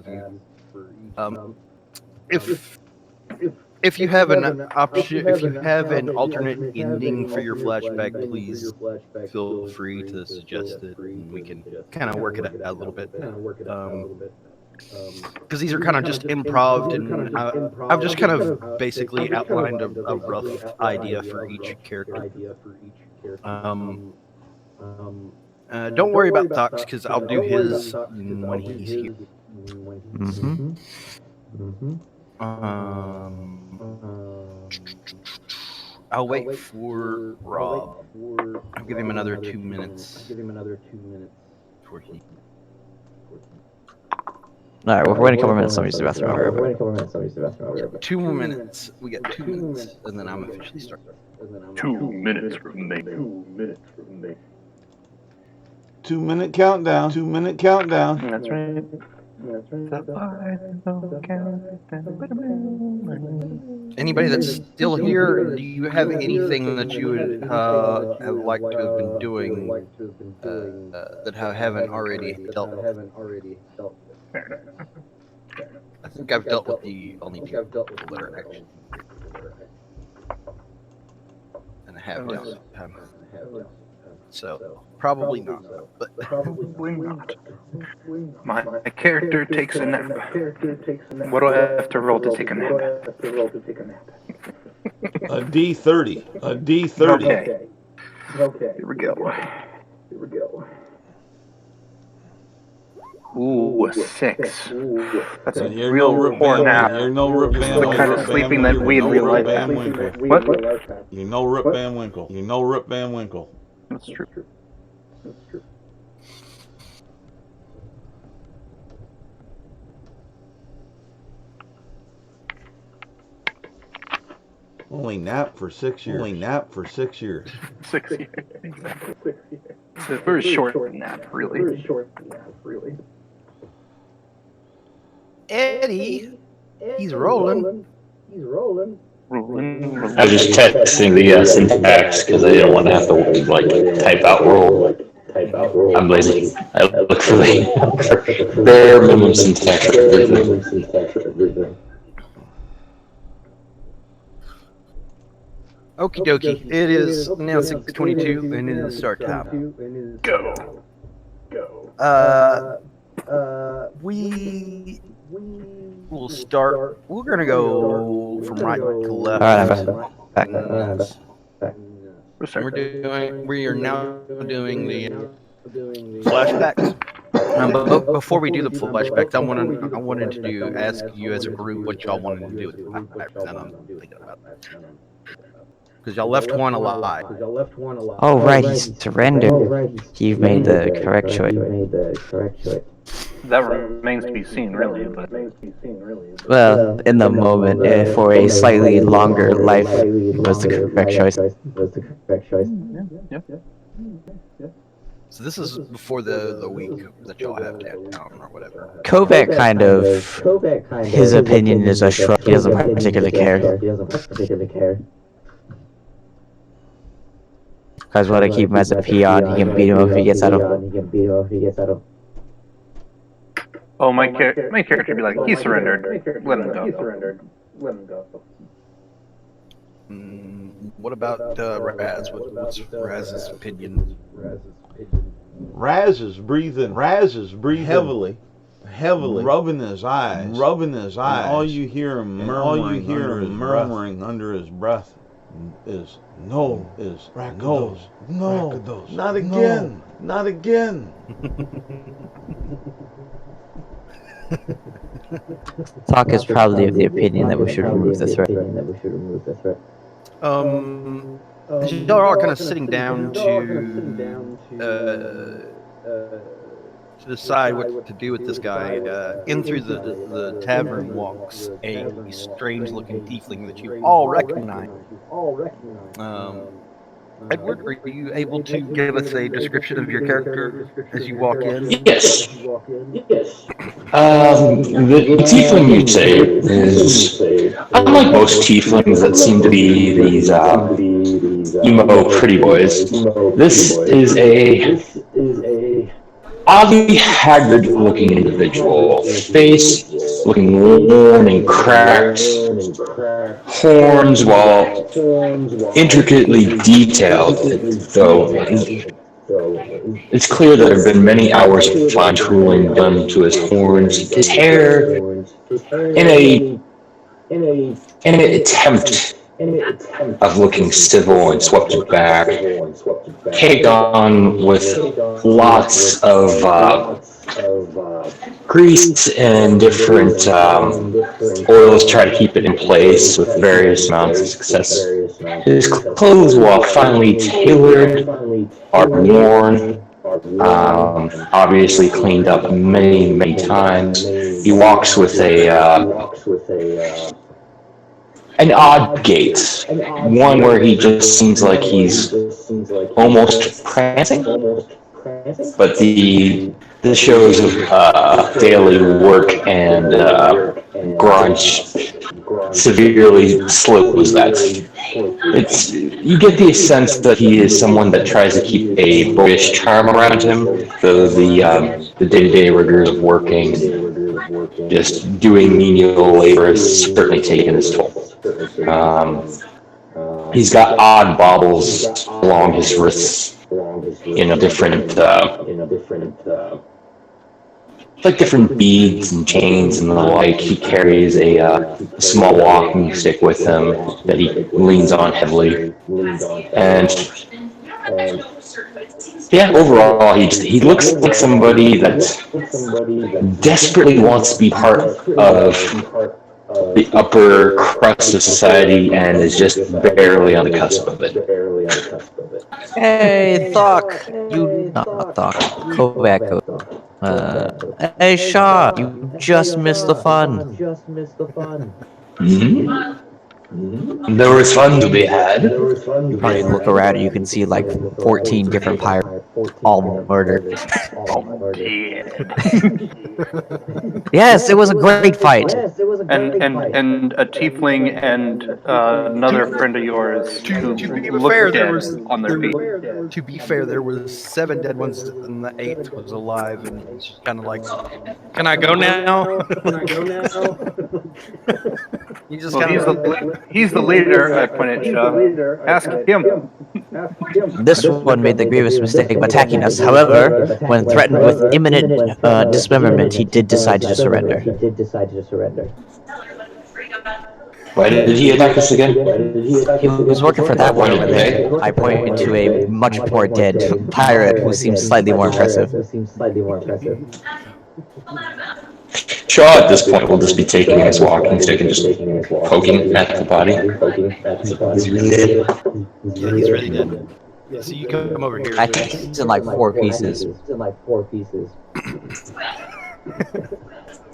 of you. If you have an option, if you have an alternate ending for your flashback, please feel free to suggest it, and we can kind of work it out a little bit. Because these are kind of just improv, and I've just kind of basically outlined a rough idea for each character. Don't worry about Tox, because I'll do his when he's here. I'll wait for Rob. I'll give him another 2 minutes. Before he... All right, we're waiting a couple minutes. Somebody's the bathroom. I'll be right back. 2 2 minutes. We got 2 minutes, and then I'm officially starting. 2 minutes remaining. 2 minute countdown. 2 minute countdown. That's right. Anybody that's still here, do you have anything that you would have liked to have been doing that haven't already dealt with? I think I've dealt with the only two people that are actually, and I have dealt with them. So probably not. But Probably not. My character takes a nap. What do I have to roll to take a nap? A D30. A D30. Okay. Here we go. Ooh, a 6. That's a real poor nap. You're no Rip Van The kind of sleeping that we in real life have. What? You know Rip Van Winkle. You know Rip Van Winkle. That's true. Only nap for 6 years. 6 years. 6 years. It's a very short nap, really. Eddie, he's rolling. I was just texting the syntax because I didn't want to have to type out roll. I'm lazy. I look for the bare minimum syntax for everything. Okie dokie. It is now 6:22, and it is start time. Go. We will start. We're gonna go from right to left. All right, I'm back. We are now doing the flashbacks. But before we do the flashbacks, I wanted to ask you as a group what y'all wanted to do with the flashbacks, and I'm thinking about that. Because y'all left one alive. Oh, right, he surrendered. He made the correct choice. That remains to be seen, really. But Well, in the moment, for a slightly longer life, was the correct choice. So this is before the week that y'all have down or whatever. Kovac kind of, his opinion is a shrug. He doesn't particularly care. Guys want to keep him as a peon. He can beat him if he gets out of. oh, my character would be like, he surrendered. Let him go. What about Raz? What's Raz's opinion? Raz is breathing heavily, rubbing his eyes. And all you hear him murmuring under his breath is no, not again. Talk is probably of the opinion that we should remove the threat. Y'all are all kind of sitting down to decide what to do with this guy. In through the tavern walks a strange-looking tiefling that you all recognize. Edward, are you able to give us a description of your character as you walk in? Yes. The tiefling you say is, unlike most tieflings that seem to be these emo pretty boys, this is a oddly haggard-looking individual, face looking worn and cracked, horns, while intricately detailed, though it's clear there have been many hours of fine-tuning done to his horns, his hair, in an attempt of looking civil and swept back, caked on with lots of grease and different oils, try to keep it in place with various amounts of success. His clothes, while finely tailored, are worn, obviously cleaned up many, many times. He walks with an odd gait, one where he just seems like he's almost prancing, but the shows of daily work and grunge severely slows that. You get the sense that he is someone that tries to keep a boyish charm around him, though the day-to-day rigors of working, just doing menial labor has certainly taken its toll. He's got odd baubles along his wrists in a different, like different beads and chains and the like. He carries a small walking stick with him that he leans on heavily. And yeah, overall, he looks like somebody that desperately wants to be part of the upper crust of society and is just barely on the cusp of it. Hey, Thok! Not Thok. Kovac. Hey, Shaw! You just missed the fun. Mm-hmm. There was fun to be had. You probably look around and you can see like 14 different pirates, all murdered. Yes, it was a great fight. And a tiefling and another friend of yours who looked dead on their feet. To be fair, there was 7 dead ones, and the 8th was alive, and it's just kind of like, "Can I go now?" You just He's the leader. I pointed at Shaw. Ask him. This one made the grievous mistake of attacking us. However, when threatened with imminent dismemberment, he did decide to surrender. Why did he attack us again? He was working for that one over there. I pointed to a much more dead pirate who seemed slightly more impressive. Shaw at this point will just be taking his walking stick and just poking at the body. Yeah, he's really good. Yeah, so you come over here. I think he's in like 4 pieces.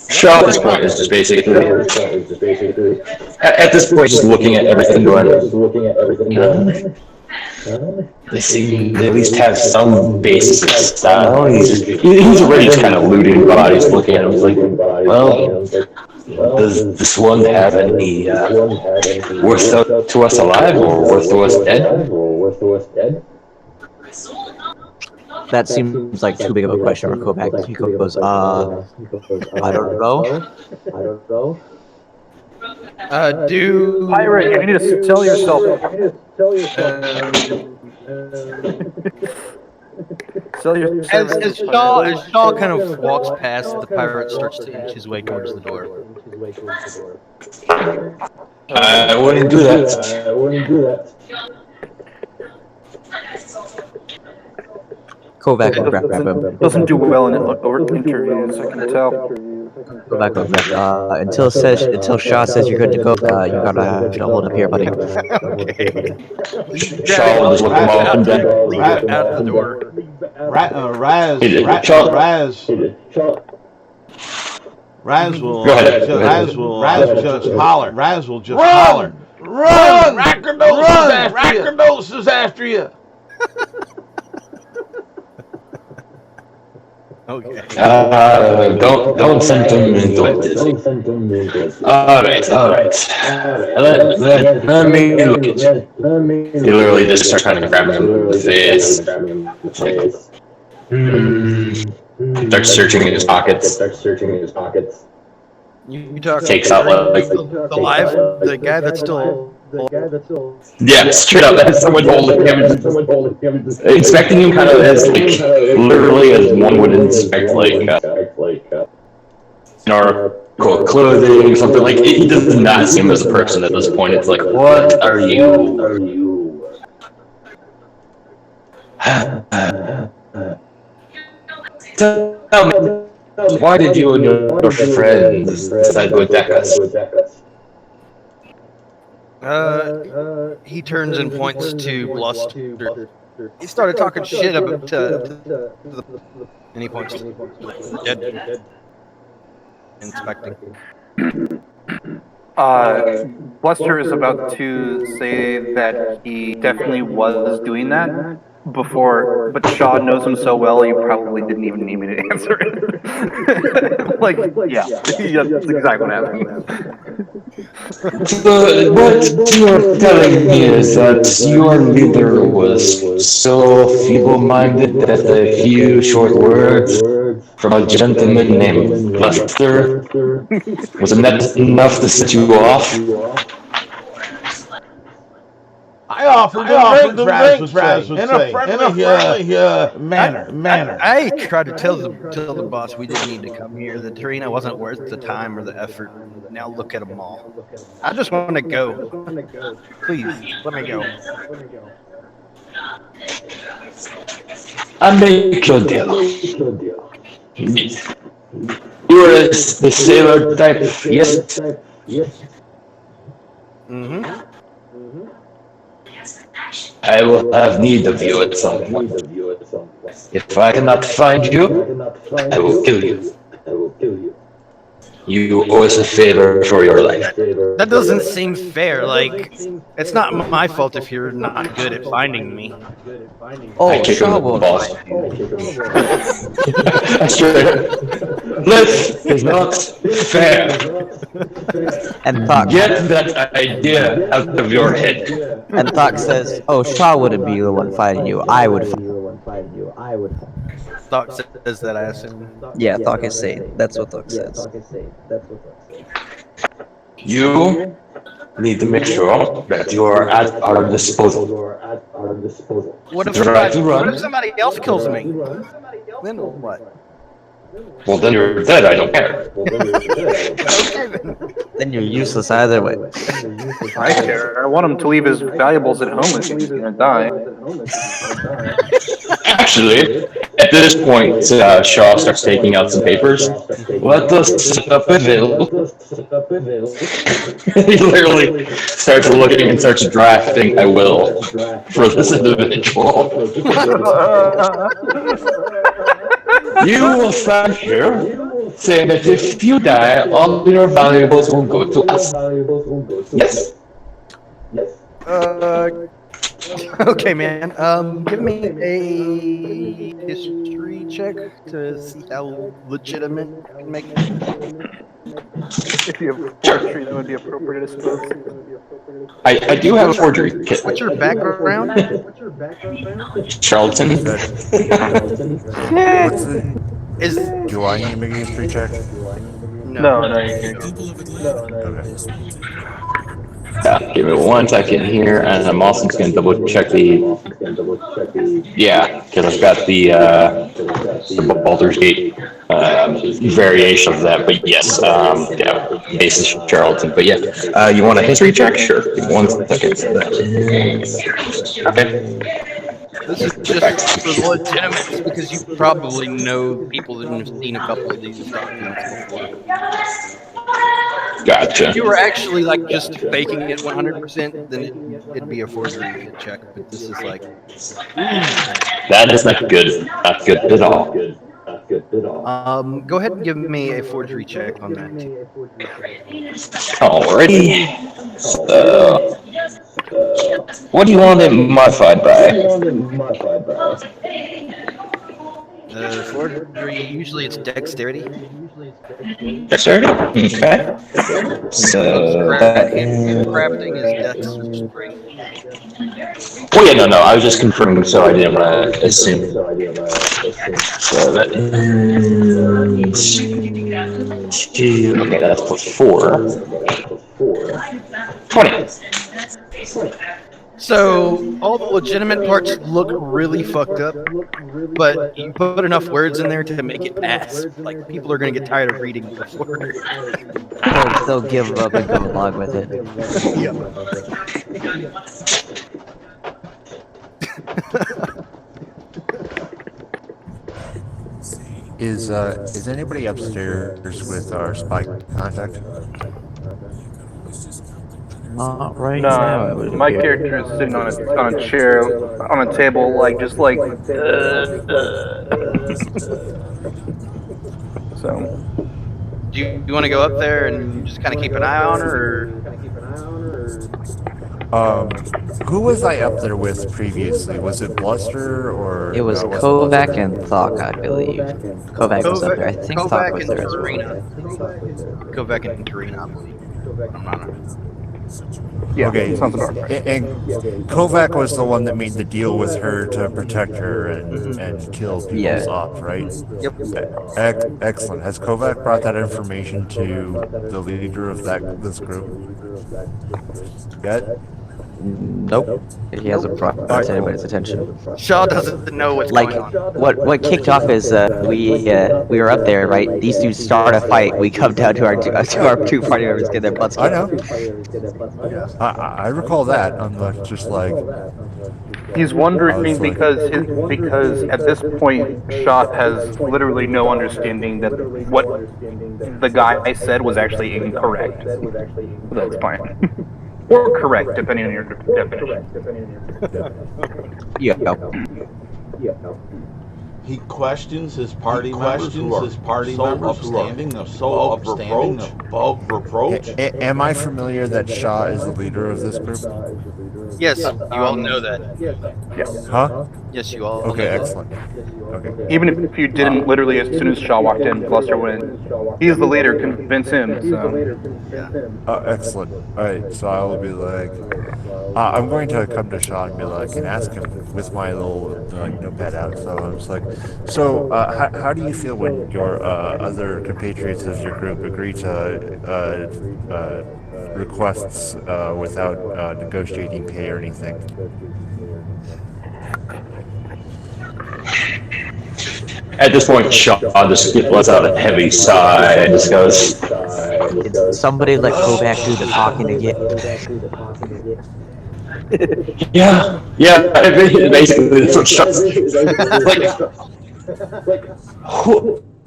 Shaw at this point is just basically, at this point, just looking at everything going. They seem to at least have some basis of style. He's already just kind of looting bodies, looking at him. He's like, well, does this one have any worth to us alive or worth to us dead? That seems like too big of a question for Kovac. He goes, I don't know. Pirate, you need to sell yourself. Sell your As Shaw kind of walks past, the pirate starts to inch his way towards the door. I wouldn't do that. Kovac will grab him. Doesn't do well in interviews, I can tell. Kovac will grab until Shaw says you're good to go. You gotta hold up here, buddy. Okay. Shaw will just look him up and down. Leave it out the door. Raz will Go ahead. just holler. Raz will just holler. Run! Rackernos is after you! Okay. Don't send him into it, Dizzy. Alright. Let me look at you. He literally just starts trying to grab him in the face. Starts searching in his pockets. You talk Takes out like alive, the guy that's still. yeah, straight up. As someone holding him, inspecting him kind of as like literally as one would inspect like clothing, something like. He does not seem as a person at this point. It's like, what are you? Tell me, why did you and your friends decide to attack us? He turns and points to Bluster. He started talking shit about and he points to dead. Inspecting. Bluster is about to say that he definitely was doing that before, but Shaw knows him so well, he probably didn't even need me to answer it. Like, yeah, that's exactly what happened. So what you're telling me is that your leader was so feeble-minded that a few short words from a gentleman named Bluster was enough to set you off? I offered them drinks, Raz would say, in a friendly manner. I tried to tell the boss we didn't need to come here. The arena wasn't worth the time or the effort. Now look at them all. I just want to go. Please, let me go. I make your deal. You're the sailor type, yes? Mm-hmm. I will have need of you at some point. If I cannot find you, I will kill you. You owe us a favor for your life. That doesn't seem fair. Like, it's not my fault if you're not good at finding me. Oh, kick him Shaw in the will balls. find you. That's right. This is not fair. And Thok, Get that idea out of your head. and Thok says, "Oh, Shaw wouldn't be the one fighting you. I would fight." Thought says that, I assume. Yeah, Thok is saying. That's what Thok says. You need to make sure that you are at our disposal. What if Try to run. What if somebody else kills me? Then what? Well, then you're dead. I don't care. Okay, then. Then you're useless either way. I care. I want him to leave his valuables at home if he's gonna die. Actually, at this point, Shaw starts taking out some papers. Let us set up a bill. He literally starts looking and starts drafting a will for this individual. You will sign here, saying that if you die, all your valuables will go to us. Yes. Okay, man. Give me a history check to see how legitimate I can make it. If you have forestry, that would be appropriate, I suppose. I do have a forgery kit. What's your background? Charlton. Is Do I need to make a history check? No, you're Give me 1 second here, and I'm also just going to double check the. Yeah, because I've got the Baldurs Gate variation of that. But yes, yeah, basis from Charlton. But yeah, you want a history check? Sure. Give me 1 second. Okay. this is just for legitimate because you probably know people that have seen a couple of these documents before. Gotcha. If you were actually like just faking it 100%, then it'd be a forgery check. But this is like That is not good. Not good at all. Go ahead and give me a forgery check on that. Alrighty. What do you want it modified by? Forgery, usually it's dexterity. Dexterity? Okay. So that is... Crafting is dex. Oh yeah, no, I was just confirming, so I didn't want to assume. So that is two. Okay, that's plus 4. 20. So all the legitimate parts look really fucked up, but you put enough words in there to make it pass. Like people are gonna get tired of reading it before. They'll give up and go along with it. Is anybody upstairs with our spy contact? Not right now. No, my character is sitting on a chair on a table, like just like. So. Do you want to go up there and just kind of keep an eye on her, or? Who was I up there with previously? Was it Bluster or? It was no, wasn't Kovac Bluster. and Thok, I believe. Kovac was up there. I think Thok Kovac was and there as well. Tarina. Kovac and Tarina, I believe. I'm not. Yeah, Okay, sounds about right. and Kovac was the one that made the deal with her to protect her and kill people's Yeah. ops, right? Yep. Excellent. Has Kovac brought that information to the leader of this group? Yet? Nope. He hasn't brought that to anybody's attention. Shaw doesn't know what's Like, going on. what kicked off is we were up there, right? These dudes start a fight. We come down to our two party members get their butts I kicked. know. I recall that. I'm just like, He's wondering because at this point, Shaw has literally no understanding that what the guy said was actually incorrect. That's fine. Or correct, depending on your definition. Yeah. He questions his party members who are so upstanding above reproach. am I familiar that Shaw is the leader of this group? Yes, you all know that. Huh? Yes, you all Okay, know that. excellent. Okay. Even if you didn't, literally, as soon as Shaw walked in, Bluster went, he's the leader, convince him. So. Excellent. All right, so I will be like, I'm going to come to Shaw and be like, and ask him with my little notepad out. So I'm just like, so how do you feel when your other compatriots of your group agree to requests without negotiating pay or anything? At this point, Shaw just lets out a heavy sigh and just goes, Did somebody let Kovac do the talking again? yeah, basically that's what Shaw's like,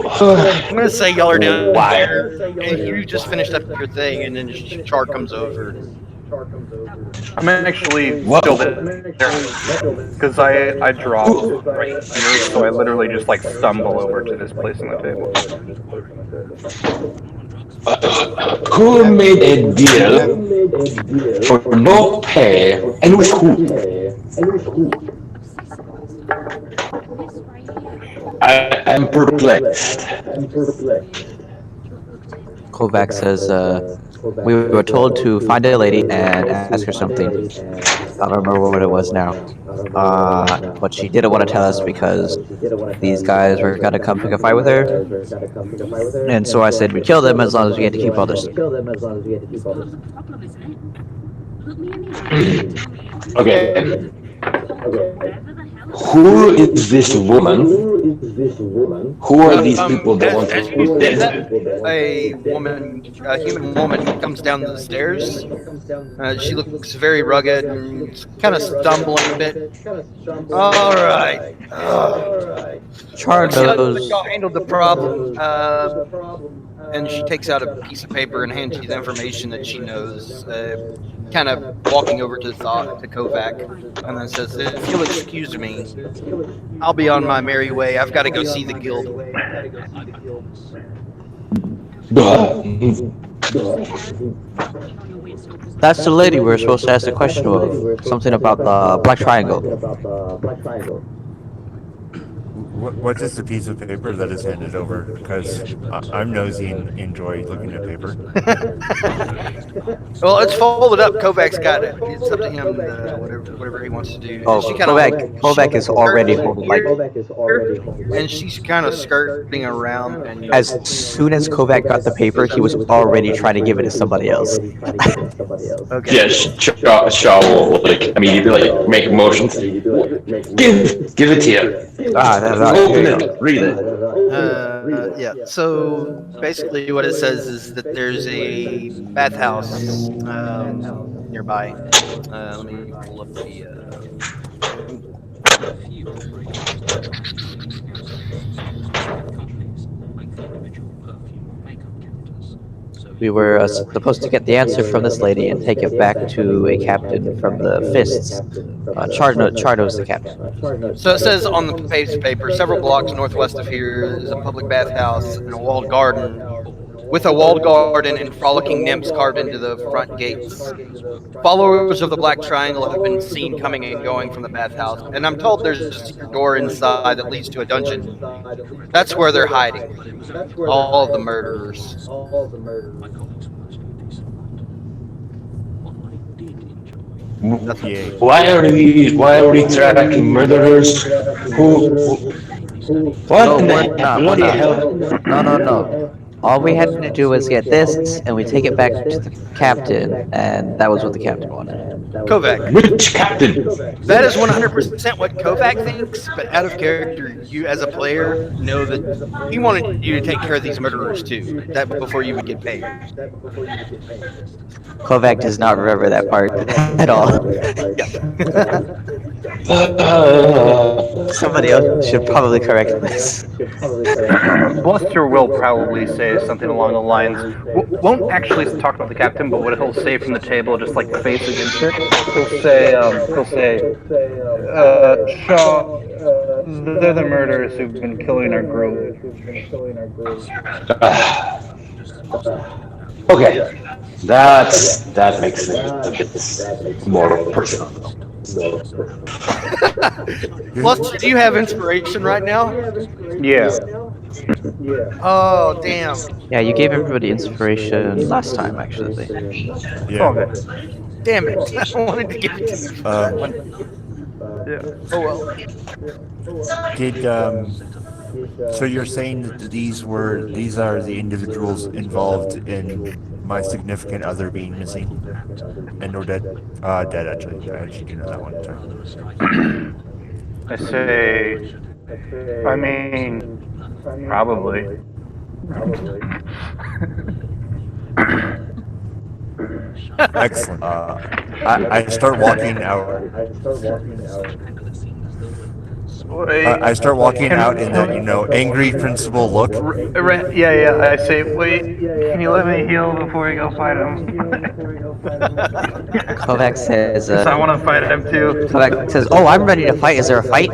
I'm gonna say y'all are down Wow. there, and you just finished up your thing, and then Char comes over. I'm actually still there because I dropped right here, so I literally just like stumble over to this place on the table. who made a deal for no pay and with who? I am perplexed. Kovac says, we were told to find a lady and ask her something. I don't remember what it was now. But she didn't want to tell us because these guys were gonna come pick a fight with her. And so I said we kill them as long as we get to keep all this. Okay. Who is this woman? Who are these people that want As to you say put that, a human woman comes down the stairs. She looks very rugged and kind of stumbling a bit. All right. Char knows. Y'all handled the problem. And she takes out a piece of paper and hands you the information that she knows. Kind of walking over to Kovac, and then says, "If you'll excuse me, I'll be on my merry way. I've got to go see the guild." That's the lady we're supposed to ask the question of. Something about the Black Triangle. what is the piece of paper that is handed over? Because I'm nosy and enjoy looking at paper. Well, it's folded up. Kovac's got it. It's up to him, whatever he wants to do. Oh, And she kinda Kovac is already holding, like, and she's kind of skirting around. And as soon as Kovac got the paper, he was already trying to give it to somebody else. okay. Yeah, Shaw will like immediately like make motions. Give it to you. Open it, read it. Yeah. So basically, what it says is that there's a bathhouse nearby. Let me pull up the. We were supposed to get the answer from this lady and take it back to a captain from the Fists. Charno's the captain. So it says on the paper, several blocks northwest of here is a public bathhouse and a walled garden, with a walled garden and frolicking nymphs carved into the front gates. Followers of the Black Triangle have been seen coming and going from the bathhouse, and I'm told there's a secret door inside that leads to a dungeon. That's where they're hiding. All of the murderers. Yeah. Why are we tracking murderers? What No, in we're the not, bloody we're hell? No. All we had to do was get this, and we take it back to the captain, and that was what the captain wanted. Kovac. Which captain? That is 100% what Kovac thinks, but out of character, you as a player know that he wanted you to take care of these murderers too, that before you would get paid. Kovac does not remember that part at all. Somebody else should probably correct this. Bluster will probably say something along the lines, won't actually talk about the captain, but what he'll say from the table, just like face against it, he'll say, Shaw, they're the murderers who've been killing our group. Okay, that makes it a bit more personal. Plus, do you have inspiration right now? Yeah. Oh, damn. Yeah, you gave everybody inspiration last time, actually. Yeah. Okay. Damn it. I wanted to give it to you. Yeah. Oh, well. So you're saying that these are the individuals involved in my significant other being missing and or dead? Dead actually. I actually do know that one. Sorry. I mean, probably. Excellent. I start walking out. I start walking out in that, angry principal look. Yeah, I say, wait, can you let me heal before we go fight him? Kovac says, I want to fight him too. Kovac says, oh, I'm ready to fight. Is there a fight?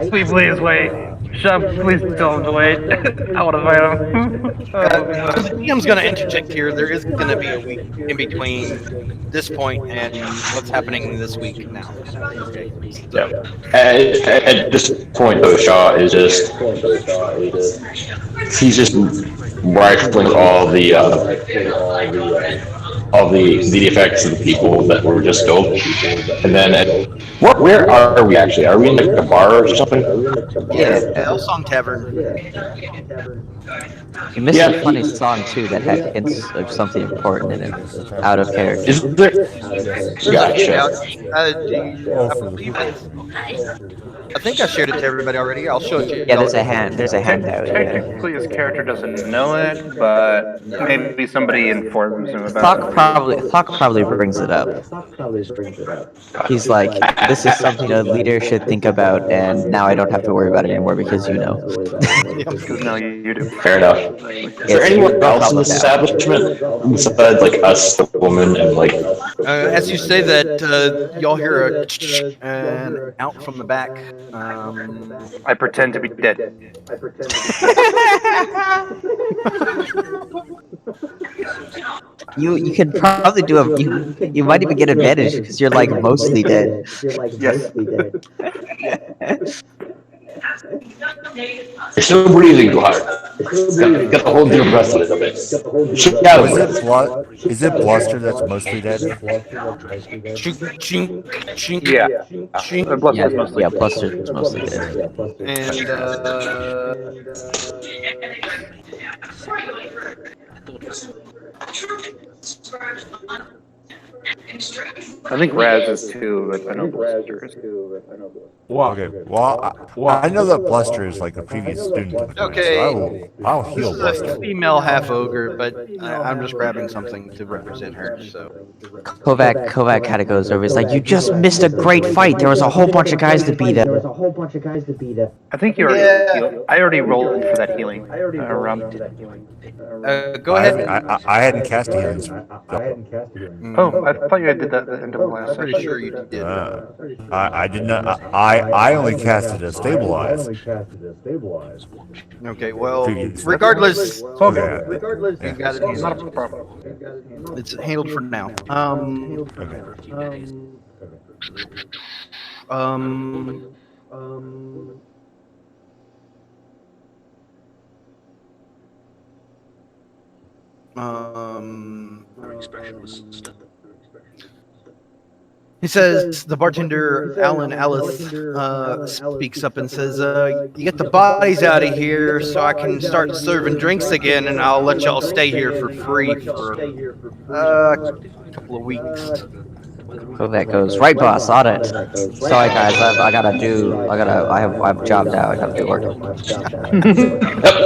Please wait. Shove, please tell him to wait. I want to fight him. The DM's going to interject here. There is going to be a week in between this point and what's happening this week now. Okay. So. At this point, though, Shaw is he's just rifling all the effects of the people that were just killed, and then where are we actually? Are we in like a bar or something? Yeah, Hellsong Tavern. You missed a funny song too that had hints of something important in it, out of character. Is there? Gotcha. I think I shared it to everybody already. I'll show it to you. Yeah, there's a handout. Yeah. Technically, his character doesn't know it, but maybe somebody informs him about Thok probably brings it up. He's like, this is something a leader should think about, and now I don't have to worry about it anymore because you know. Because now you do. Fair enough. Is there anyone else in this establishment besides like us, the woman, and like? As you say that, y'all hear an out from the back. I pretend to be dead. You can probably do you might even get advantage because you're like mostly dead. Yes. You're still breathing too hard. Got to hold your breath a little bit. Shut down. Is it Bluster that's mostly dead? Chink, chink, chink, Yeah. chink. Bluster's mostly. Yeah, Bluster's mostly dead. And I think Raz is too, but I know Bluster is. What? Okay. Well, I know that Bluster is like a previous student of mine, Okay. so I'll this heal is Bluster. a female half ogre, but I'm just grabbing something to represent her. So Kovac kind of goes over. He's like, "You just missed a great fight. There was a whole bunch of guys to beat up." I think you already Yeah. healed. I already rolled for that healing round. go ahead. I hadn't cast a healing spell. Oh, I thought you did that at the end of the last Pretty session. sure you did. I did not. I only casted a stabilize. Okay. Well, Previous. regardless, Okay. you got it handled. Not a problem. It's handled for now. Okay. He says the bartender Alan Ellis speaks up and says, "You get the bodies out of here so I can start serving drinks again, and I'll let y'all stay here for free for a couple of weeks." Kovac goes, "Right, boss, on it." Sorry, guys, I have a job now. I gotta do work.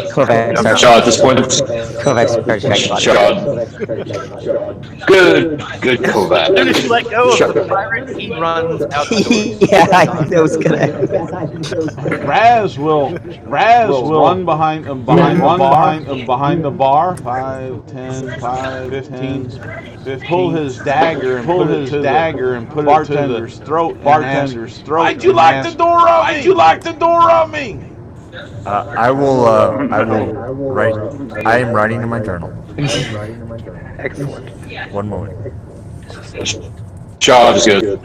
Kovac I'm starts. Shaw at this point. Kovac starts checking bodies. Shaw. Good Kovac. As soon as you let go of Sure. the pirate, he runs out the door. Yeah, I knew it was gonna. Raz will run behind the bar. 5, 10, 5, 15. Pull his dagger and put it to the bartender's throat. Why'd you lock the door on me? I will write. I am writing in my journal. Excellent. One moment. Shaw just goes,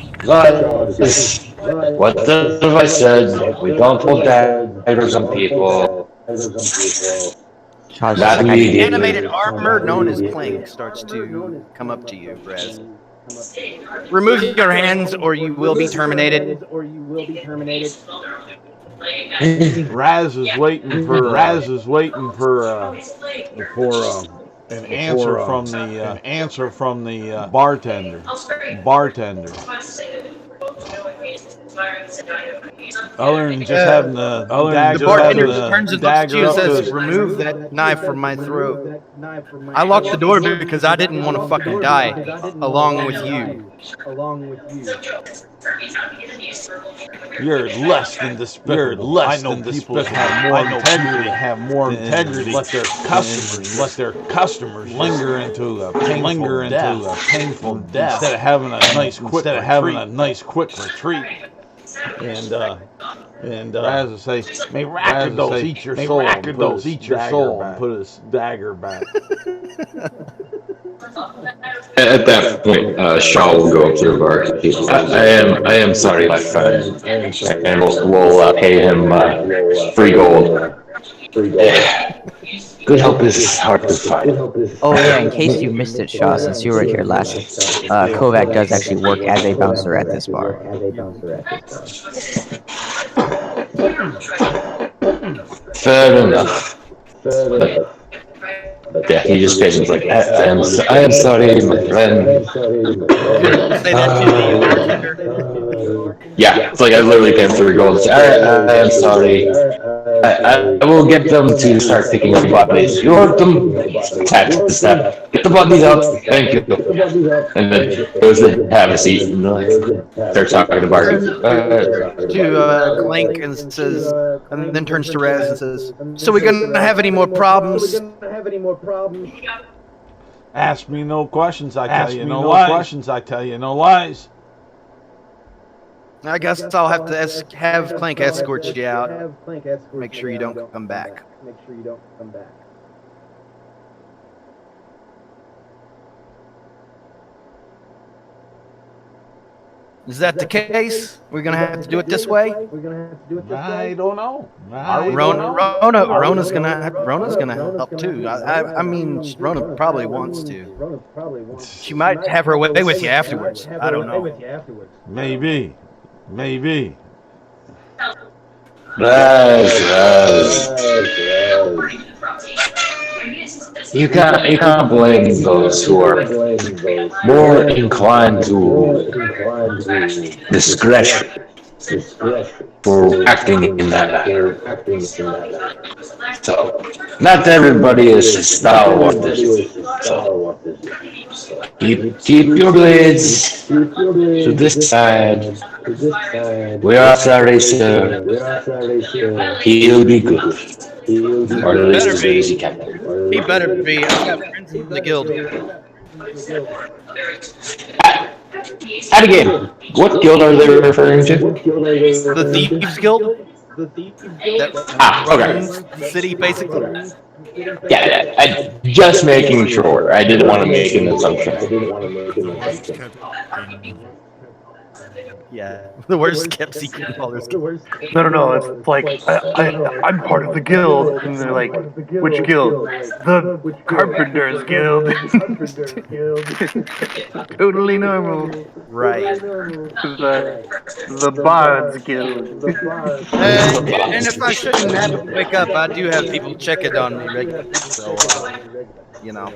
what have I said? We don't hold daggers on people. Charles Not like, immediately. Animated armor known as Clank starts to come up to you, Raz. Remove your hands or you will be terminated. Raz is waiting for an answer from the bartender. Other than just having the The bartender turns and looks at you and says, "Remove that knife from my throat. I locked the door because I didn't want to fucking die along with you." You're less than despicable. I know people that have more integrity. Let their customers linger into a painful death instead of having a nice quick retreat. And Raz will say, "May Rackados eat your soul and put his dagger back." At that point, Shaw will go up to the barkeep. I am sorry, my friend, and we'll pay him free gold. Good help is hard to find. oh yeah, in case you missed it, Shaw, since you were here last, Kovac does actually work as a bouncer at this bar. Fair enough. Yeah, he just pays him like, I am sorry, my friend. Say that to the bartender. Yeah, it's like I literally pay him free gold. I am sorry. I will get them to start picking up bodies. You heard them. Tap the step. Get the bodies out. Thank you. And then goes to have a seat and start talking to Barker. To Clank and says, and then turns to Raz and says, "So we gonna have any more problems?" Ask me no questions, I tell you no lies. I guess I'll have to have Clank escort you out. Make sure you don't come back. Is that the case? We're gonna have to do it this way. I don't know. Rona's gonna help too. I mean, Rona probably wants to. She might have her way with you afterwards. I don't know. Maybe. Raz. You can't blame those who are more inclined to discretion for acting in that manner. So, not everybody is a Star Wars. So, keep your blades to this side. We are sorry, sir. He'll be good. Or at least as good as he can. He better be. I've got friends in the guild. At again, what guild are they referring to? The Thieves Guild. That runs the city, basically. Yeah, just making sure. I didn't want to make an assumption. Yeah, the worst kept secret in Baldur's Gate. No. It's like I'm part of the guild, and they're like, which guild? The Carpenters Guild. Totally normal. Right. The Bards Guild. And if I shouldn't have to wake up, I do have people checking on me regularly. So, you know.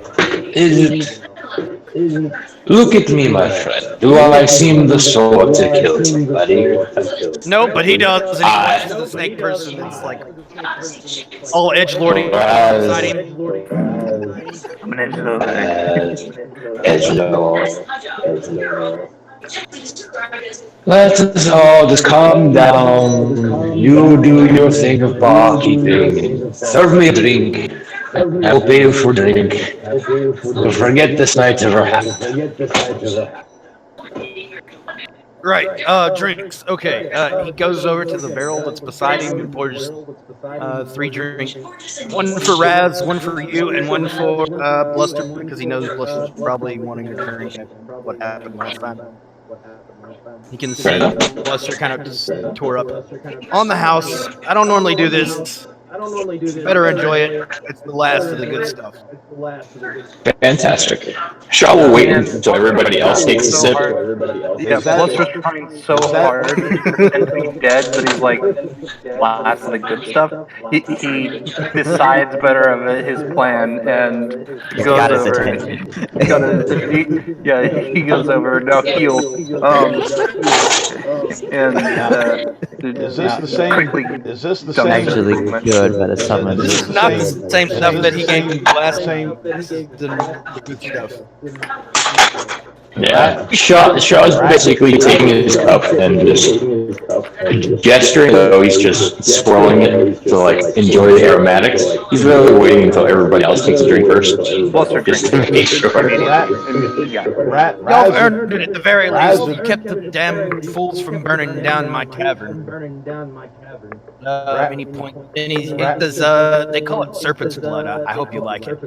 Look at me, my friend. Do I seem the sort to kill somebody? No, but he does. And he's the snake person. It's like all edgelording. I'm an edgelord. Let us all just calm down. You do your thing of barkeeping. Serve me a drink. I will pay you for drink. We'll forget this night ever happened. Right. Drinks. Okay. He goes over to the barrel that's beside him and pours 3 drinks. One for Raz, one for you, and one for Bluster, because he knows Bluster's probably wanting to drink what happened last time. You can see Bluster kind of just tore up on the house. I don't normally do this. Better enjoy it. It's the last of the good stuff. Fantastic. Shaw will wait until everybody else takes a sip. Yeah, Bluster's trying so hard and being dead, but he's like last of the good stuff. He decides better of his plan and goes over. He goes over. Now heal. Is this the same? Is this the same? Actually good, but it's something. This is not the same stuff that he gave me last time. This is the good stuff. Yeah, Shaw's basically taking his cup and just gesturing, though he's just swirling it to like enjoy the aromatics. He's really waiting until everybody else takes a drink first, just to make sure. Y'all earned it at the very least. You kept the damn fools from burning down my tavern. Any point? Does they call it serpent's blood? I hope you like it.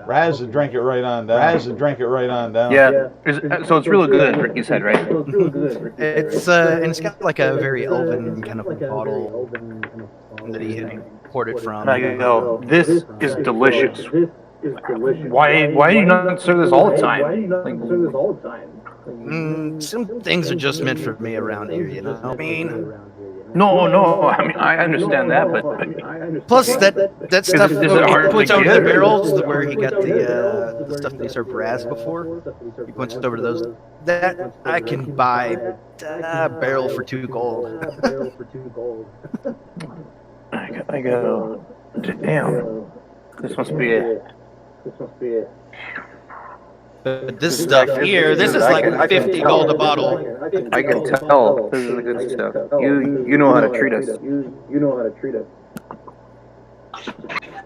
Raz would drink it right on down. Yeah. So it's really good, you said, right? It's and it's got like a very elven kind of bottle that he had poured it from. I go, this is delicious. Why do you not serve this all the time? Some things are just meant for me around here, you know what I mean? No. I mean, I understand that, but plus that stuff. Is it hard he points to over get, the or- barrels where he got the stuff they served Raz before. He points over to those. That I can buy a barrel for 2 gold. I go, damn. This must be it. But this stuff here, this is like 50 gold a bottle. I can tell this is the good stuff. You know how to treat us.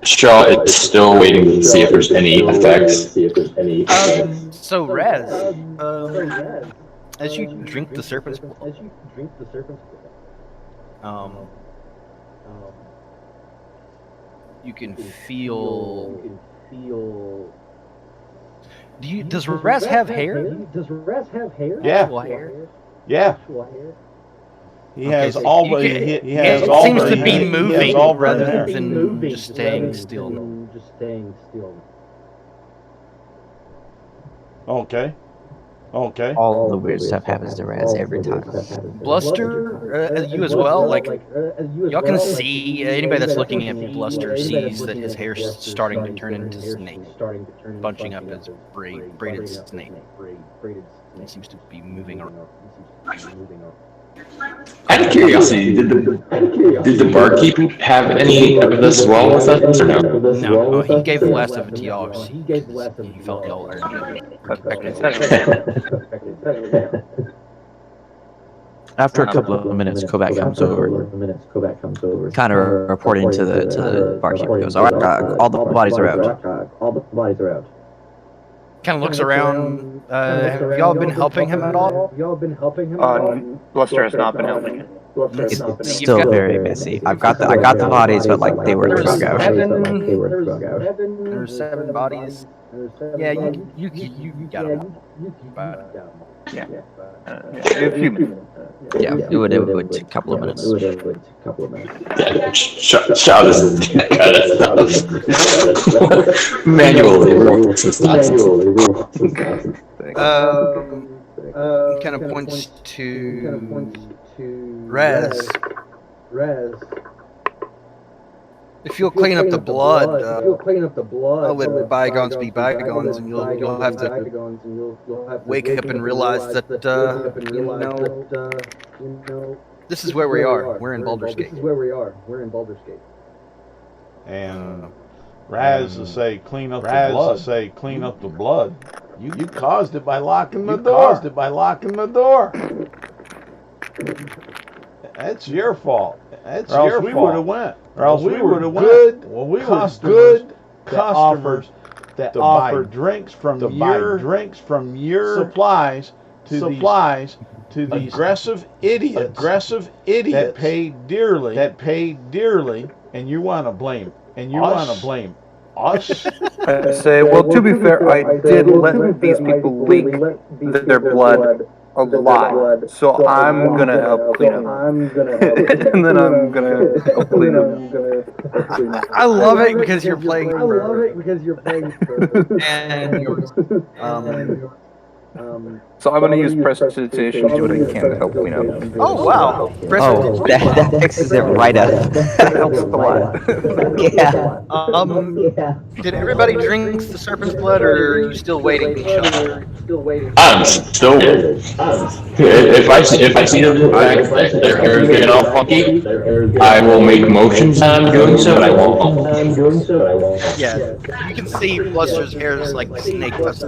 Shaw is still waiting to see if there's any effects. So Raz, as you drink the serpent's blood, you can feel. Does Raz have hair? Yeah. Hair? Yeah. He has all but he has it all seems but to he be has moving all but rather hair. than just staying still. Okay. All the weird stuff happens to Raz every time. Bluster, you as well. Like y'all can see anybody that's looking at Bluster sees that his hair's starting to turn into snake, bunching up as braided snake. He seems to be moving around. Out of curiosity, did the barkeep have any of this as well with us or no? No, he gave the last of it to y'all. He felt y'all are After a couple of minutes, Kovac comes over, kind of reporting to the barkeep. He goes, "All right, all the bodies are out." kind of looks around. Have y'all been helping him at all? Bluster has not been helping him. It's still very messy. I got the bodies, but like they were drug out. There's 7 bodies. Yeah, you got them. Yeah. A few minutes. Yeah, it would take a couple of minutes. Yeah, Shaw just manually roll some stats. Kind of points to Raz. If you'll clean up the blood, I'll let bygones be bygones, and you'll have to wake up and realize that this is where we are. We're in Baldurs Gate. And Raz to say clean up the blood. You caused it by locking the door. That's your fault. We would have went. Or else we would have went. Well, we were good customers that offered drinks from your supplies to these aggressive idiots that paid dearly, and you want to blame us. I say, well, to be fair, I did let these people leak their blood a lot, so I'm gonna help clean up. And then I'm gonna help clean up. I love it because you're playing and So I'm gonna use prestidigitation to do what I can to help clean up. oh wow, Oh, that fixes it right up. That helps a lot. Yeah. Did everybody drink the serpent's blood, or are you still waiting, Sean? I'm still. If I see the fact that their hair is getting all funky, I will make motions that I'm doing so, but I won't. Yeah, you can see Bluster's hair is like snake. It's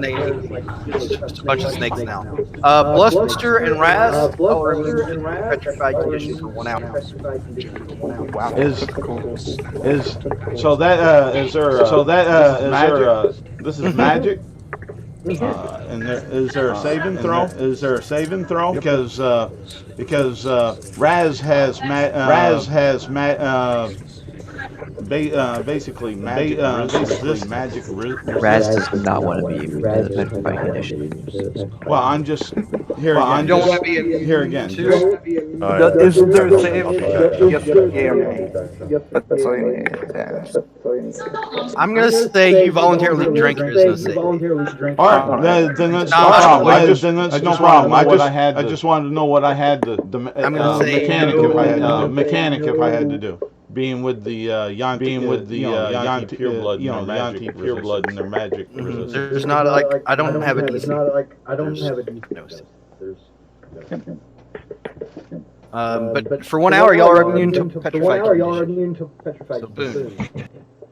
just a bunch of snakes now. Bluster and Raz, I'll remove the petrified condition for 1 hour. Wow. Is this is magic? And is there a saving throw? Because Raz has basically magic resistance. Raz does not want to be petrified condition. Well, I'm just here again. You don't want to be in here again. Isn't there a save? Yes, yeah, or nay? That's all you need. Yeah. I'm gonna say you voluntarily drank. There's no save. All right, then that's no problem. That's no problem. I just wanted to know what I had the mechanic if I had to do. Being with the Yanti pureblood, Yanti pureblood and their magic resistance. There's not like I don't have a DC. But for 1 hour, y'all are immune to petrified condition.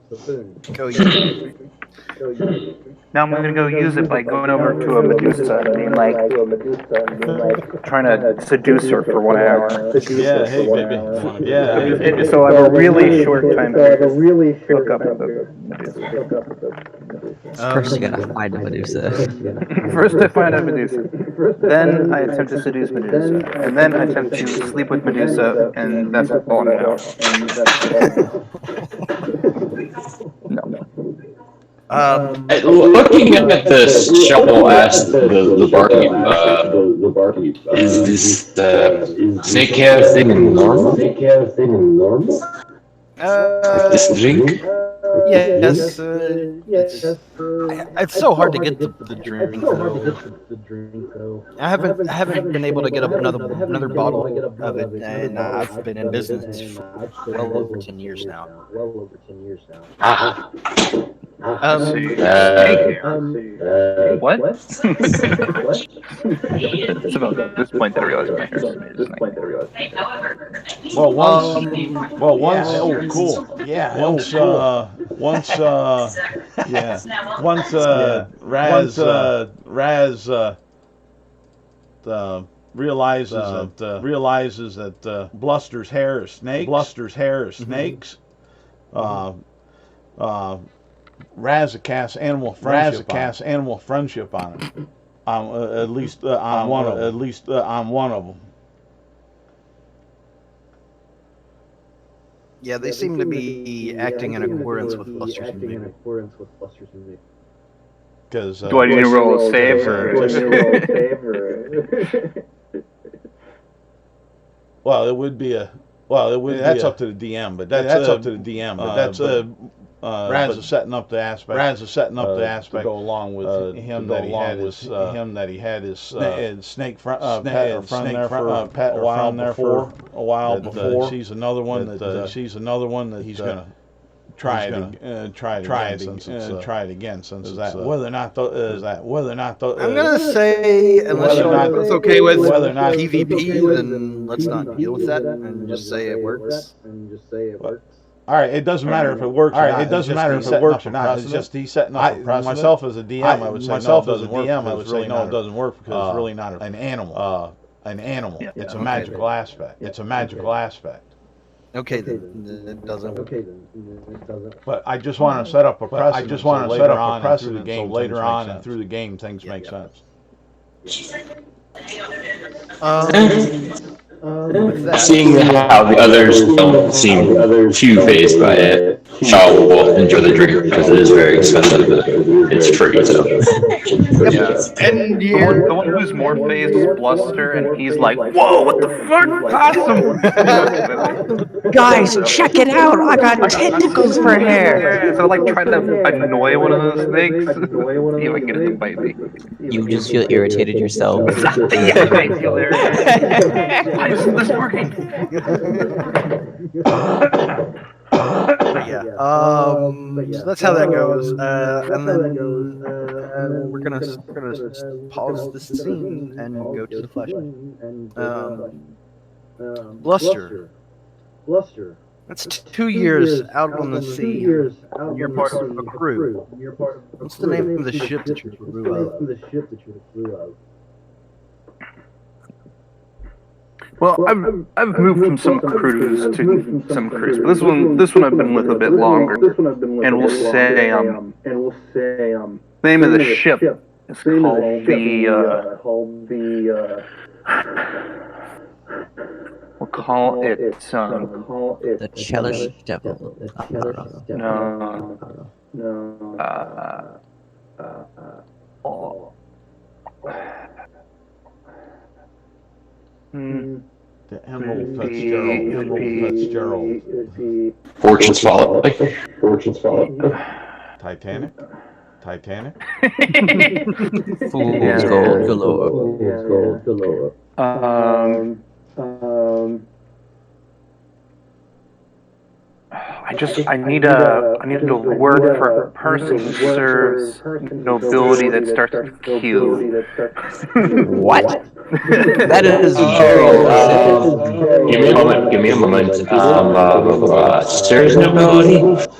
So boom. Go you. Now I'm gonna go use it by going over to a Medusa and being like, trying to seduce her for 1 hour. Yeah, hey baby. Yeah. So I have a really short time to hook up with the Medusa. First, you gotta find a Medusa. First I find a Medusa, then I attempt to seduce Medusa, and then I attempt to sleep with Medusa, and that's all in an hour. No. Looking at this, Shovel asked the barkeep, is this snake hair thing normal? This drink? Yes. It's so hard to get the drink though. I haven't been able to get another bottle of it, and I've been in business for well over 10 years now. Ah. What? It's about this point that I realized my hair is Well, once. Oh, cool. Yeah. Once. Raz realizes that Bluster's hair is snakes. Raz casts animal friendship on him. At least on one of them. Yeah, they seem to be acting in accordance with Buster's movie. Because do I need to roll a save or? Well, it would be a. That's up to the DM, but that's up to the DM. But that's Raz is setting up the aspect. To go along with him that he had his snake friend there for a while before. She's another one that he's gonna try it again since it's whether or not I'm gonna say unless it's okay with whether or not PvP, then let's not deal with that and just say it works. All right, it doesn't matter if it works. All right, it doesn't matter if it works or not. It's just he's setting up a precedent. Myself as a DM, I would say no, it doesn't work. No, it doesn't work because it's really not an animal. Yeah, it's a magical aspect. Okay, then it doesn't. But I just want to set up a precedent. So later on and through the game things make sense. Seeing how the others don't seem too fazed by it, Shaw will enjoy the drink because it is very expensive, but it's free, so. Yeah. And The one who's more phased is Bluster, and he's like, "Whoa, what the fuck? Awesome!" Guys, check it out! I got tentacles for hair! So I like try to annoy one of those snakes. See if I can get it to bite me. You just feel irritated yourself. Yeah, I feel irritated. Why isn't this working? But yeah, so that's how that goes. And then we're gonna pause the scene and go to the flashback. Bluster. That's 2 years out on the sea. You're part of a crew. What's the name of the ship that you're the crew of? Well, I've moved from some crews to some crews, but this one I've been with a bit longer. And we'll say the name of the ship is called we'll call it The Chelish Devil. The Emerald Fitzgerald. Fortune's Follow. Titanic. Fool's Gold galore. I need a word for a person who serves nobility that starts with Q. What? That is very Give me a moment. Serves nobility?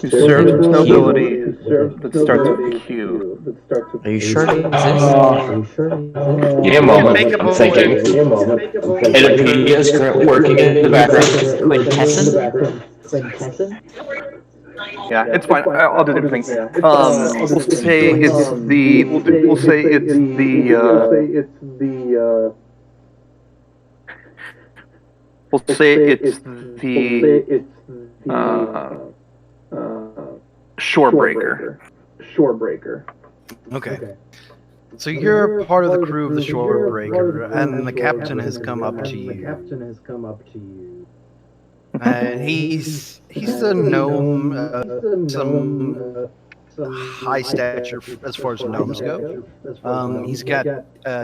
Serves nobility that starts with Q. Are you sure it exists? Give me a moment. I'm thinking. Edipedia is currently working in the background. Quintesson? Yeah, it's fine. I'll do the thing. We'll say it's the. We'll say it's the. We'll say it's the. Shorebreaker. Shorebreaker. Okay. So you're part of the crew of the Shorebreaker, and the captain has come up to you. And he's a gnome, some high stature as far as gnomes go. He's got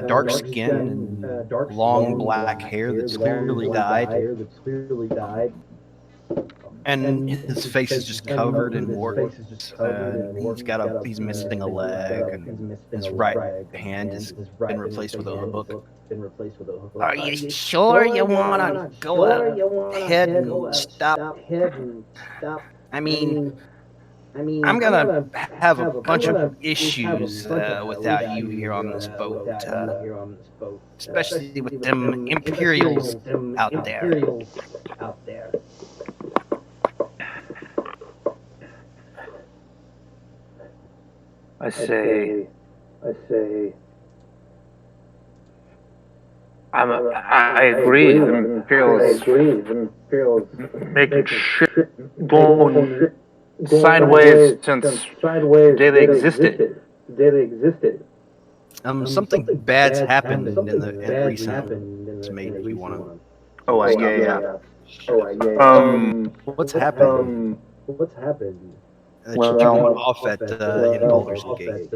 dark skin and long black hair that's clearly dyed. And his face is just covered in warts. He's missing a leg, and his right hand has been replaced with a hook. Are you sure you want to go ahead and stop? I mean, I'm gonna have a bunch of issues without you here on this boat, especially with them Imperials out there. I say, I agree. The Imperials making shit going sideways since the day they existed. Something bad's happened in recent. It's made you want to. Oh, yeah. What's happened? That you went off at in Baldurs Gate.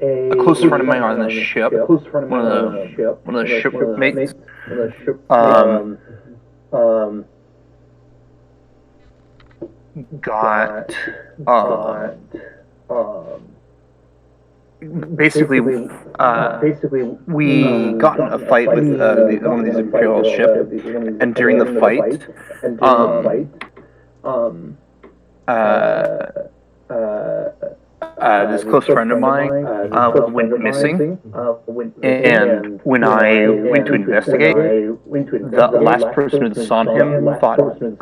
A close friend of mine on the ship, one of the shipmates, got basically we got in a fight with one of these Imperial ships, and during the fight, this close friend of mine went missing, and when I went to investigate, the last person who saw him thought, and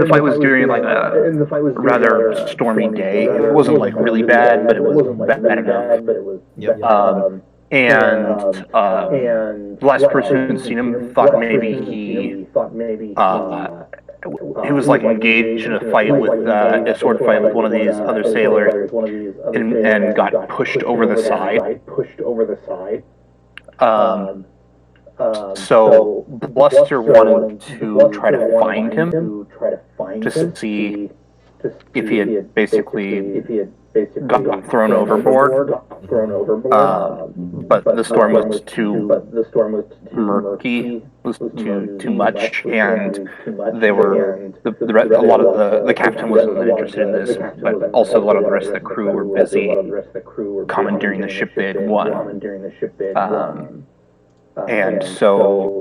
the fight was during like a rather stormy day. It wasn't like really bad, but it was bad enough. Yep. And the last person who'd seen him thought maybe he was like engaged in a fight with a sword fight with one of these other sailors, and got pushed over the side. So Bluster wanted to try to find him to see if he had basically got thrown overboard. But the storm was too murky, was too much, and they were a lot of the captain wasn't interested in this, but also a lot of the rest of the crew were busy commandeering the ship they had won. And so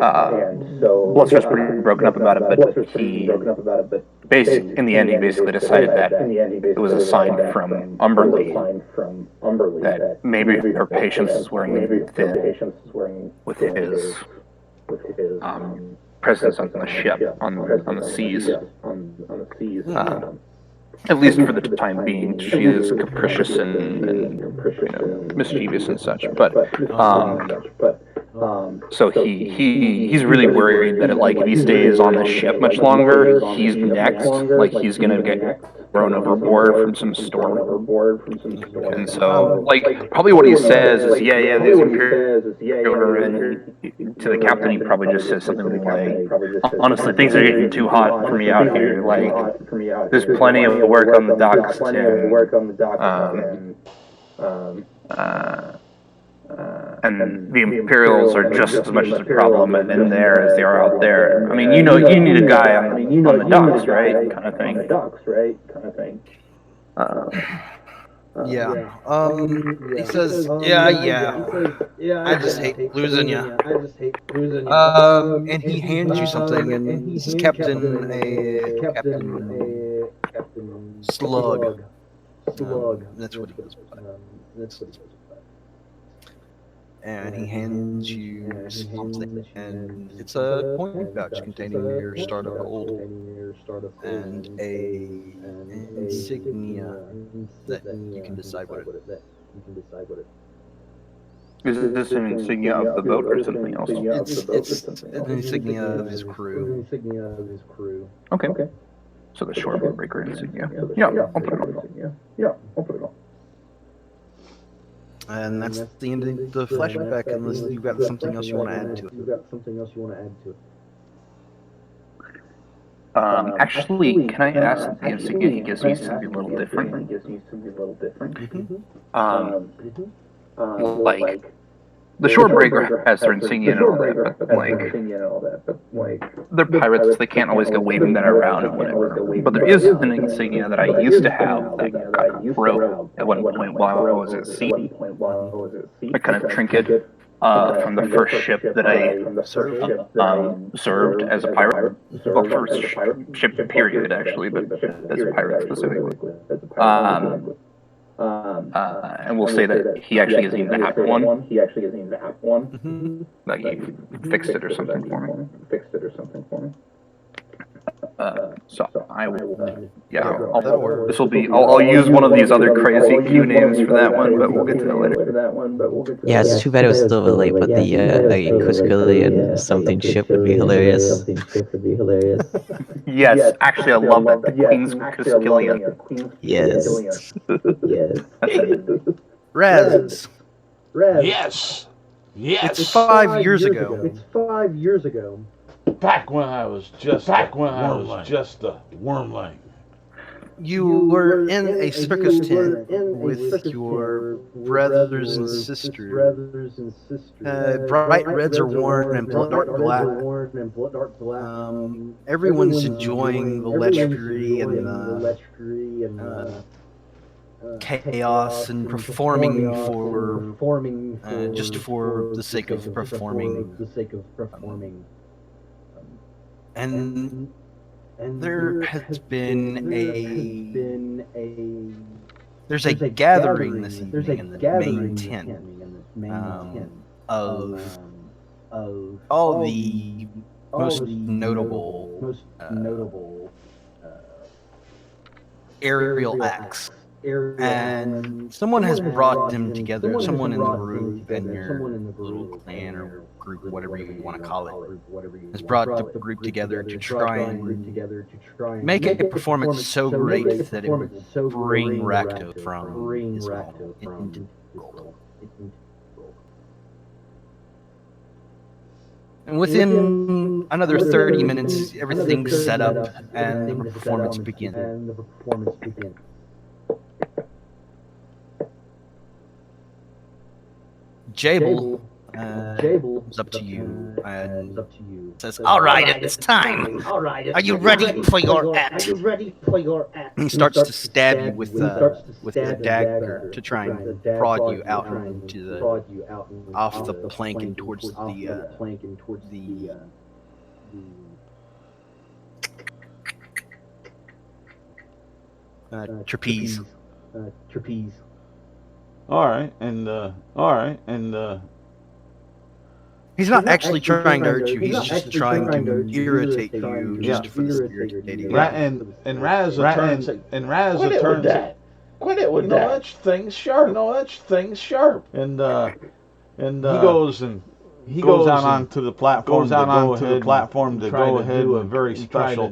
Bluster was pretty broken up about it, but in the end, he basically decided that it was a sign from Umberly that maybe her patience is wearing thin with his presence on the ship, on the seas. At least for the time being, she is capricious and mischievous and such. But so he's really worried that if he stays on the ship much longer, he's next. Like he's gonna get thrown overboard from some storm. And so, probably what he says is, yeah, these Imperial, and to the captain, he probably just says something like, honestly, things are getting too hot for me out here. Like, there's plenty of work on the docks, and the Imperials are just as much as a problem in there as they are out there. I mean, you need a guy on the docks, right? Kind of thing. Yeah. He says, yeah. I just hate losing you. And he hands you something, and he says, Captain Slug. That's what he goes by. And he hands you something, and it's a coin pouch containing your start of gold and a insignia that you can decide what it is. Is this an insignia of the boat or something else? It's an insignia of his crew. Okay. So the Shorebreaker insignia. Yeah, I'll put it on. And that's the end of the flashback, unless you've got something else you want to add to it. Actually, can I ask that the insignia he gives me to be a little different? Like, the Shorebreaker has their insignia and all that, but like, they're pirates, they can't always go waving that around and whatever. But there is an insignia that I used to have that I broke at one point while I was at sea. A kind of trinket from the first ship that I served as a pirate. Well, first ship period, actually, but as a pirate specifically. And we'll say that he actually doesn't even have one. Like he fixed it or something for me. So I will, this will be, I'll use one of these other crazy Q names for that one, but we'll get to that later. Yeah, it's too bad it was a little bit late, but the Cuscillion something ship would be hilarious. Yes, actually I love that, the Queen's Cuscillion. Yes. Raz, Yes. it's 5 years ago. Back when I was just a wormling. You were in a circus tent with your brothers and sisters. Bright reds are worn and dark black. Everyone's enjoying the lechery and the chaos and performing for just for the sake of performing. And there has been there's a gathering this evening in the main tent of all the most notable aerial acts. And someone has brought them together, someone in the group and your little clan or group, whatever you want to call it, has brought the group together to try and make a performance so great that it would bring Rakto from his home into the world. And within another 30 minutes, everything's set up and the performance begins. Jabel comes up to you and says, "All right, it's time. Are you ready for your act?" And he starts to stab you with the dagger to try and prod you out into off the plank and towards the trapeze. All right, and He's not actually trying to hurt you. He's just trying to irritate you, just for the irritating. and Raz turns Quit it with that. That thing's sharp. And he goes out onto the platform. To go ahead and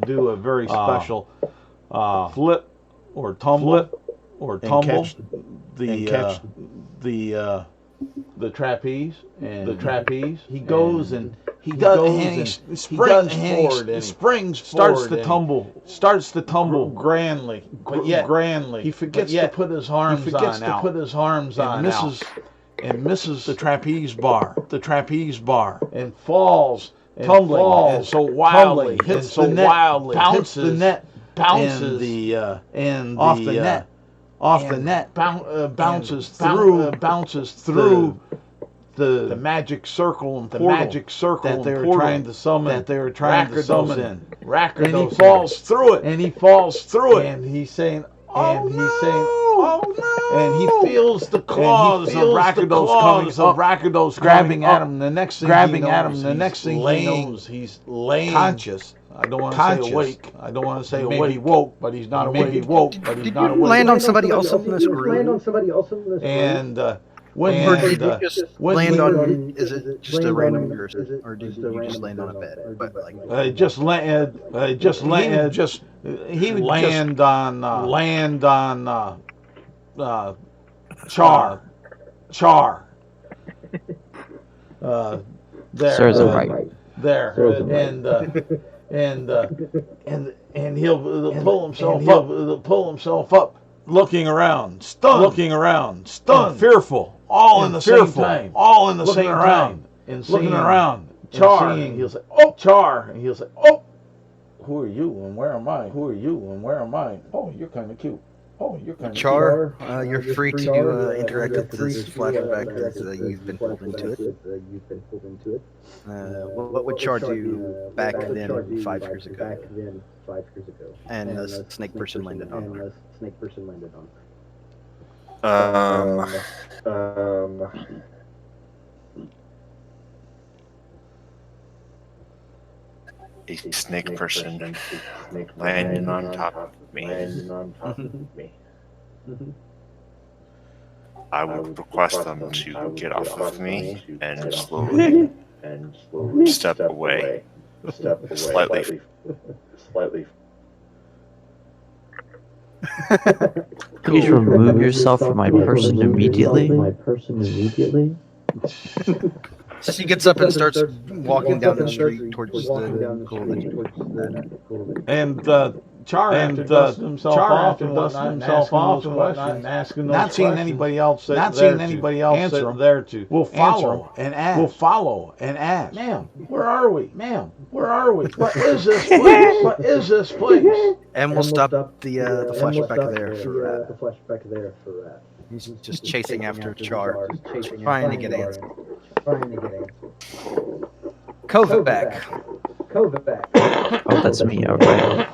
do a very special flip or tumble and catch the trapeze. He goes and he starts to tumble grandly, but yet he forgets to put his arms on and misses the trapeze bar and falls tumbling so wildly, hits the net, bounces off the net, bounces through the magic circle and portal that they were trying to summon Rakdos in. And he falls through it. And he's saying, "Oh no!" And he feels the claws of Rakdos grabbing at him. The next thing he knows, he's laying conscious. I don't want to say awake. Maybe woke, but he's not awake. Did you land on somebody else in this group? Or did you just land on? Is it just a random person, or did you just land on a bed? But like, I just land. He would land on char. There, Serves him right. there, and he'll pull himself up, looking around, stunned, fearful, all in the same time, looking around, char, and he'll say, oh, char, and he'll say, oh, who are you and where am I? Oh, you're kind of cute. Char, you're free to interact with this flashback as you've been pulled into it. What would Char do back then, 5 years ago? And the snake person landed on. A snake person landing on top of me. I would request them to get off of me and slowly step away, slightly. Please remove yourself from my person immediately. She gets up and starts walking down the street towards the gold. And Char, after dusting himself off and asking those questions, not seeing anybody else there to will follow and ask. Ma'am, where are we? What is this place? And we'll stop the flashback there for that. He's just chasing after Char, trying to get answers. Kovac. Oh, that's me. All right.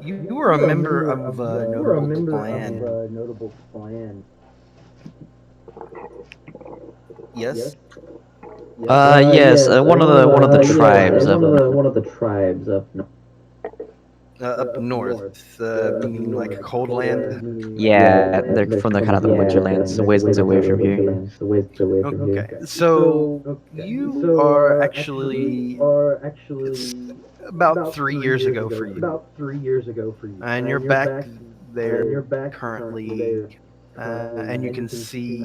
You were a member of a notable clan. Yes. Yes. One of the tribes. Up north, meaning like cold land. Yeah, they're from the kind of the winterlands, the ways away from here. Okay, so you are actually it's about 3 years ago for you, and you're back there currently, and you can see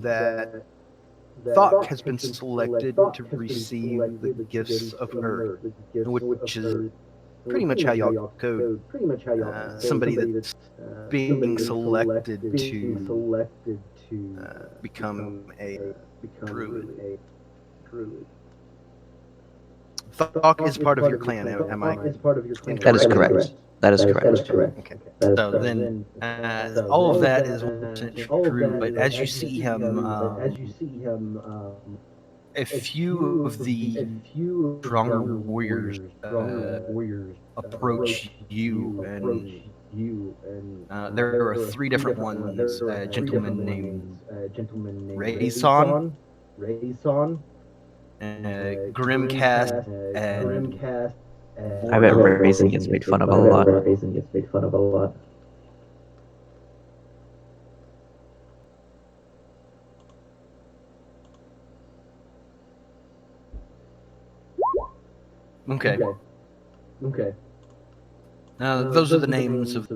that Thok has been selected to receive the gifts of Earth, which is pretty much how y'all code somebody that's being selected to become a druid. Thok is part of your clan, am I? That is correct. Okay. So then, all of that is true, but as you see him, a few of the stronger warriors approach you, and there are 3 different ones. A gentleman named Rayson, Grimcast, and I bet Raisin gets made fun of a lot. Okay. Those are the names of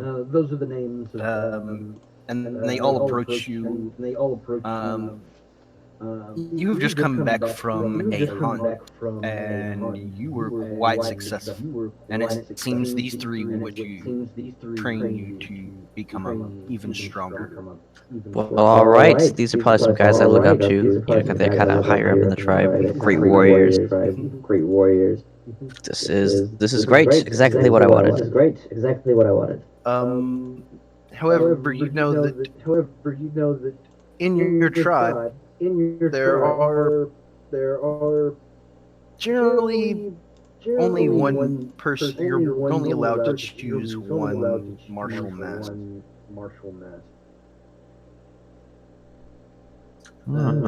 and they all approach you. You've just come back from a hunt, and you were quite successful. And it seems these 3 would train you to become even stronger. Well, all right. These are probably some guys I look up to. They're kind of higher up in the tribe. Great warriors. This is great. Exactly what I wanted. However, you know that in your tribe, there are generally only one person. You're only allowed to choose one martial master.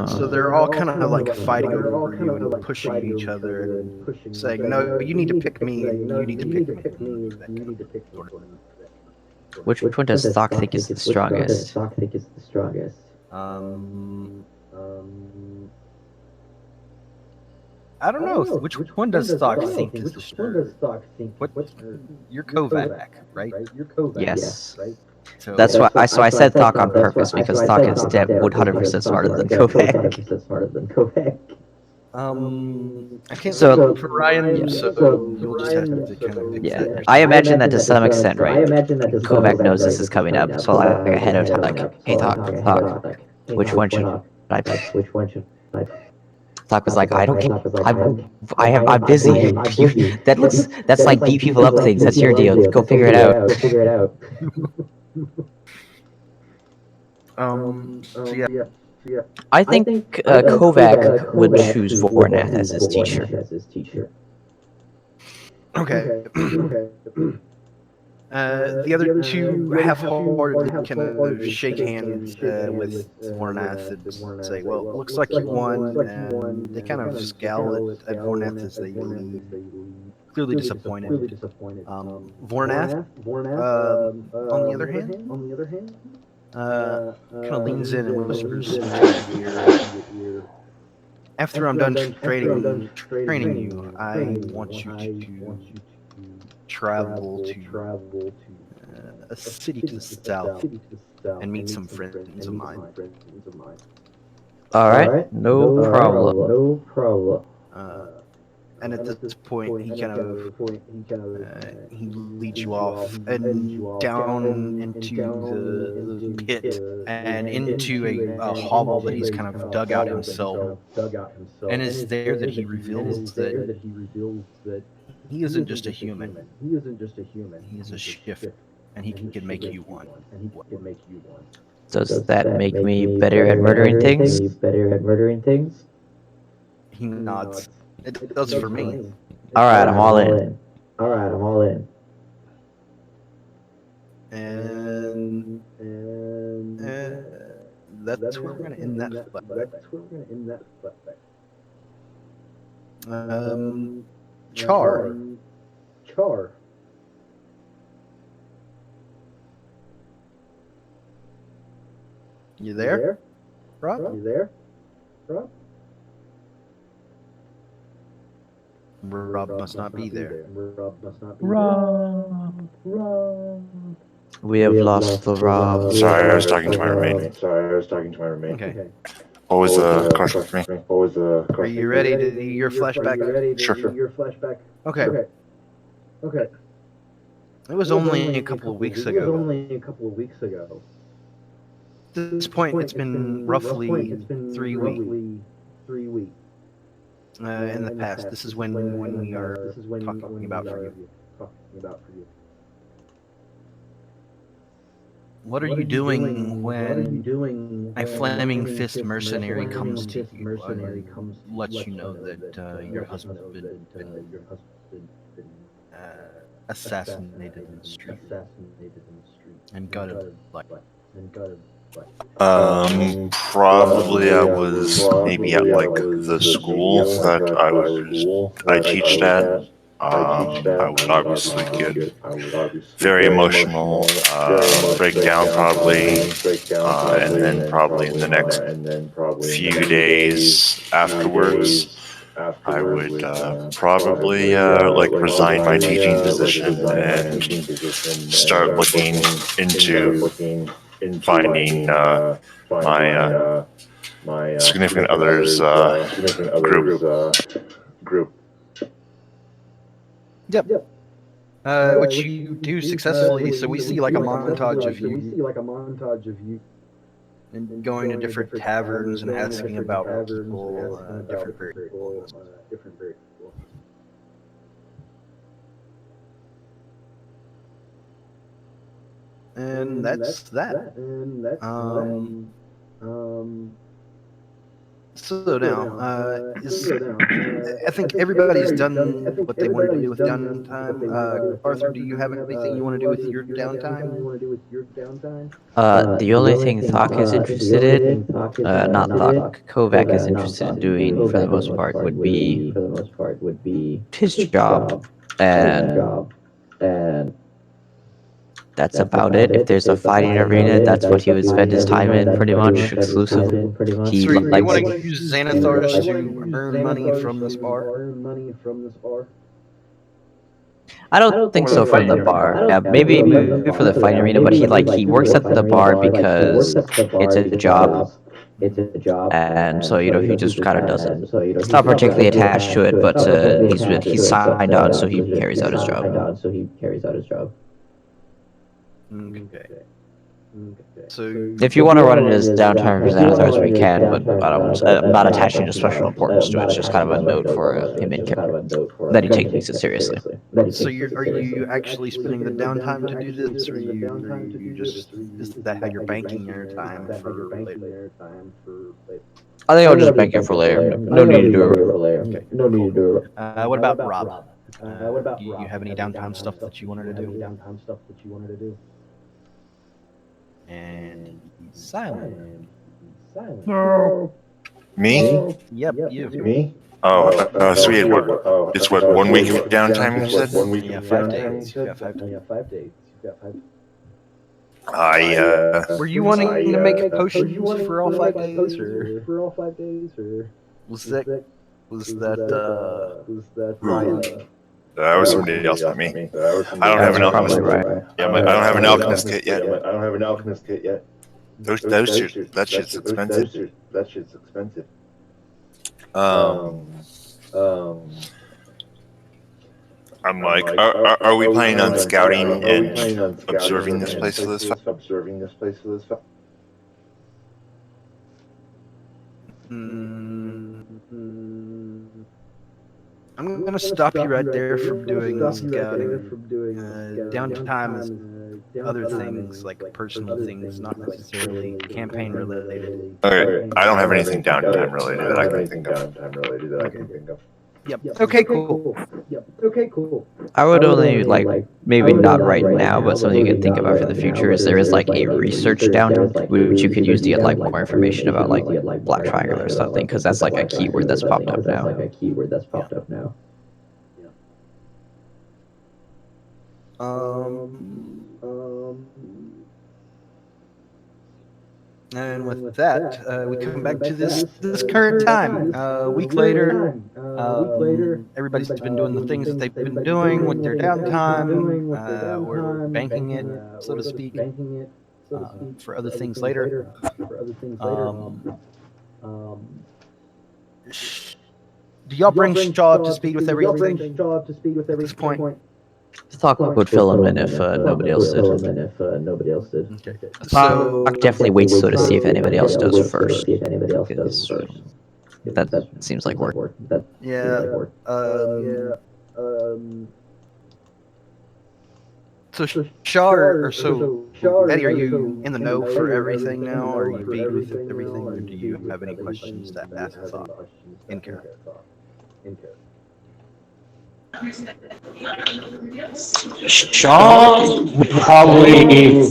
So they're all kind of like fighting over you and pushing each other and saying, "No, you need to pick me. You need to pick me." Which one does Thok think is the strongest? I don't know. Which one does Thok think is the strongest? You're Kovac, right? Yes. So That's why I said Thok on purpose because Thok is 100% smarter than Kovac. I can't So- speak for Ryan, yeah. so you'll just have to kind of pick that Yeah, yourself. I imagine that to some extent, right? Kovac knows this is coming up, so like ahead of time, like, hey Thok, which one should I pick? Thok was like, I don't care. I'm busy. That's like beat people up things. That's your deal. Go figure it out. So yeah, I think Kovac would choose Vornath as his teacher. okay. The other two half-heartedly kind of shake hands with Vornath and say, "Well, looks like you won." And they kind of scowl at Vornath as they leave, clearly disappointed. Vornath, on the other hand, kind of leans in and whispers into your ear. After I'm done training you, I want you to travel to a city to the south and meet some friends of mine. All right, no problem. And at this point, he kind of he leads you off and down into the pit and into a hovel that he's kind of dug out himself. And it's there that he reveals that he isn't just a human. He is a shift, and he can make you one. Does that make me better at murdering things? He nods. It does for me. All right, I'm all in. And that's where we're gonna end that flashback. Char. You there? Rob? Rob must not be there. We have lost the Rob. Sorry, I was talking to my roommate. Okay. What was the question for me? Are you ready to do your flashback? Sure. Okay. It was only a couple of weeks ago. At this point, it's been roughly 3 weeks. In the past, this is when we are talking about for you. What are you doing when a flaming fist mercenary comes to you and lets you know that your husband's been assassinated in the street and gutted like Probably I was maybe at like the school that I teached at. I would obviously get very emotional, break down probably, and then probably in the next few days afterwards, I would probably like resign my teaching position and start looking into finding my significant other's group. Yep. Which you do successfully. So we see like a montage of you and going to different taverns and asking about people, different very cool. And that's that. So now, I think everybody's done what they wanted to do with downtime. Arthur, do you have anything you want to do with your downtime? The only thing Thok is interested in, not Thok, Kovac is interested in doing for the most part would be his job and That's about it. If there's a fighting arena, that's what he would spend his time in, pretty much, exclusively. He So you likes... want to use Xanathars to earn money from this bar? I don't think so from the bar. Yeah, maybe for the fighting arena, but he works at the bar because it's a job. And so, he just kind of does it. He's not particularly attached to it, but he's signed on, so he carries out his job. Okay. So If you want to run it as downtime for Xanathars, we can, but I'm not attaching a special importance to it. It's just kind of a note for him in character that he takes it seriously. So are you actually spending the downtime to do this, or you just is that how you're banking your time for later? I think I'll just bank it for later. No need to do it. Okay. Cool. What about Rob? Do you have any downtime stuff that you wanted to do? And he's silent. Me? Yep, you. Oh, so we had what? It's what, 1 week of downtime, you said? Yeah, 5 days. You got 5 days. Were you wanting to make potions for all 5 days, or was that Ryan? That was somebody else, not me. I don't have an alchemist. Right. Yeah, I don't have an alchemist kit yet. That shit's expensive. I'm like, are we planning on scouting and observing this place for this fight? I'm going to stop you right there from doing the scouting. Downtime is other things, like personal things, not necessarily campaign related. Okay, I don't have anything downtime related that I can think of. Yep. Okay, cool. I would only maybe not right now, but something you can think about for the future is there is a research down which you could use to get more information about Black Triangle or something, because that's a keyword that's popped up now. And with that, we come back to this current time. A week later, everybody's been doing the things that they've been doing with their downtime. We're banking it, so to speak, for other things later. Do y'all bring Shaw up to speed with everything at this point? The talk would fill him in if nobody else did. Okay. So definitely waits to see if anybody else does first. That seems like work. Yeah. So Shaw so Eddie, are you in the know for everything now? Are you beat with everything, or do you have any questions to ask in character? Sean would probably.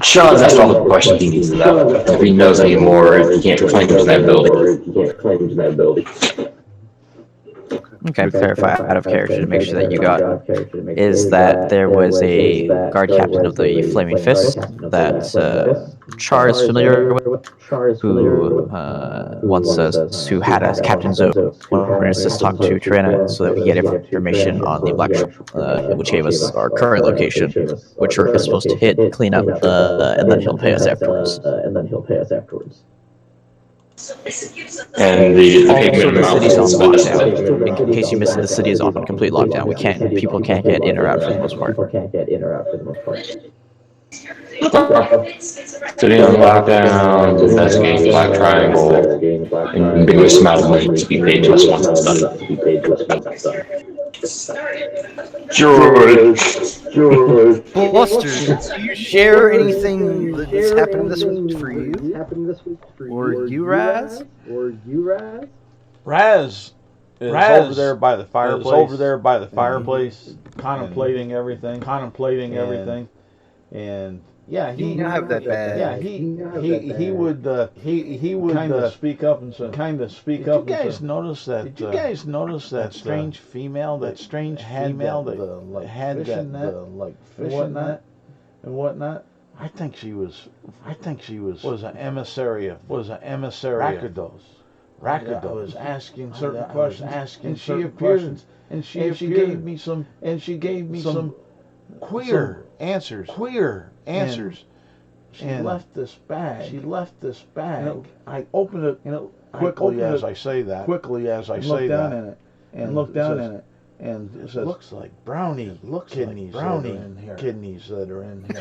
Sean's asked all the questions he needs to know. If he knows any more, if he can't claim to that building. Okay, clarify out of character to make sure that you got is that there was a guard captain of the Flaming Fist that Char is familiar with, who had a captain's oath. Wanted us to talk to Trina so that we get information on the Black which gave us our current location, which we're supposed to hit, clean up, and then he'll pay us afterwards. And the Also, the city's on lockdown. In case you missed it, the city is on complete lockdown. People can't get in or out for the most part. City on lockdown, investigating Black Triangle, and biggest amount of money to be paid to us once it's done. George. Bluster, do you share anything that's happened this week for you? Or you, Raz? Raz is over there by the fireplace, contemplating everything, and Yeah, You don't have that bad. Yeah, he would kind of speak up and say, Did you guys notice that strange female that had that fish and whatnot? I think she was an emissary of Rakados. Rakados was asking certain questions, and she appeared, and she gave me some queer answers. She left this bag. I opened it quickly as I say that. And looked down in it. And it says, looks like brownie kidneys that are in here.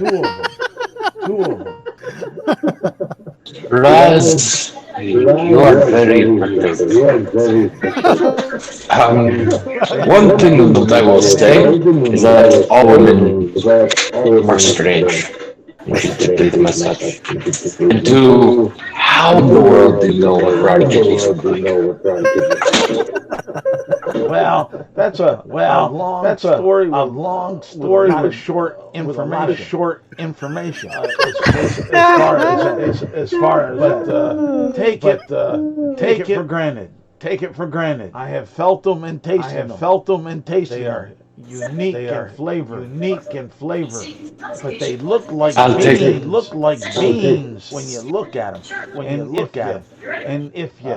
Two of them. Raz, you are very active. One thing that I will say is that all women are strange. We should take them as such. And two, how in the world do you know what brown kidneys look like? Well, that's a long story with short information. As far as take it for granted. I have felt them and tasted them. They are unique in flavor. But they look like beans when you look at them. And if you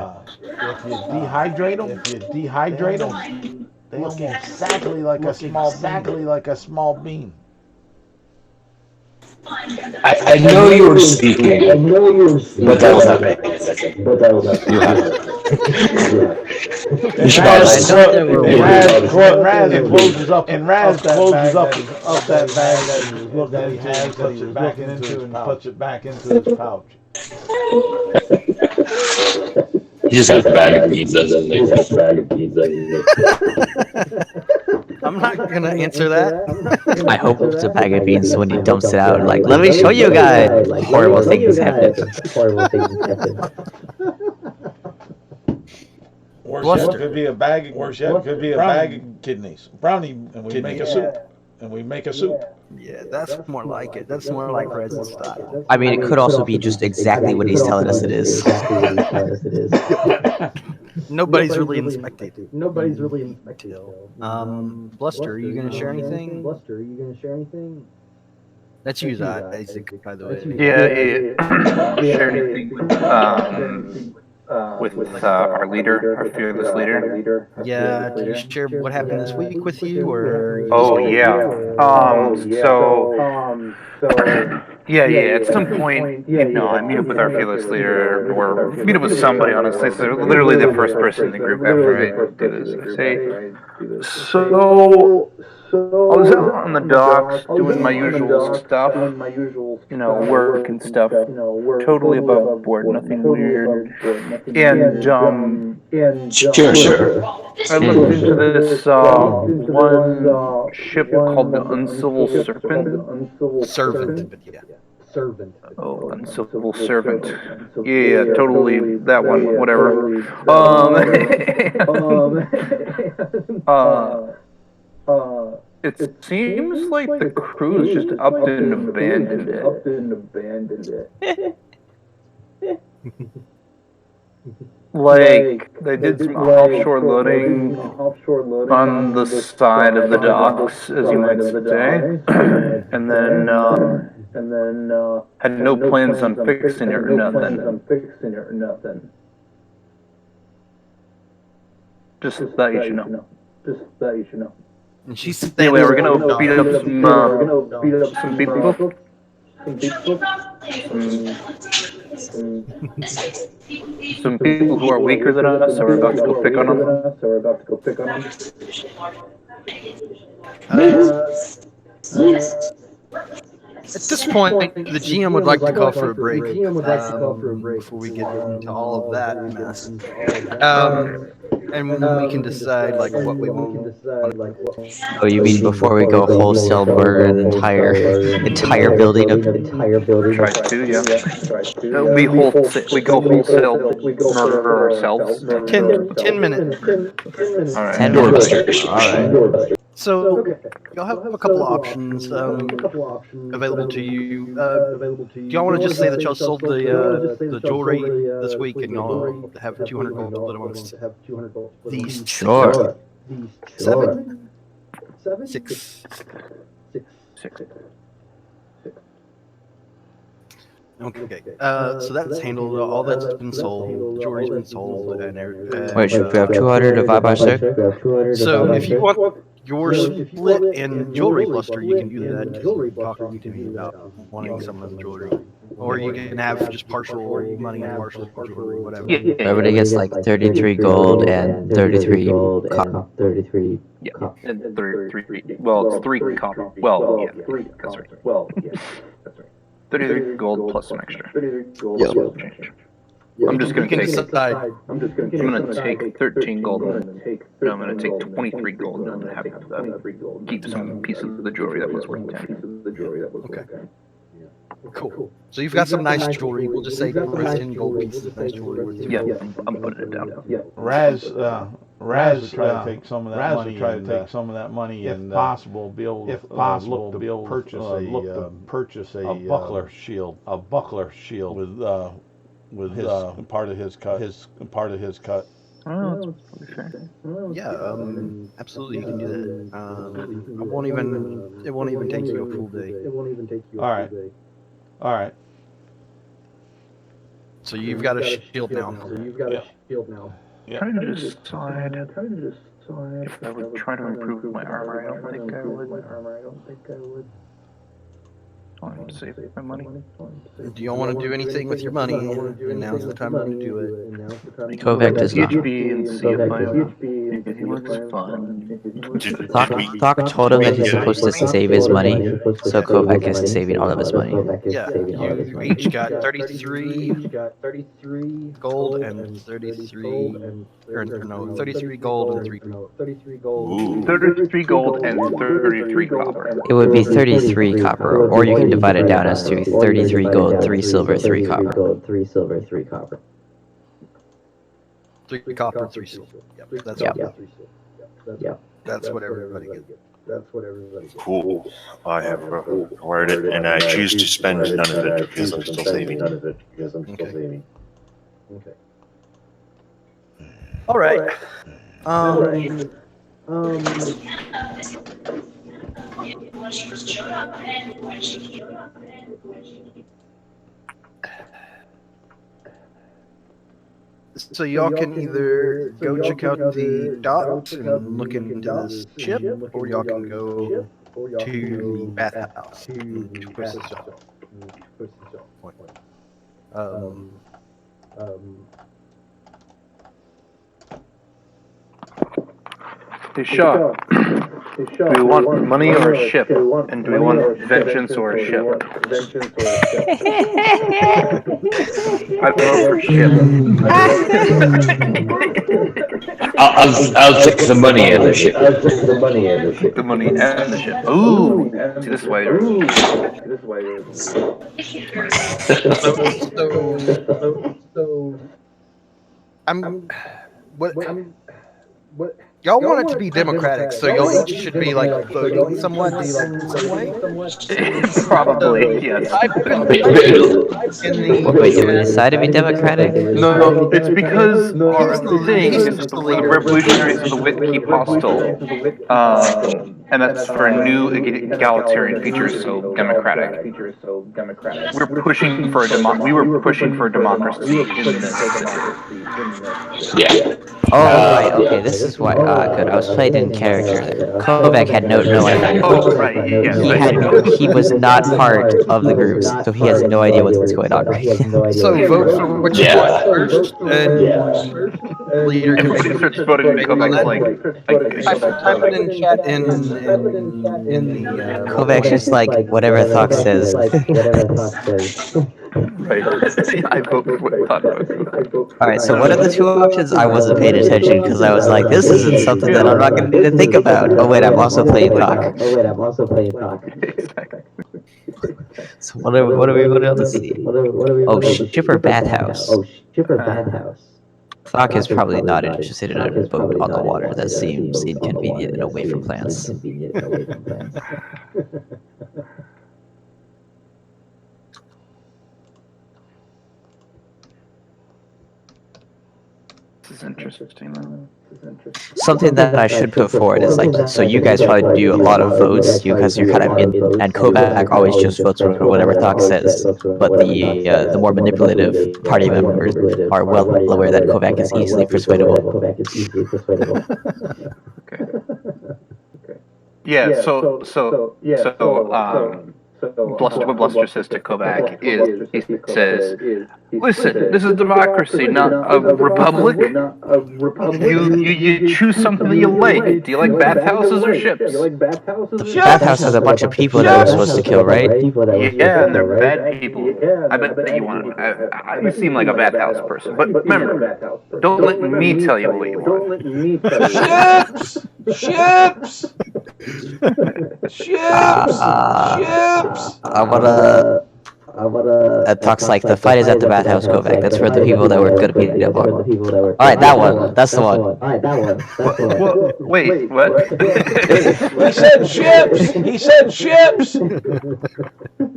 dehydrate them, they look exactly like a small bean. I know you were speaking, but I was not paying attention. You have. You should Raz closes up that bag that he has, puts it back into his pouch. You just have a bag of beans, doesn't he? I'm not gonna answer that. I hope it's a bag of beans when he dumps it out. Like, let me show you guys. Horrible things happen. Worse yet, could be a bag of kidneys. Brownie, and we make a soup. Yeah, that's more like it. That's more like present style. I mean, it could also be just exactly what he's telling us it is. Nobody's really inspected. Bluster, are you gonna share anything? That's you, Isaac, by the way. Yeah. Share anything with our leader, our fearless leader. Yeah, did you share what happened this week with you, or? Oh yeah. At some point, I meet up with our fearless leader, or meet up with somebody, honestly. So literally the first person in the group after I do this. I say, so I was out on the docks doing my usual stuff, work and stuff, totally above board, nothing weird. And Sure. I looked into this one ship called the Uncivil Servant. Oh, Uncivil Servant. Yeah, totally that one, whatever. It seems like the crew's just up and abandoned it. Like, they did some offshore loading on the side of the docks, as you might say, and then had no plans on fixing it or nothing. Just that you should know. And she's anyway, we're gonna beat up some people. Some people who are weaker than us, so we're about to go pick on them. At this point, the GM would like to call for a break before we get into all of that mess. And we can decide what we want. Oh, you mean before we go wholesale murder an entire building of? Try to, yeah. It'll be wholesale. We go wholesale murder ourselves. 10 minutes. All right. 10 minutes. All right. So you'll have a couple of options available to you. Do y'all want to just say that y'all sold the jewelry this week and y'all have 200 gold amongst these Sure. 7? 6. Okay. So that's handled. All that's been sold. The jewelry's been sold. And Wait, should we have 200 divided by 6? So if you want your split in jewelry cluster, you can do that. Just talk to me about wanting some of the jewelry, or you can have just partial money and partial jewelry, whatever. Yeah. Everybody gets like 33 gold and 33 copper. Yeah. And three. Well, it's 3 copper. Well, yeah. That's right. 33 gold plus some extra. I'm just gonna take. I'm gonna take 13 gold. No, I'm gonna take 23 gold and have keep some pieces of the jewelry that was worth 10. Okay. Cool. So you've got some nice jewelry. We'll just say 10 gold pieces of nice jewelry worth 10. Yeah, I'm putting it down. Raz would try to take some of that money. If possible, be able to purchase a buckler shield. With his part of his cut. Oh, that's pretty fair. Yeah, absolutely, you can do that. It won't even take you a full day. All right. So you've got a shield now. Trying to decide if I would try to improve my armor. I don't think I would. I want to save my money. Do you want to do anything with your money? Now's the time to do it. Kovac does not. PHP and see if anything looks fun. Doc told him that he's supposed to save his money, so Kovac is saving all of his money. Yeah, you each got 33 gold and 33, or no, 33 gold and 3 gold. 33 gold and 33 copper. It would be 33 copper, or you can divide it down as to 33 gold, 3 silver, 3 copper. 3 copper, 3 silver. Yep, that's what everybody gets. Cool. I have acquired it, and I choose to spend none of it because I'm still saving. Okay. All right. So y'all can either go check out the docks and look into this ship, or y'all can go to the bathhouse. Twist this up. Hey, Shaw, do we want money or a ship? And do we want vengeance or a ship? I vote for ship. I'll take the money and the ship. The money and the ship. Ooh, see this way. What? Y'all want it to be democratic, so y'all each should be like voting somewhat in some way. Probably, yes. Wait, did we decide to be democratic? No, it's because the thing is that the revolutionaries of the wit keep hostile, and that's for new egalitarian features, so democratic. We're pushing for we were pushing for democracy in this. Yeah. Oh, right, okay, this is why. Good. I was playing in character there. Kovac had no idea. Oh, right, yeah. He was not part of the groups, so he has no idea what's going on right now. So vote for what you want first, and leader can Everybody starts voting and Kovac's like, type it in chat in the Kovac's just like, whatever Thok says. right. I vote for what Thok votes. Alright, so what are the 2 options? I wasn't paying attention because I was like, this isn't something that I'm not going to need to think about. Oh wait, I'm also playing Thok. So what are we able to see? Oh, ship or bathhouse? Thok is probably not interested in a boat on the water. That seems inconvenient and away from plans. This is interesting. Though. Something that I should put forward is like, so you guys probably do a lot of votes because you're kind of in, and Kovac always just votes for whatever Thok says. But the more manipulative party members are well aware that Kovac is easily persuadable. Okay. Yeah. So what Bluster says to Kovac is, he says, "Listen, this is democracy, not a republic. You choose something that you like. Do you like bathhouses or ships? Bathhouse has a bunch of people that we're supposed to kill, right? Yeah, and they're bad people. I bet that you want. I seem like a bathhouse person, but remember, don't let me tell you what you want. Ships! I wanna. That talks like the fight is at the bathhouse, Kovac. That's for the people that were good at beating up on. Alright, that one. That's the one. Well, wait, what? He said ships! He said ships!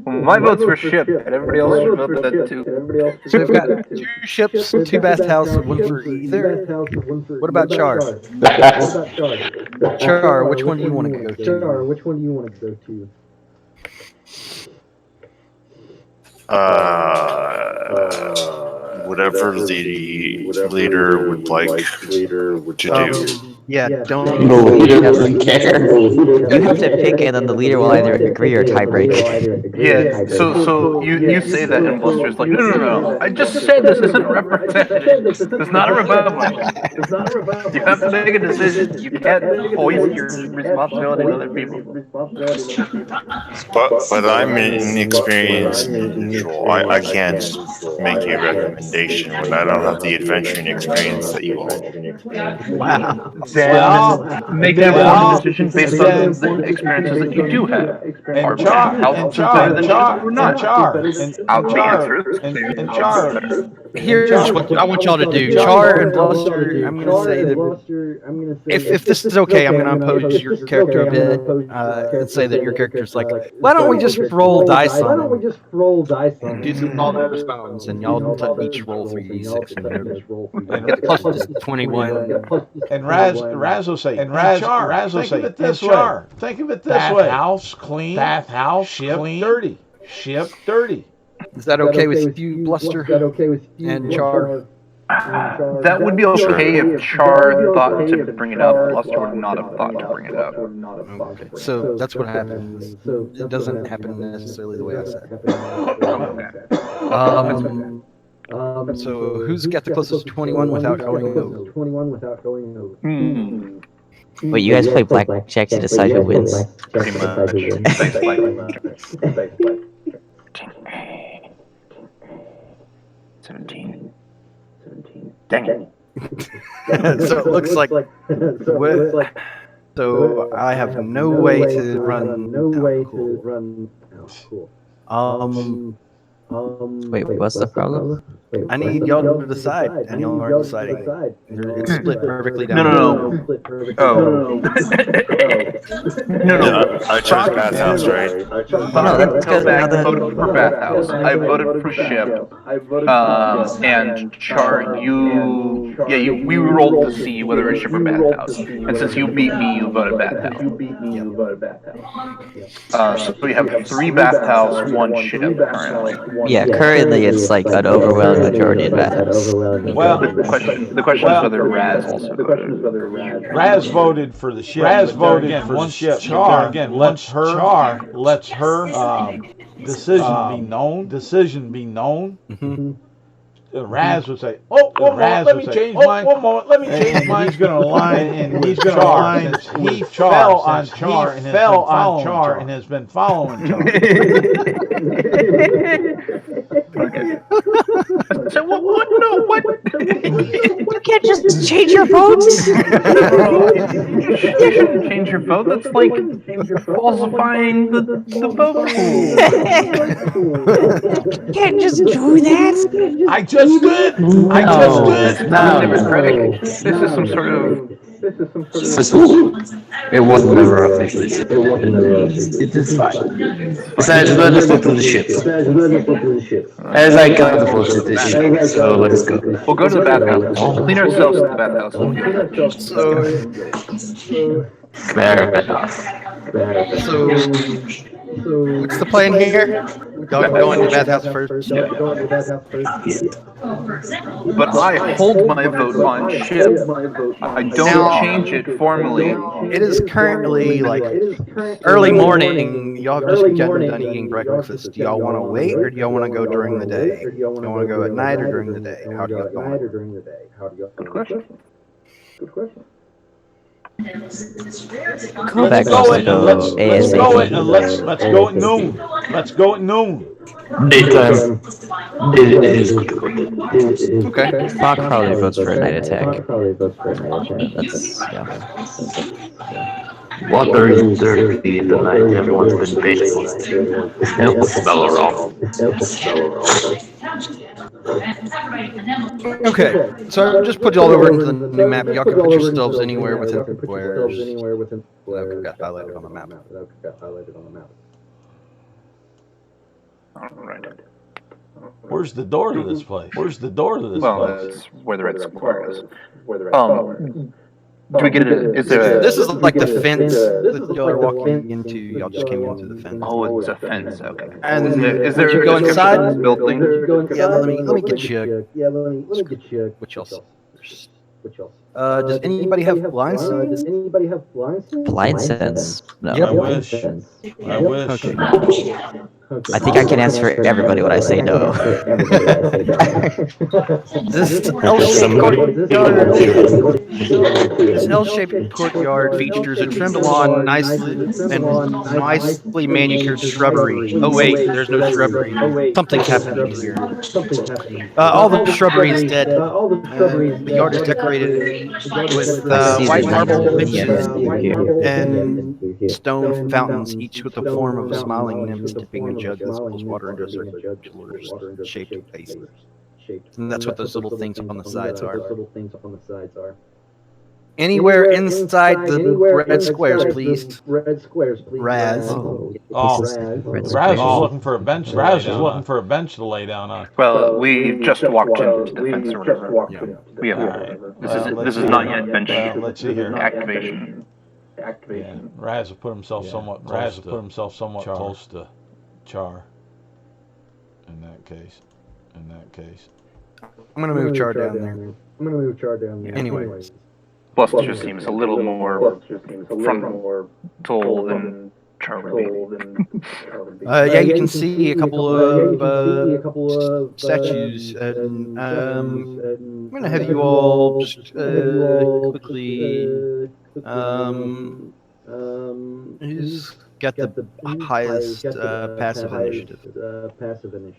My vote's for ship, and everybody else should vote for that too. So we've got 2 ships, 2 bathhouses, 1 for either. What about Char? Char, which one do you want to go to? Whatever the leader would like to do. Yeah, don't. The leader doesn't care. You have to pick, and then the leader will either agree or tie break. Yeah, so you say that, and Bluster's like, no. I just said this isn't representative. It's not a republic. You have to make a decision. You can't hoist your responsibility on other people. But I'm inexperienced individual. I can't make a recommendation when I don't have the adventuring experience that you have. Wow. Then make an informed decision based on the experiences that you do have. And Char, Here's what I want y'all to do. Char and Bluster, I'm going to say that if this is okay, I'm going to oppose your character a bit and say that your character's like, why don't we just roll dice on him? Do some all those bones, and y'all each roll 3d6 and get the closest to 21. And Raz will say, Raz will say, think of it this way. Bathhouse clean, bathhouse ship clean, dirty, ship dirty. Is that okay with you, Bluster? And Char? That would be okay if Char thought to bring it up. Bluster would not have thought to bring it up. Okay. So that's what happens. It doesn't happen necessarily the way I said. So who's got the closest to 21 without going over? Wait, you guys play blackjack to decide who wins? Pretty much. 17. Dang it. So it looks like. So I have no way to run. Cool. Wait, what's the problem? I need y'all to decide, and y'all aren't deciding. It's split perfectly down. No. Oh. No. I chose bathhouse, right? That's good. I voted for bathhouse. I voted for ship. And Char, we rolled to see whether it's ship or bathhouse. And since you beat me, you voted bathhouse. So we have 3 bathhouse, 1 ship currently. Yeah, currently it's like an overwhelming majority in bathhouse. Well, the question is whether Raz also voted. Raz voted for the ship. Raz voted for the ship. Char again lets her decision be known. Mm-hmm. Raz would say, let me change mine. He's going to align, and he's going to align. He fell on Char and has been following Char. Okay. So what? No, what? You can't just change your votes. You shouldn't change your vote. That's like falsifying the vote pool. You can't just do that. I just did. It's not democratic. This is some sort of. It wasn't never officially. It is fine. Besides, let us go to the ship. As I got the votes at this ship, so let us go. We'll go to the bathhouse. We'll clean ourselves at the bathhouse. So, what's the plan here? Y'all go into the bathhouse first. But I hold my vote on ship. I don't change it formally. It is currently like early morning. Y'all have just gotten done eating breakfast. Do y'all want to wait, or do y'all want to go during the day? Do you want to go at night or during the day? How do y'all go? Good question. Kovac wants to go ASAP. Let's go at noon. Let's go at noon. Daytime. It is good to go. Okay. Spock probably votes for a night attack. That's, yeah. 1:30 in the night. Everyone's been patient. It'll spell wrong. Okay. So I just put y'all over into the new map. Y'all can put yourselves anywhere within squares. That got highlighted on the map. All right. Where's the door to this place? Where's the door to this Well, place? that's where the red square is. Do we get it? Is there? This is like the fence that y'all are walking into. Y'all just came into the fence. Oh, it's a fence. Okay. And Is there? would you go a description inside? of this building? Yeah, let me get you. What y'all see. Does anybody have blind sense? Blind sense? No. Yep. I wish. I wish. Okay. I think I can answer everybody when I say no. This L-shaped courtyard features a trimmed lawn, nicely manicured shrubbery. Oh wait, there's no shrubbery. Something's happening here. All the shrubbery is dead. The yard is decorated with white marble benches and stone fountains, each with the form of a smiling nymph dipping a jug that spills water into a circular shaped basin. And that's what those little things on the sides are. Anywhere inside the red squares, please. Raz. Raz is looking for a bench. Raz is looking for a bench to lay down on. Well, we just walked into the fence or whatever. Yeah. We have. This is not yet bench Let's see here. activation. Yeah. Raz will put himself somewhat close to Char. In that case. I'm gonna move Char down there. Anyways. Plus, it just seems a little more frontal than Char would be. Yeah, you can see a couple of statues. And, I'm gonna have you all just quickly. Who's got the highest passive initiative?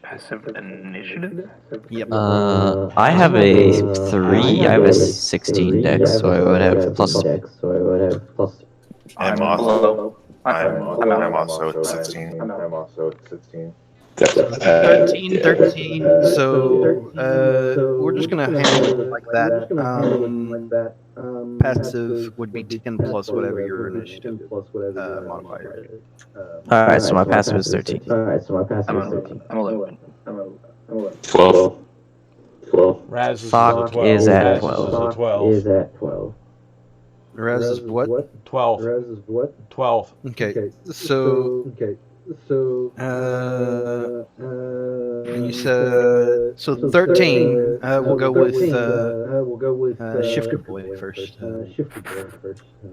Passive initiative? Yep. I have a 3. I have a 16 dex, so I would have plus. I'm also at 16. 13. So we're just gonna handle it like that. Passive would be 10 plus whatever your initiative modifier is. Alright, so my passive is 13. I'm 11. 12. Raz is Sock at 12. is at Raz 12. is at 12. Raz is what? 12. 12. Okay. So and you said so 13. We'll go with Shifter Boy first.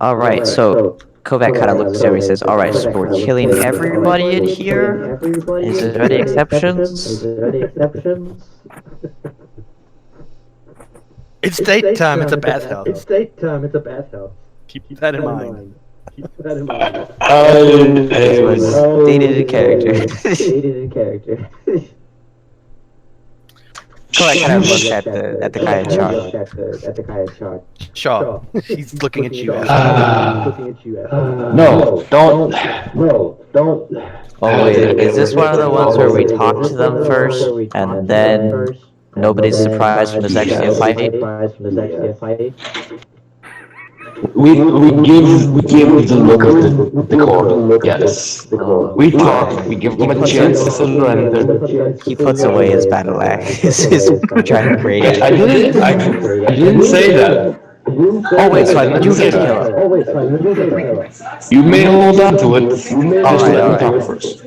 Alright, so Kovac kind of looks at me and says, alright, so we're killing everybody in here? Is there any exceptions? It's daytime. It's a bathhouse. Keep that in mind. It was stated in character. Kovac kind of looks at the guy in charge. Shaw, he's looking at you. No, don't. Oh wait, is this one of the ones where we talk to them first, and then nobody's surprised when there's actually a fight? We give the look of the court. Yes. We talk. We give them a chance to surrender. He puts away his battle axe, his giant great axe. I didn't say that. Oh wait, so I meant you guys kill him. You may hold on to it. Just Alright, let me alright. talk first.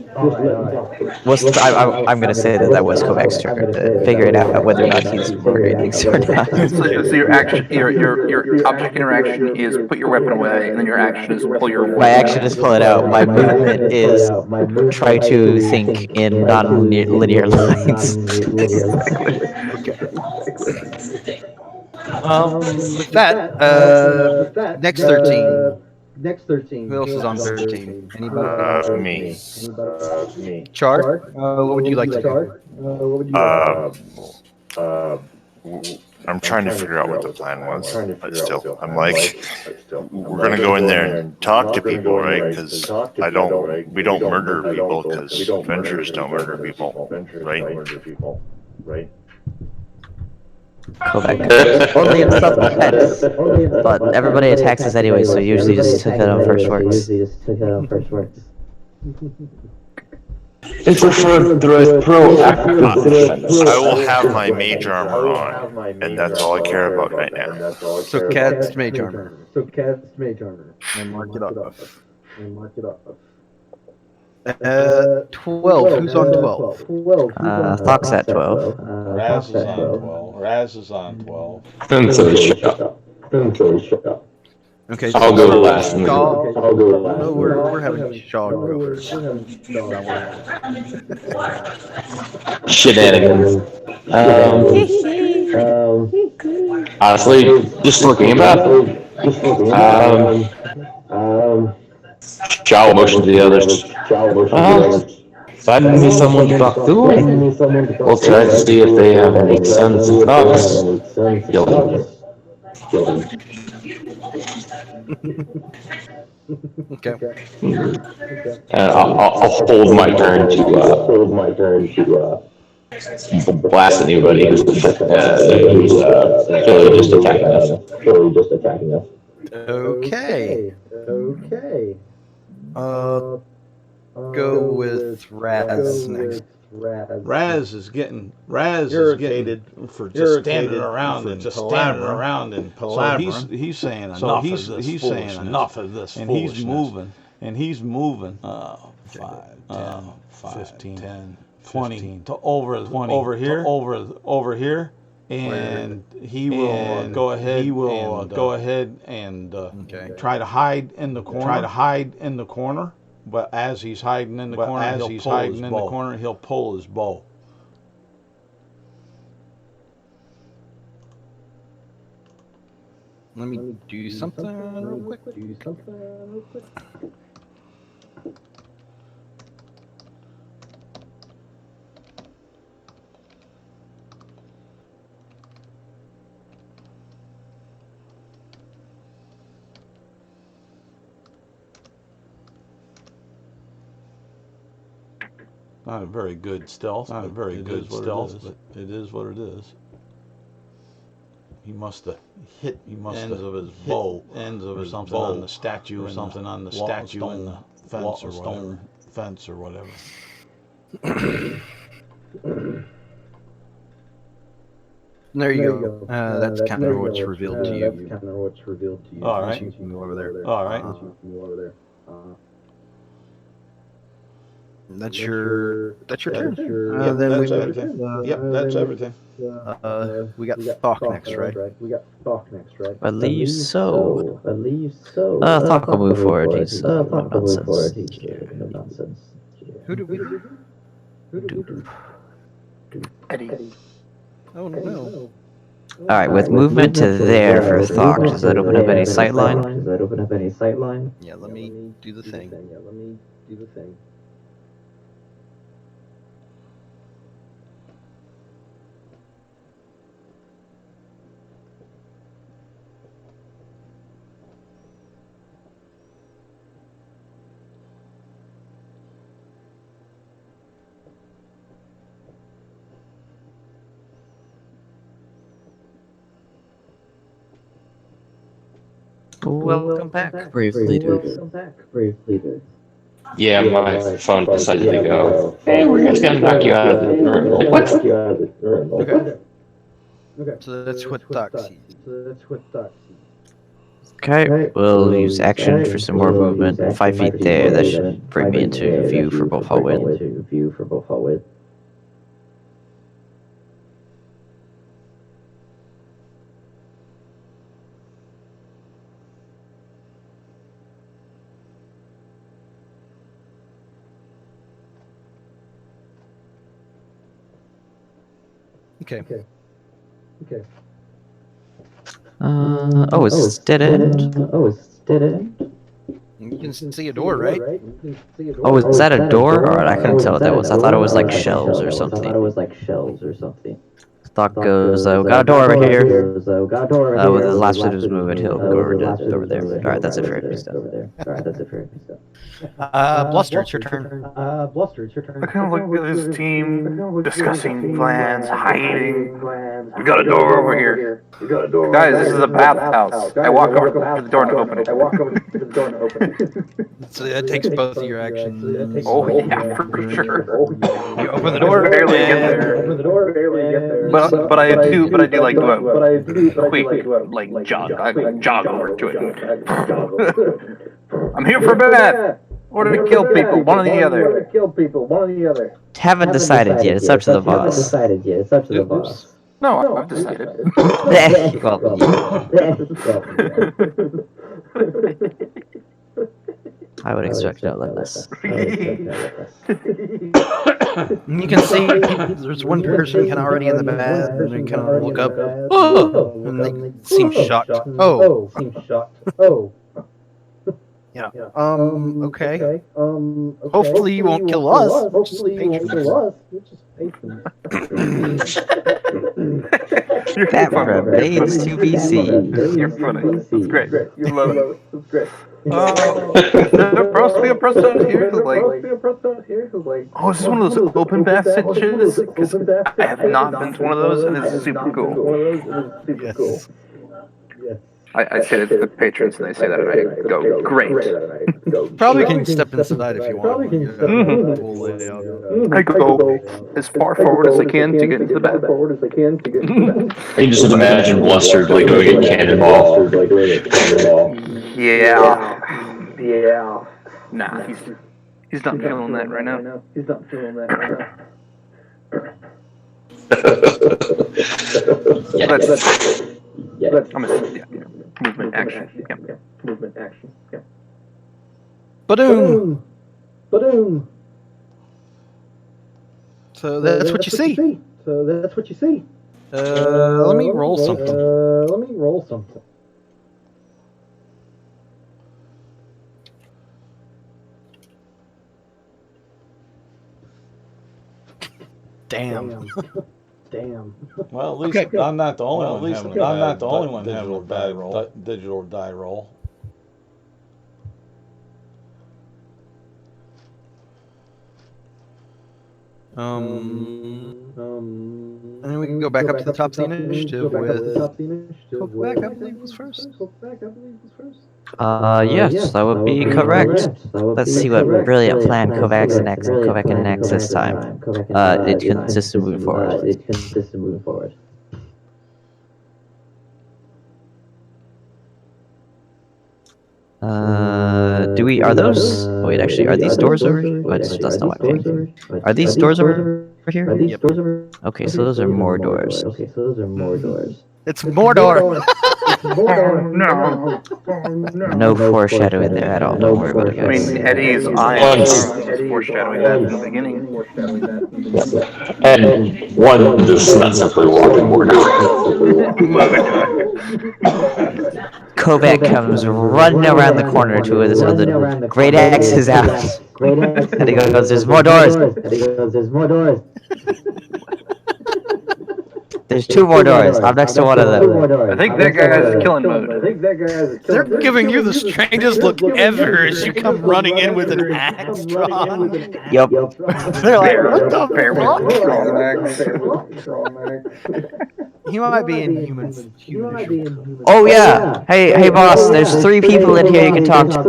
I'm gonna say that was Kovac's turn to figure it out whether or not he's worried things or not. So your action, your object interaction is put your weapon away, and then your action is pull your. My action is pull it out. My movement is try to think in non-linear lines. With that, next 13. Who else is on 13? Anybody? Me. Char? What would you like to do? I'm trying to figure out what the plan was, but still, I'm like, we're gonna go in there and talk to people, right? Because we don't murder people because adventurers don't murder people, right? Kovac. Only in self-defense. But everybody attacks us anyway, so usually just hit on first works. It's preferred proactive defense. I will have my mage armor on, and that's all I care about right now. So cast mage armor. And mark it off. 12. Who's on 12? Thok's at 12. Raz is on 12. Raz is on 12. Until he shut up. Okay. I'll go last. Shaw. No, we're having Shaw go first. Shenanigans. Honestly, just looking about. Shaw will motion to the others. Find me someone to talk to. We'll try to see if they have any sons and thoughts. Kill them. Okay. And I'll hold my turn to blast anybody who's clearly just attacking us. Okay. Go with Raz next. Raz is getting irritated for just standing around and palavering. So he's saying enough. He's saying enough of this, and he's moving. 5, 10, 15, 10, 20 to over here, and he will go ahead and try to hide in the corner. But as he's hiding in the corner, he'll pull his bow. Let me do something real quick. Not a very good stealth. But it is what it is. He must have hit ends of his bow, or something on the statue, in the fence or whatever. There you go. That's kind of what's revealed to you. All right. You can go over there. All right. That's your turn. Yep, Then that's we everything. That's everything. We got Thok next, right? I believe so. Thok will move forward. He's no nonsense. Who do we do? Eddie. Oh no. Alright, with movement to there for Thok, does that open up any sightline? Yeah, let me do the thing. Welcome back, brave leader. Yeah, my phone decided to go. Hey, we're just gonna knock you out of the room. What? Okay. So that's what Doc sees. Okay, we'll use action for some more movement. 5 feet there. That should bring me into view for both hallway. Okay. Oh, it's dead end. You can see a door, right? Oh, is that a door? Alright, I couldn't tell what that was. I thought it was like shelves or something. Thought goes, got a door over here. With his last bit of his movement, he'll go over there. Alright, that's it for every step. Bluster, it's your turn. I kind of look at this team discussing plans, hiding. We got a door over here. Guys, this is a bathhouse. I walk over to the door and open it. So that takes both of your actions. Oh yeah, for sure. You open the door, Barely get there. But I do like go quick, like jog. I jog over to it. I'm here for bath. Or to kill people, one or the other. Haven't decided yet. It's up to the boss. No, I've decided. Well, I would expect no less. You can see there's one person kind of already in the bath, and they kind of look up, oh, and they seem shocked. Oh. Yeah. Okay. Hopefully you won't kill us. That remains to be seen. You're funny. That's great. You love it. That's great. There must be a person out here who's like, oh, is this one of those open bath situations? Because I have not been to one of those, and it's super cool. Yes. I say that to the patrons, and they say that, and I go, great. Probably can step inside if you want. I go as far forward as I can to get into the bath. I can just imagine Bluster like going at cannonball. Yeah. Nah, he's not feeling that right now. Movement action. Yeah. Ba-doom. So that's what you see. Let me roll something. Damn. Well, at least I'm not the only one having a bad digital die roll. And then we can go back up to the top of the initiative with Kovac, I believe was first. Yes, that would be correct. Let's see what brilliant plan Kovac enacts this time. It consists of moving forward. Are those, oh wait, actually, are these doors over here? Oh, that's not my ping. Are these doors over here? Yep. Okay, so those are more doors. It's Mordor! No foreshadowing there at all, don't worry about it, I guys. mean, Eddie's eyes foreshadowing that in the beginning. And one does not simply walk in order. Kovac comes running around the corner to where this other great axe is out. And he goes, there's more doors! There's 2 more doors. I'm next to one of them. I think that guy has a killing mode. They're giving you the strangest look ever as you come running in with an axe drawn. Yup. They're like, what the fuck? He might be in human. Oh yeah. Hey boss. There's 3 people in here you can talk to. All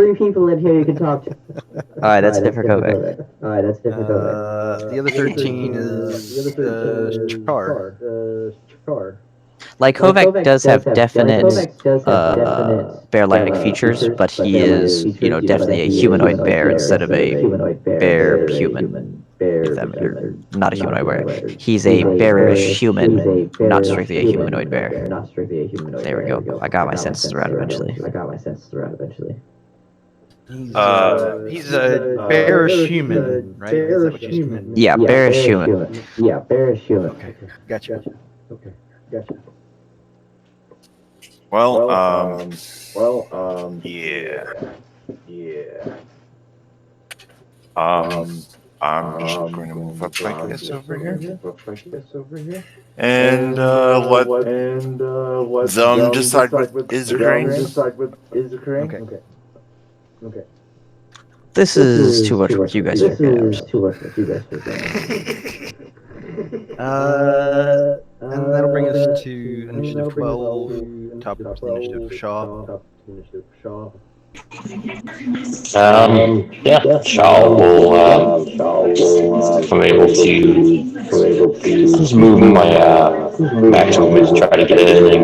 right, that's it for Kovac. The other 13 is Char. Like Kovac does have definite bear-like features, but he is, definitely a humanoid bear instead of a bear human. If that or not a humanoid bear. He's a bearish human, not strictly a humanoid bear. There we go. I got my senses around eventually. He's a bearish human, right? Is that what you said? Yeah, bearish human. Okay, gotcha. Well, yeah. I'm just going to move up like this over here. And let them decide what is occurring. Okay. This is too much work. You guys figure it out. And that'll bring us to initiative 12, top of the initiative Shaw. Yeah, Shaw will, if I'm able to, just move my max movement to try to get in, and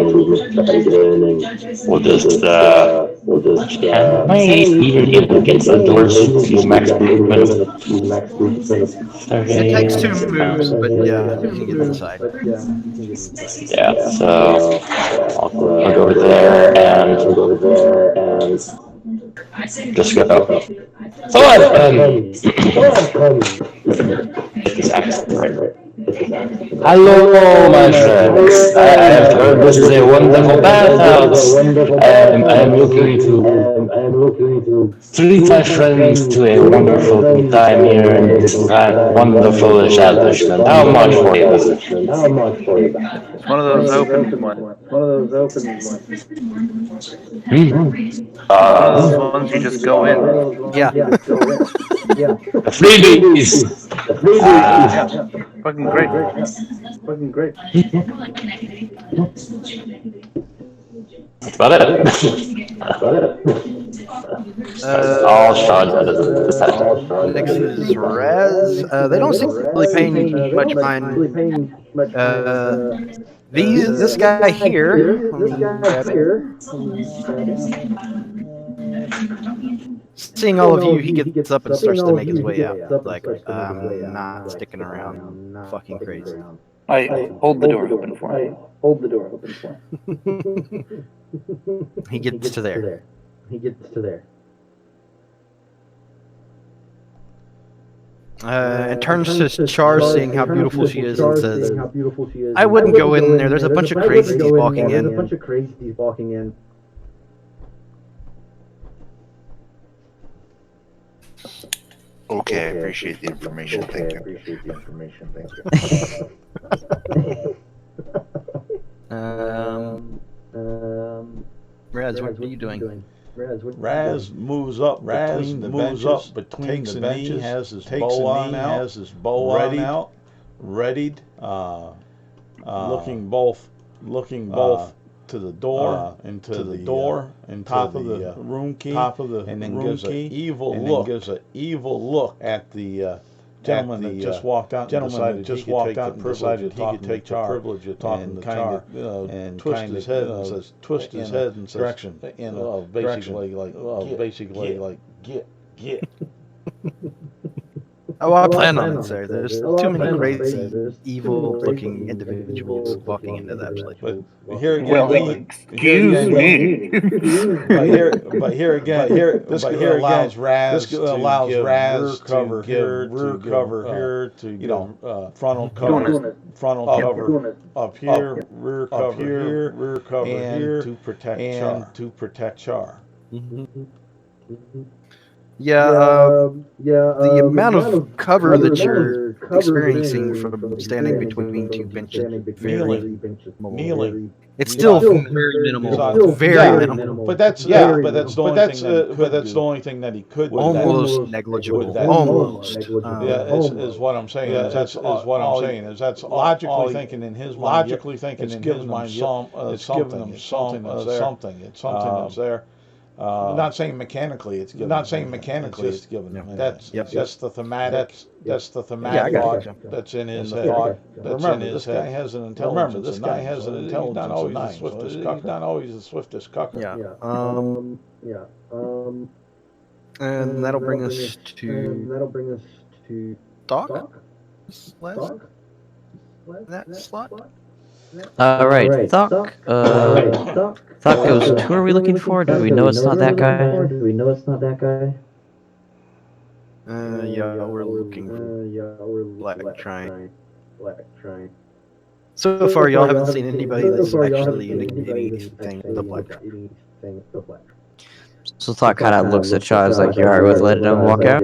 we'll just, am I even able to get to the doors with max movement? It takes 2 moves, but yeah, you can get inside. Yeah, so I'll go over there and just go. Hello, my friends. I have heard this is a wonderful bathhouse. I am looking to treat my friends to a wonderful time here in this wonderful establishment. How much for you? It's one of those open ones. One of those ones you just go in. Yeah. Freebies! Fucking great. That's about it. All Sean does. Next is Raz. They don't seem really paying you much mind. This guy here. Let me grab it. Seeing all of you, he gets up and starts to make his way out. Like, I'm not sticking around. Fucking crazy. I hold the door open for him. He gets to there. And turns to Char, seeing how beautiful she is, and says, I wouldn't go in there. There's a bunch of crazies walking in. Okay, I appreciate the information. Thank you. Raz, what are you doing? Raz moves up between the benches, takes a knee, has his bow on out, readied, looking both to the door and to the door and top of the room key, and then gives an evil look at the gentleman that just walked out and decided he could take the privilege of talking to Char, and twist his head and says, direction, basically like get. Oh, I plan on it, sir. There's too many crazy, evil-looking individuals walking into that place. But here again, Well, excuse me. but here again, this allows Raz to give rear cover here, frontal cover up here, rear cover here, to protect Char. The amount of cover that you're experiencing from standing between two benches is very minimal. Kneeling. It's still very minimal. Very minimal. But that's the only thing that he could do. Almost negligible. That. Almost. Is what I'm saying. That's what I'm saying. Is that's logically thinking in his mind. It's giving him something that's there. Not saying mechanically it's given. It's given. Yeah. That's the thematic. That's the thematic Yeah, I got thought you. that's in his head. Remember, this guy has an intelligence. Remember, this guy has an intelligence. Not always the swiftest cucker. Yeah. And that'll bring us to Doc. That slot. All right, Thok. Thok goes. Who are we looking for? Do we know it's not that guy? We're looking for Black Triangle. So far, y'all haven't seen anybody that's actually indicating anything with the Black Triangle. So Thok kind of looks at Shaw as like, "You're alright with letting him walk out?"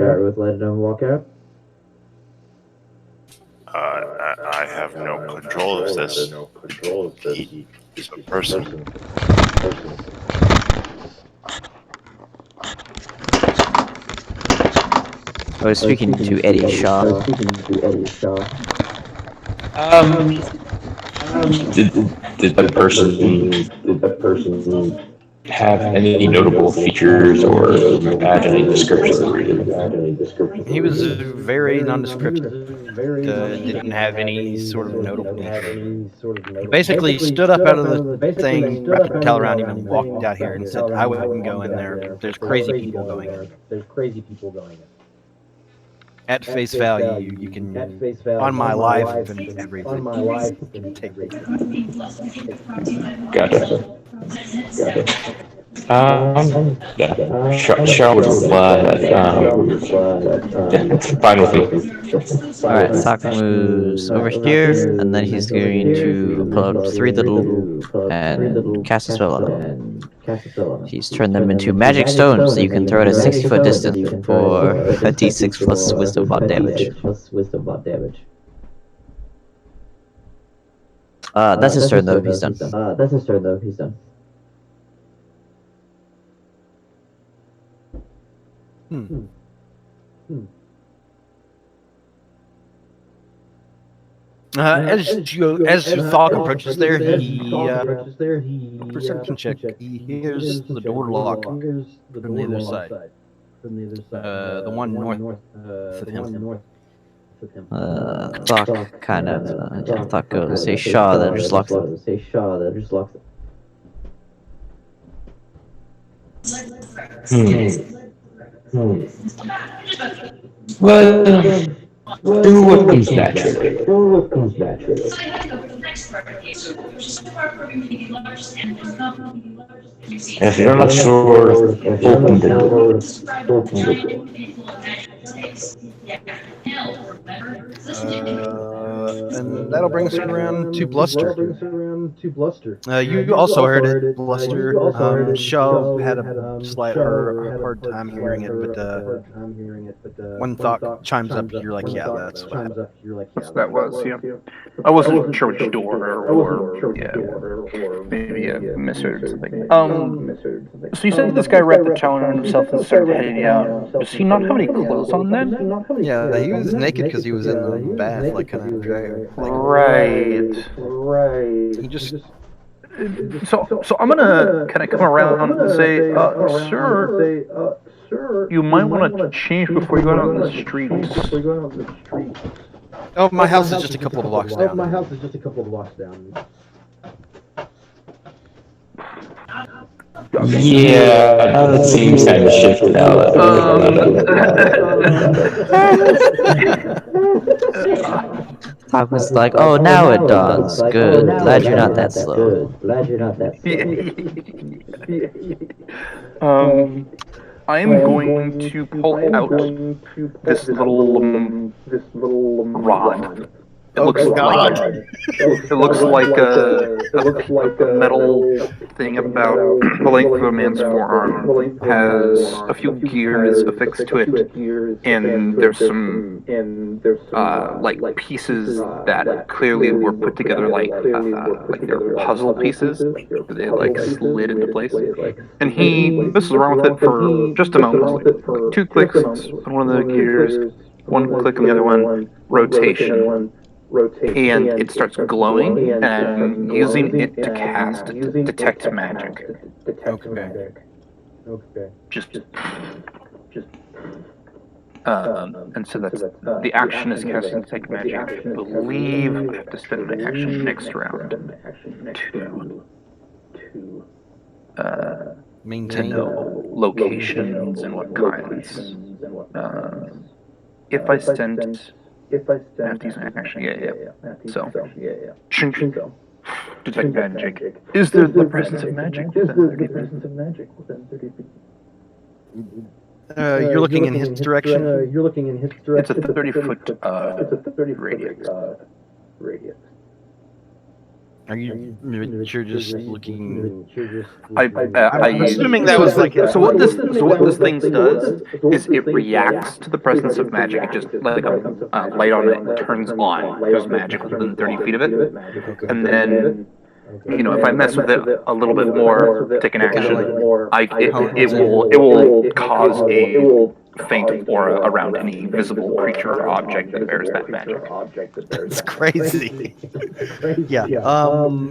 I have no control of this. He is a person. I was speaking to Eddie Shaw. Did the person have any notable features or add any description? He was very nondescript. Didn't have any sort of notable. He basically stood up out of the thing, wrapped a towel around him, and walked out here and said, "I wouldn't go in there. There's crazy people going in." At face value, you can, on my life and everything, take it. Gotcha. Shaw would reply that, fine with me. Alright, Thok moves over here, and then he's going to pull out 3 little and cast a spell on them. He's turned them into magic stones, so you can throw it at 60-foot distance for a d6 plus wisdom bot damage. That's his turn though, he's done. As Thok approaches there, he perception check. He hears the door lock from the other side. The one north of him. Thok kind of Thok goes, "Hey Shaw," then just locks it. Well, do what comes naturally. If you're not sure, open the door. And that'll bring us around to Bluster. You also heard it, Bluster. Shaw had a slight hard time hearing it, but when Thok chimes up, you're like, yeah, that's what happened. That was, yeah. I wasn't sure which door or maybe a misheard or something. So you said this guy wrapped the towel around himself and started heading out. Does he not have any clothes on then? Yeah, he was naked because he was in the bath, like kind of dry. Right. He just. So I'm gonna kind of come around and say, sir, you might want to change before you go out on the streets. Oh, my house is just a couple of blocks down. Yeah, now that seems kind of shifted out. Thok was like, "Oh, now it dawns. Good. Glad you're not that slow." I'm going to pull out this little rod It looks like a metal thing about the length of a man's forearm has a few gears affixed to it, and there's some like pieces that clearly were put together like they're puzzle pieces. They like slid into place, and he messes around with it for just a moment, like 2 clicks on one of the gears, 1 click on the other one, rotation. And it starts glowing and using it to cast detect magic. Okay. Just and so that's the action is casting detect magic. I believe I have to spend my action next round to know locations and what kinds. If I send, I have to use an action. Yeah. So, detect magic. Is there the presence of magic within 30 feet? You're looking in his direction? It's a 30-foot radius. Are you? You're just looking. I'm assuming that was like. So what this thing does is it reacts to the presence of magic. It just like a light on it turns on. There's magic within 30 feet of it, and then if I mess with it a little bit more, take an action, it will cause a faint aura around any visible creature or object that bears that magic. It's crazy. Yeah.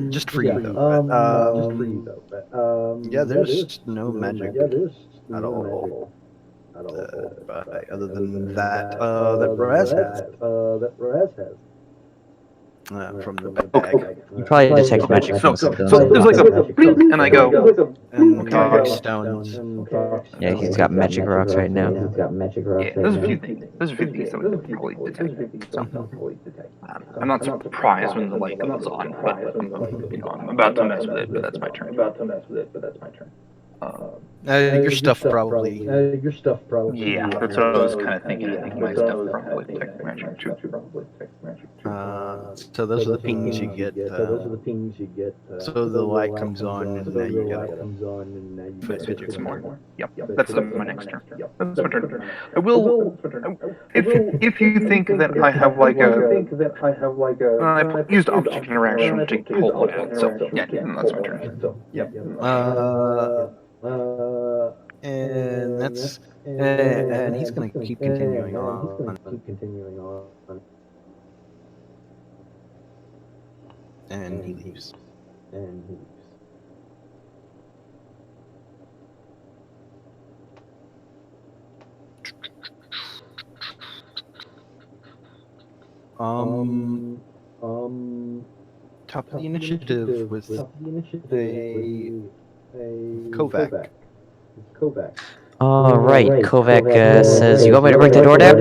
Just for you though. Yeah, there's no magic at all. Other than that, that Raz has. From the bag. You probably detect magic So from there's like a blink, and I go, And dog stones. Yeah, he's got magic rocks right now. yeah, there's a few things that we could probably detect. So, I'm not surprised when the light goes on, but I'm about to mess with it, but that's my turn. Your stuff probably. Yeah, that's what I was kind of thinking. I think my stuff probably detects magic too. So those are the pings you get. So the light comes on, and now you gotta fidget some more. Yep, that's my next turn. That's my turn. I will. If you think that I have like I used object interaction to hold it out. So yeah, that's my turn. Yep. And that's and he's gonna keep continuing on. And he leaves. Top of the initiative with a Kovac. All right, Kovac says, "You want me to break the door down?"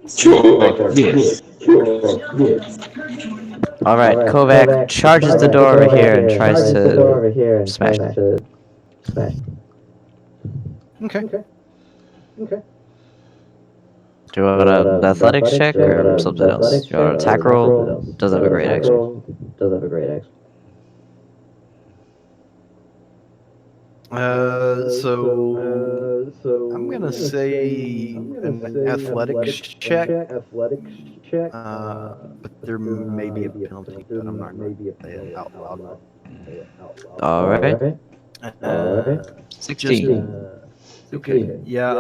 Sure. Yes. All right, Kovac charges the door over here and tries to smash it. Okay. Do you want an athletics check or something else? Do you want an attack roll? Doesn't have a great X. So I'm gonna say an athletics check. But there may be a penalty, but I'm not going to say it out loud. All right. 16. Okay. Yeah.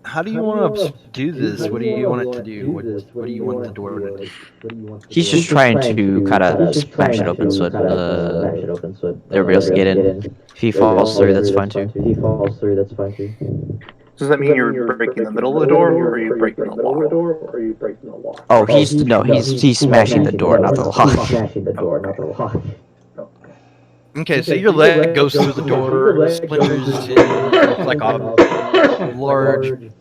How do you want to do this? What do you want it to do? What do you want the door to do? He's just trying to kind of smash it open so everybody else can get in. If he falls through, that's fine too. Does that mean you're breaking the middle of the door, or are you breaking the lock? Oh, he's smashing the door, not the lock. Okay, so your leg goes through the door, splinters into like a large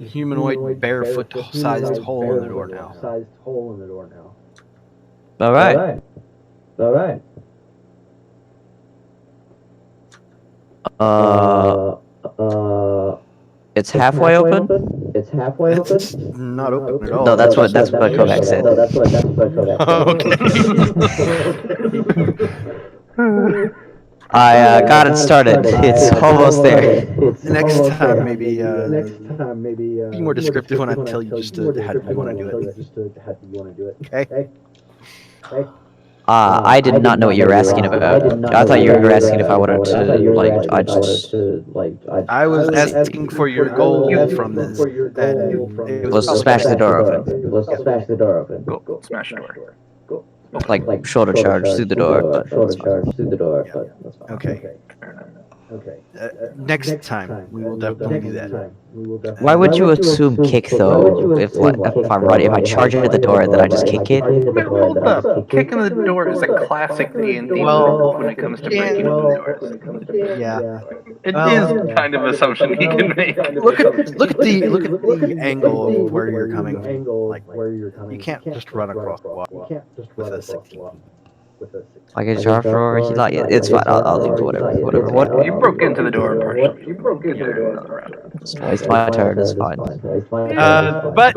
humanoid barefoot-sized hole in the door now. All right. It's halfway open? It's not open at all. No, that's what Kovac said. Okay. I got it started. It's almost there. Next time, maybe be more descriptive when I tell you just how you want to do it. Okay. I did not know what you were asking about. I thought you were asking if I wanted to, I was asking for your goal from this, and it was to smash the door open. Cool. Smash the door. Like, shoulder charge through the door, but it's fine. Okay. Next time, we will definitely do that. Why would you assume kick, though, if I'm right? If I charge at the door, then I just kick it? I mean, hold up. Kicking the door is a classic D&D move when it comes to breaking open doors. Yeah. It is kind of assumption he can make. Look at the angle of where you're coming. Like you can't just run across the wall with a 16. I can charge for it. It's fine. I'll leave it. Whatever. What? You broke into the door partially. You broke into another round. It's my turn. It's fine. But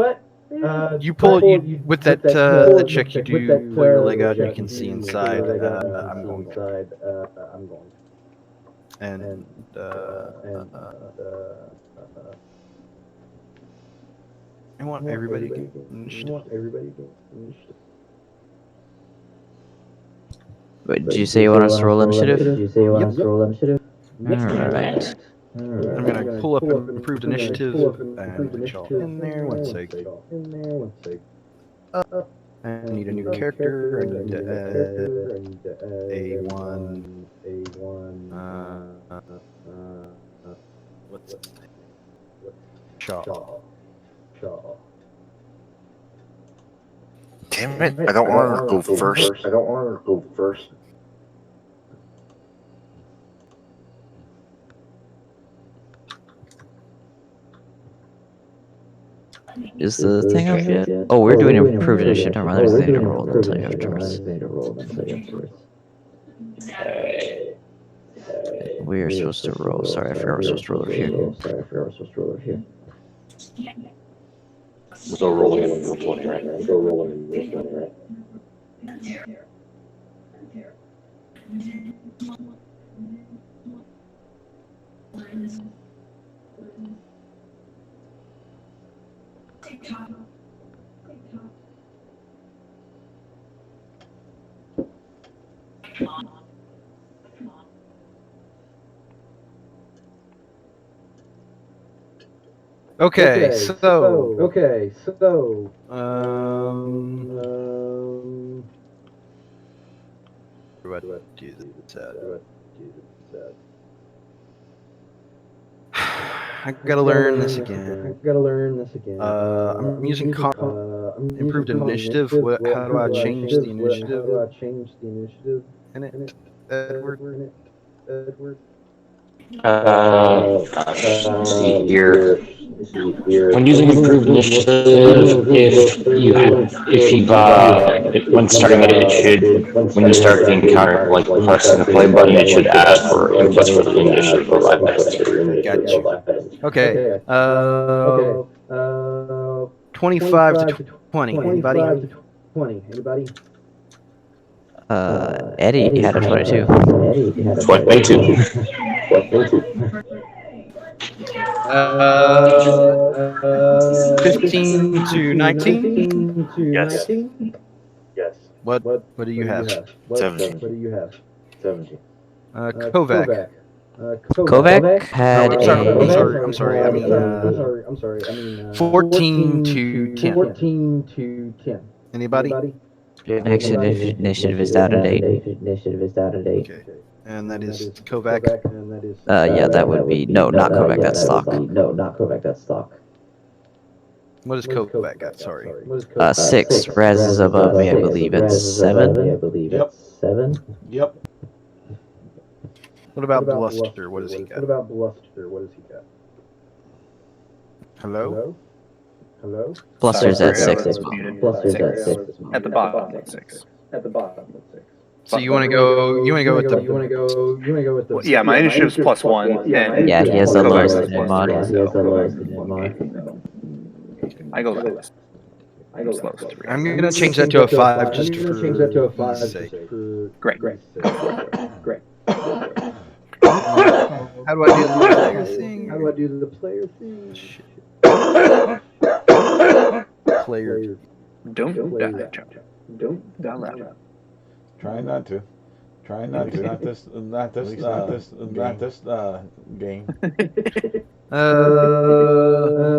you pull with that the check. You do pull your leg out. You can see inside. I'm going. And I want everybody to Wait, did you say you want us to roll initiative? Alright. I'm gonna pull up improved initiative and put y'all in there. One sec. I need a new character. I need to add A1. What's it? Shaw. Damn it! I don't want to go first. Is the thing up yet? Oh, we're doing improved initiative. Never mind. There's a thing to roll. I'll tell you afterwards. We are supposed to roll. Sorry, I forgot we're supposed to roll over here. So rolling in the 20, right? Okay, so what do this? I gotta learn this again. I'm using improved initiative. How do I change the initiative? In it, Edward. See here. When using improved initiative, when starting it should, when you start the encounter, like pressing the play button, it should ask for inputs for the initiative for live next. Got you. Okay. 25 to 20. Anybody? Eddie had a 22. 22. 15 to 19. Yes. What do you have? 17. Kovac. Kovac had I'm sorry. I mean, 14 to 10. Anybody? Initiative is out of date. Okay. And that is Kovac. Yeah, that would be not Kovac. That's stock. What is Kovac got? Sorry. 6. Raz is above me, I believe. It's 7. Yep. What about Bluster? What does he got? Hello? Bluster's at 6 as well. At the bottom, at 6. So you want to go? You want to go with the? Well, yeah, my initiative's +1. And Yeah, he has the Kovacs lowest is in mod. I go last. I'm slowest. I'm gonna change that to a 5 just for ease sake. Great. How do I do the player thing? Player. Don't die, John. Don't die loud. Try not to. Not this game.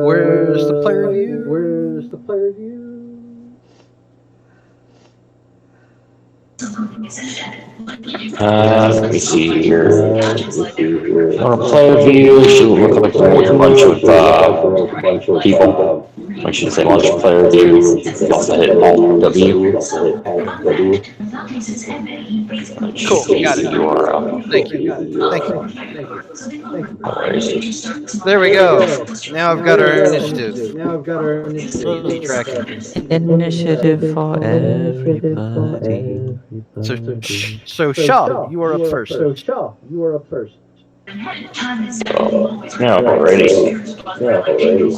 Where's the player view? Let me see here. On a player view, should look like a bunch of people. I should say multiplayer view. You also hit Alt W. Cool, got it. URL. Thank you. No worries. There we go. Now I've got our initiative. Close tracking. Initiative for everybody. So Shaw, you are up first. No, already.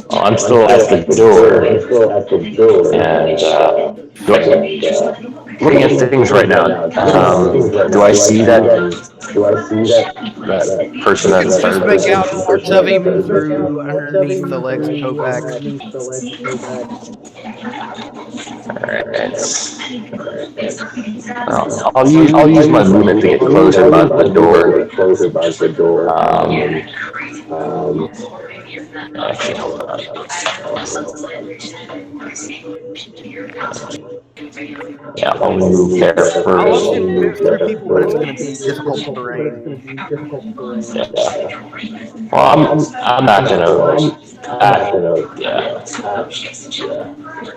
Oh, I'm still at the door. And looking at things right now. Do I see that person that Just started make this? out parts of him through underneath the legs of Kovacs. I'll use my movement to get closer by the door. Actually, hold on. Yeah, I'll move there I'll first. also move through people, but it's going to be difficult terrain. Yeah. Well, I'm not gonna. Yeah.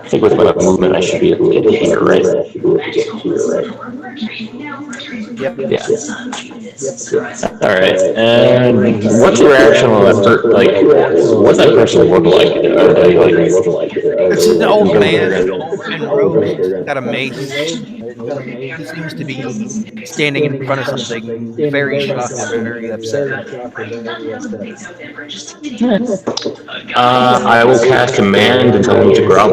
I think with my movement, I should be able to get here, right? Yep. Yeah. All right. And what's the reaction on that person? Like, what's that person look like? Are they like? It's an old man in robes, got a mace. He seems to be standing in front of something, very shocked and very upset. I will cast command and tell him to growl.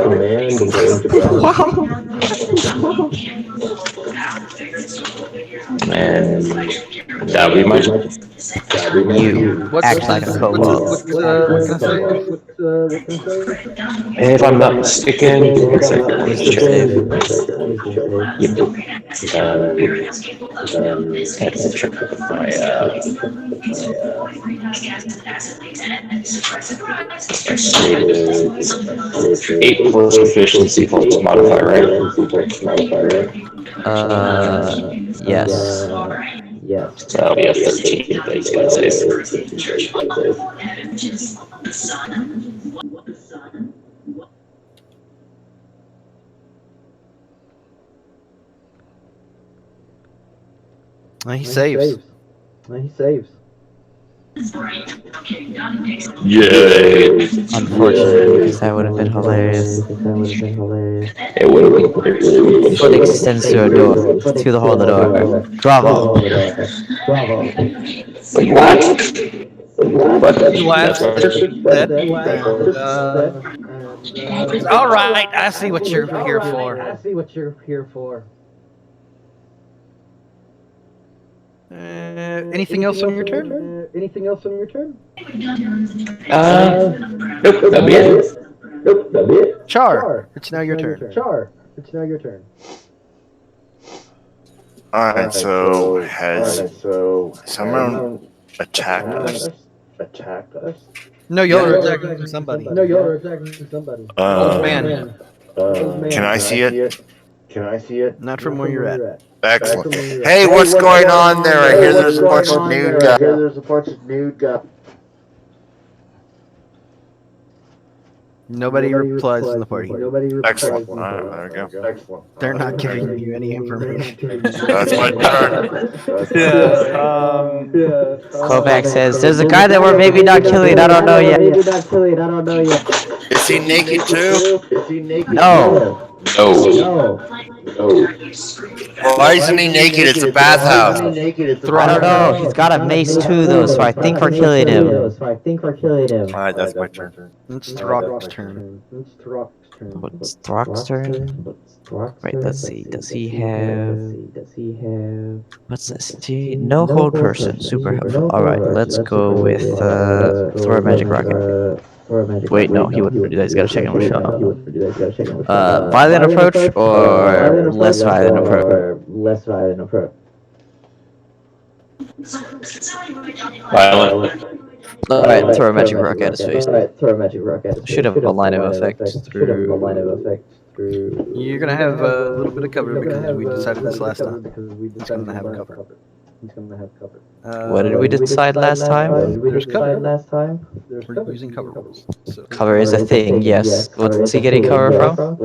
And that would be my turn. You act like a kobold. What can I say? If I'm not mistaken, one second, let me Wisdom check. save. Eight plus proficiency plus modifier, right? Yes. That'll be a 13 base save. He saves. Yay! Unfortunately, because that would have been hilarious. It would have been. Foot extends to a door, to the hole in the door. Bravo! What? Last all right, I see what you're here for. Anything else on your turn? Nope, that'd be it. Char, it's now your turn. Alright, so has someone attacked us? No, you're attacking somebody. Old man. Can I see it? Not from where you're at. Excellent. Hey, what's going on there? I hear there's a bunch of nude guys. Nobody replies in the party. Excellent. Alright, there we go. They're not giving you any information. That's my turn. Kovacs says, there's a guy that we're maybe not killing, I don't know yet. Is he naked too? No. No. Why isn't he naked? It's a bathhouse. I don't know. He's got a mace too, though, so I think we're killing him. Alright, that's my turn. It's Throck's turn. What's Throck's turn? Wait, let's see. Does he have... What's this? No hold person. Super helpful. Alright, let's go with throw a magic rocket. Wait, no, he wouldn't do that. He's got to check in with Shaw. Violent approach or less violent approach? Violent. Alright, throw a magic rock at his face. Should have a line of effect through... You're gonna have a little bit of cover because we decided this last time. He's gonna have cover. What did we decide last time? There's cover. We're using cover rules. So, Cover is a thing, yes. What's he getting cover from?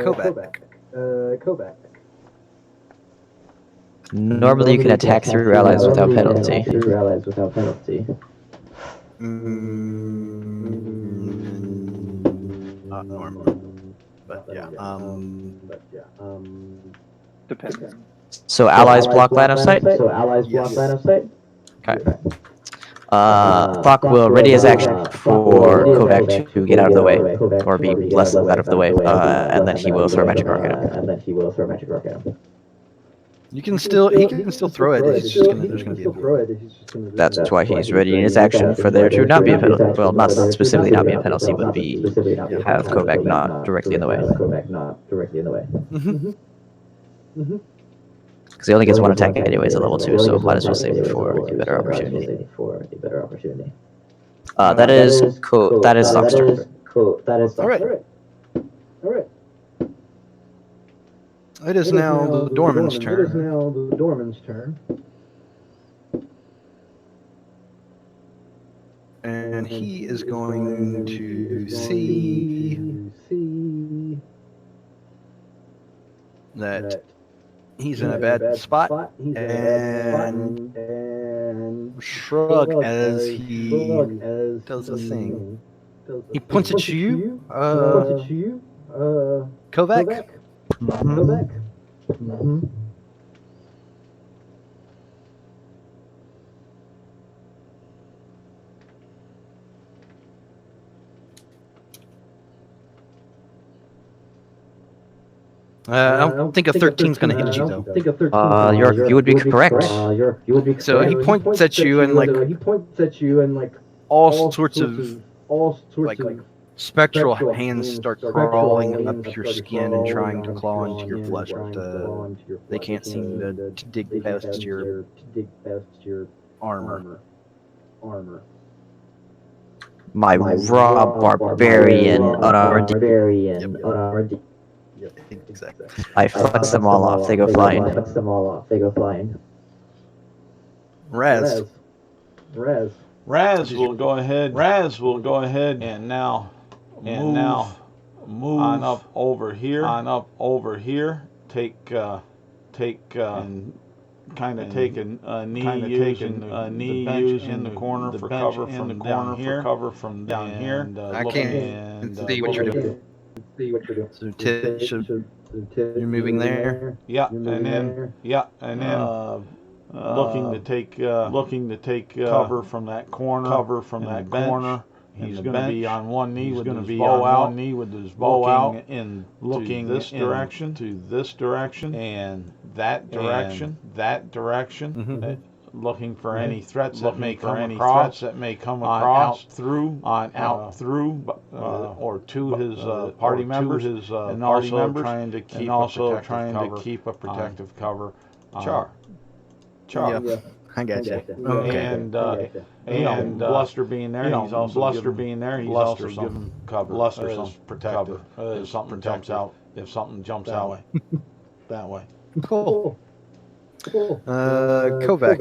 Kovac. Normally you can attack through allies without penalty. Not normal. But yeah, Depends. So allies block line of sight? yes. Okay. Thok will ready his action for Kovac to get out of the way, or be less out of the way, and then he will throw a magic rock at him. He can still throw it. It's just gonna, there's gonna be a That's why he's readying his action for there to not be a penalty. Well, not specifically not be a penalty, but be have Kovac not directly in the way. Because he only gets one attack anyways at level 2, so might as well save it for a better opportunity. That is Thok's turn. Alright. It is now the Dorman's turn. And he is going to see that he's in a bad spot and shrug as he does a thing. He points at you, Kovac. I don't think a 13's gonna hit you though. You would be correct. So he points at you and like all sorts of like spectral hands start crawling up your skin and trying to claw into your flesh, but they can't seem to dig past your armor. My raw barbarian unarmed. Yep, exactly. I flex them all off. They go flying. Raz will go ahead and now move on up over here. Take and kind of take a knee using the corner for cover from down here. I can't see what you're doing. So you're moving there. Yeah, and then looking to take cover from that corner. He's going to be on one knee with his bow out, and looking this direction to this direction and that direction. Looking for any threats that may come across out through or to his party members, and also trying to keep a protective cover. Char. Yeah, I got you. Okay. And Bluster being there, he's also giving cover. Bluster some protective if something jumps out. That way. Cool. Kovac.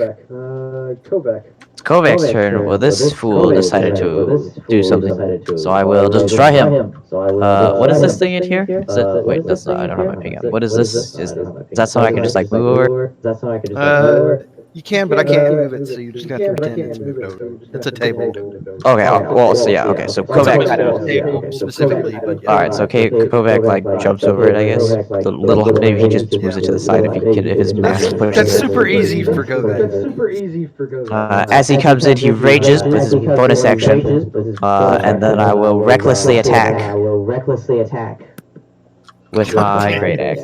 It's Kovac's turn. Well, this fool decided to do something, so I will destroy him. What is this thing in here? Is it, wait, that's not. I don't have my ping up. What is this? Is that something I can just like move over? You can, but I can't move it, so you just got to pretend it's moved over. It's a table. Okay, well, so yeah, okay, so Kovac kind of. Table specifically, but yeah. All right, so Kovac like jumps over it, I guess. The little, maybe he just moves it to the side if he can, if his mask pushes That's it. super easy for Kovac. As he comes in, he rages with his bonus action, and then I will recklessly attack with my great axe.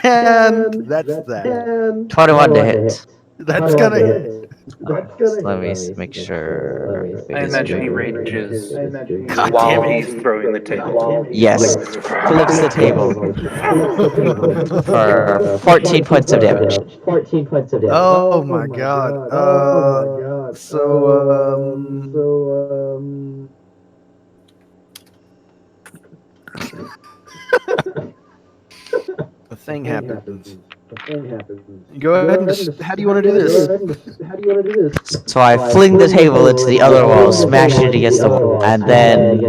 And that's that. 21 to hit. That's gonna hit. Let me make sure. I imagine he rages God while damn it. he's throwing the table. Yes, flips the table for 14 points of damage. Oh my god. The thing happens. Go ahead and just. How do you want to do this? So I fling the table into the other wall, smash it against the wall, and then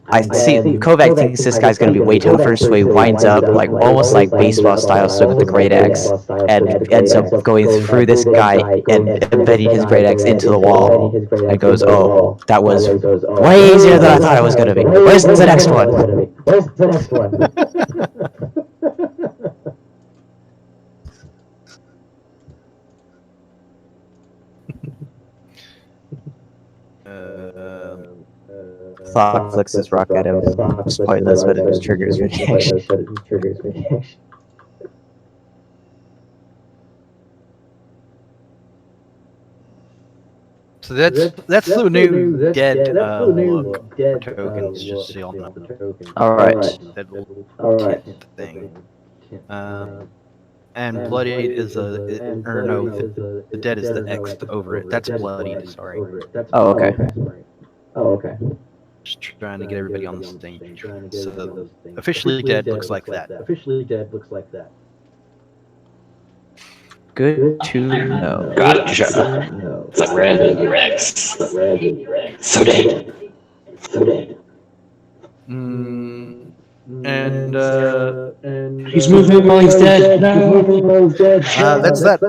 I see Kovac thinks this guy's gonna be way tougher, so he winds up like almost like baseball style swing with the great axe, and ends up going through this guy and embedding his great axe into the wall, and goes, "Oh, that was way easier than I thought it was gonna be. Where's the next one?" Thought flicks his rock at him. It's pointless, but it just triggers reaction. So that's the new dead look tokens, just so y'all know. Alright. That little thing. And bloodied is or no, the dead is the X over it. That's bloodied, sorry. Oh, okay. Just trying to get everybody on the same page. So officially dead looks like that. Good to know. Gotcha. It's like random Rex. So dead. And He's moving while he's dead. No. that's that.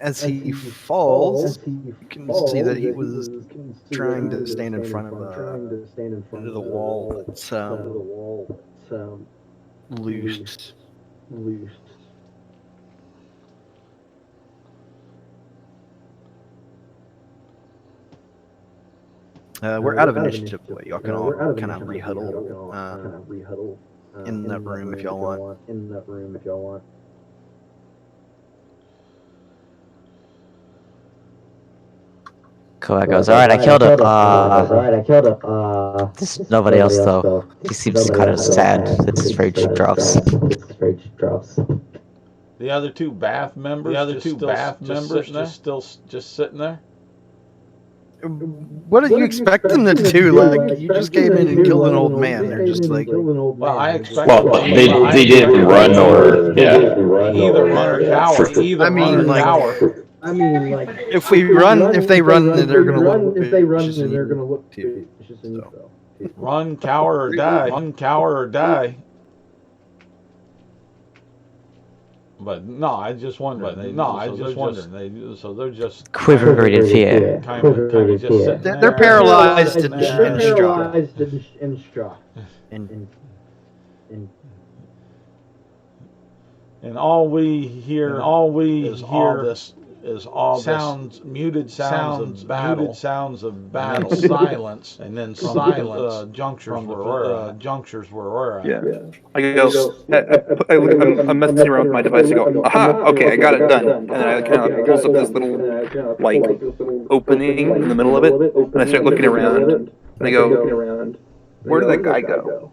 As he falls, you can see that he was trying to stand in front of the wall that's loose. We're out of initiative, but y'all can all kind of rehuddle in that room if y'all want. Kovac goes, alright, I killed him. There's nobody else though. He seems kind of sad that his rage drops. The other two bath members. Just sitting there. What did you expect them to do? Like, you just came in and killed an old man. They're just like, Well, I expect. Well, they didn't run or either run or cower. I mean, like, if they run, then they're gonna look too. So. Run, cower, or die. But no, I just wondered. So they're just Quivering in fear. Kind of just sitting there. They're paralyzed and shocked. And all we hear is all this muted sounds of battle, silence, and then silence. Junctures were Yeah. I go. I'm messing around with my device. I go, aha! Okay, I got it done. And then I kind of pulls up this little like opening in the middle of it, and I start looking around, and I go, where did that guy go?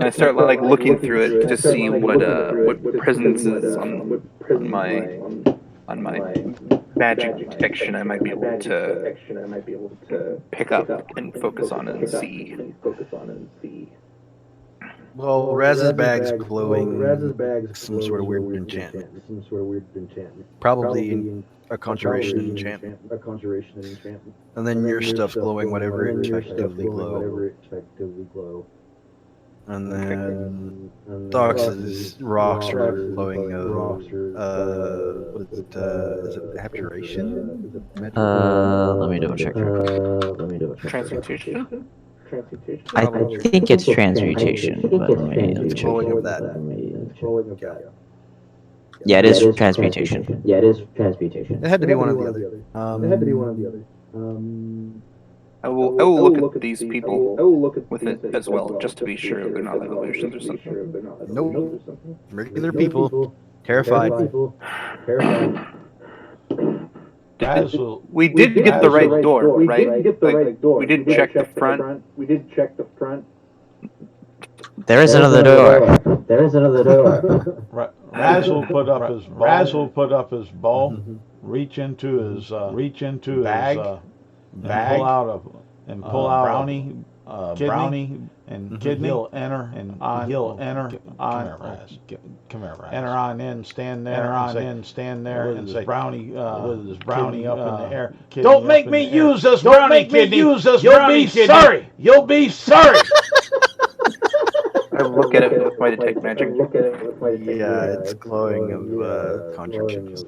And I start like looking through it to see what presences on my magic detection I might be able to pick up and focus on and see. Well, Raz's bag's glowing some sort of weird enchantment. Probably a conjuration enchantment. And then your stuff's glowing whatever it effectively glow. And then Dox's rocks are flowing of what is it abjuration? Let me double check. Transmutation? I think it's transmutation, but let me check. Flowing of that. Yeah, it is transmutation. It had to be one or the other. I will look at these people with it as well, just to be sure they're not illusions or something. Nope. Regular people. Terrified. We did get the right door, right? Like, we did check the front. There is another door. Raz will put up his bow, reach into his bag, and pull out brownie, and kidney. He'll enter on. Come here, Raz. Enter on in, stand there, and say brownie with his brownie up in the air. Don't make me use this brownie kidney. You'll be sorry. I look at it with my detect magic. Yeah, it's glowing of conjunctions.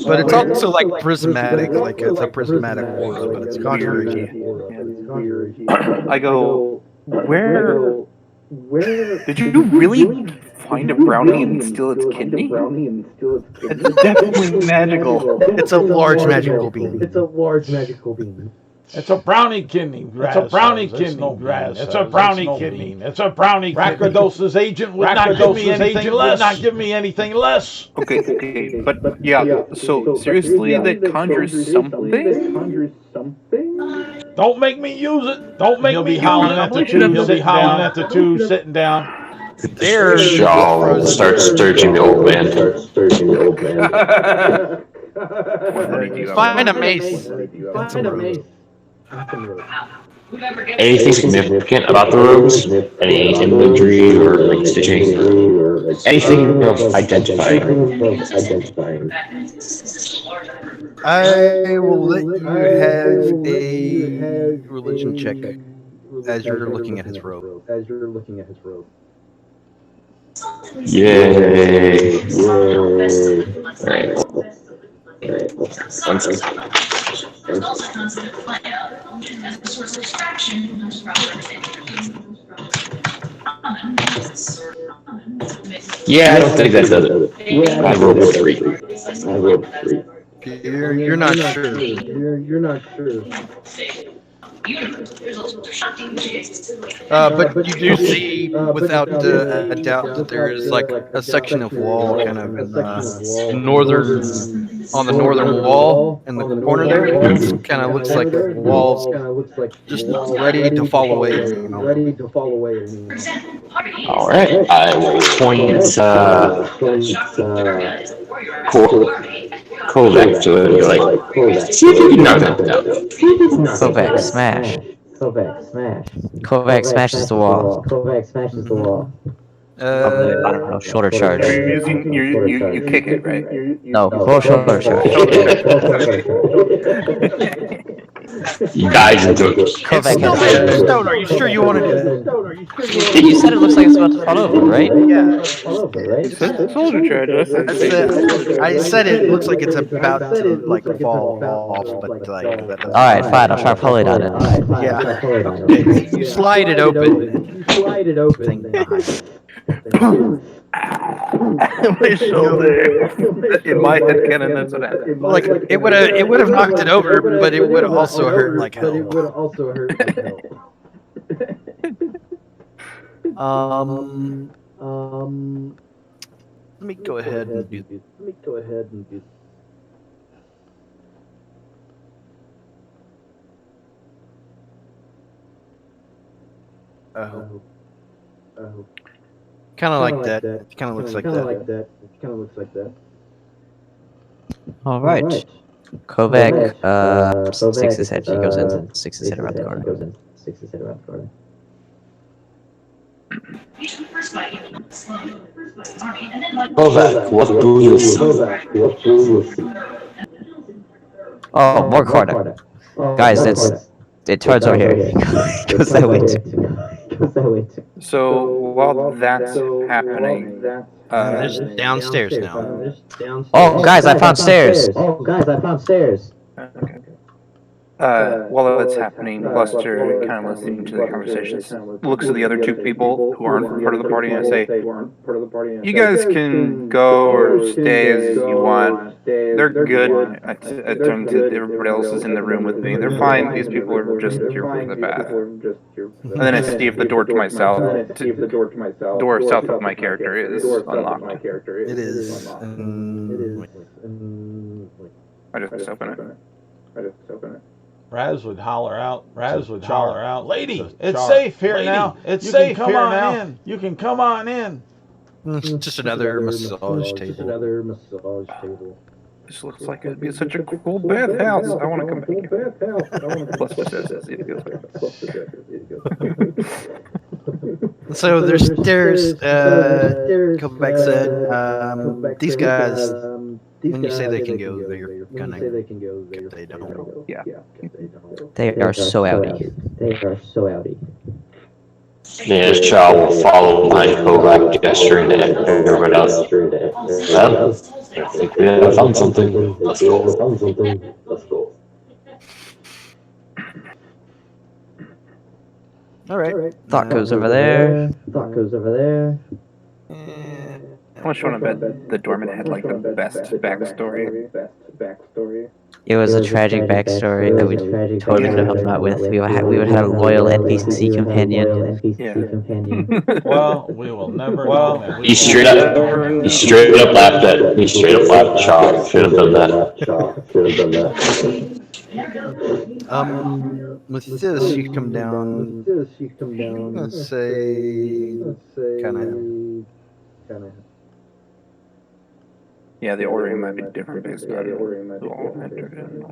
But it's also like prismatic, like it's a prismatic aura, but it's conjuration. I go, where did you really find a brownie and steal its kidney? It's definitely magical. It's a large magical beam. It's a brownie kidney. It's a brownie kidney. It's a brownie kidney. It's a brownie kidney. Rakrados's agent would not give me anything less. Okay, but yeah. So seriously, that conjures something. Don't make me use it. Don't make me howling at the two. He'll be howling at the two sitting down. Shaw starts searching the old man. Find a mace. Find some robes. Anything significant about the robes? Any imagery or like stitching? Anything identifying? I will let you have a religion check as you're looking at his robe. Yay! Alright. One second. Yeah, I don't think that does it. I rolled a 3. You're not sure. But you do see, without a doubt, that there is like a section of wall, kind of in the northern wall in the corner there. It kind of looks like the walls just ready to fall away. You know? All right, I will point Kovac to it and be like, see if you can knock that down. Kovac, smash. Kovac smashes the wall. I don't know, shoulder charge. You kick it, right? No, full shoulder charge. He dives into it. Kovac It's stone. Are you sure you want to do that? You said it looks like it's about to fall over, right? Yeah. Soldier charge. I said it looks like it's about to like fall off, but like. Alright, fine, I'll try pulling on it. Yeah. Okay. You slide it open. Thing behind. My shoulder. In my head canon, that's what happened. Like it would have knocked it over, but it would have also hurt like hell. Let me go ahead and do. Kind of like that. It kind of looks like that. Alright. Kovac sticks his head. He goes in, sticks his head around the corner. Kovac, what do you see? Oh, more corner. Guys, It turns over here. It goes that way too. So while that's happening, There's downstairs now. Oh, guys, I found stairs. okay. While it's happening, Buster, kind of listening to the conversations, looks at the other two people who aren't part of the party and say, "You guys can go or stay as you want. They're good." I turn to everybody else is in the room with me. They're fine. These people are just here for the bath. And then I see if the door to my south, door south of my character is unlocked. It is. I just open it. Raz would holler out. Lady, it's safe here now. It's safe here now. You can come on in. Just another massage table. This looks like it'd be such a cool bathhouse. I want to come back here. Buster says it feels like So there's stairs. Kovac said, these guys, when you say they can go, they're gonna. They don't. Yeah. They are so outy. Yeah, Shaw will follow behind Kovac, gesturing to everyone else. Well, I think we have found something. Let's go. All right. Thought goes over there. How much want to bet the doorman had like the best backstory? It was a tragic backstory that we totally could have helped him out with. We would have a loyal NPC companion. Yeah. Well, we will never. He straight up laughed at. He straight up laughed at Shaw. Should have done that. With this, you come down. Let's say, kind of. Yeah, the ordering might be different based on who all entered in.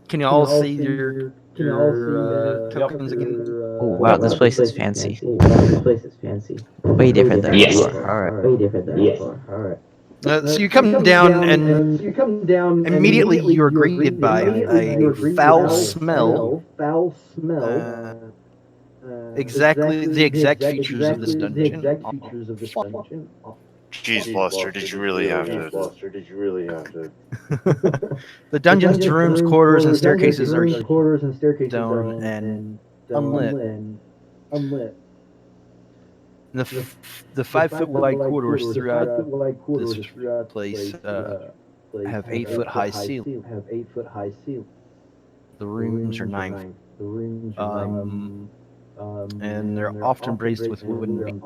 Can you all see your tokens again? Oh wow, this place is fancy. Way different than before. All right. So you come down, and immediately you are greeted by a foul smell. Exactly the exact features of this dungeon. Jeez, Buster, did you really have to? The dungeon's rooms, quarters, and staircases are stone and unlit. The 5-foot wide corridors throughout this place have 8-foot high ceilings. The rooms are 9. And they're often braced with wooden beams.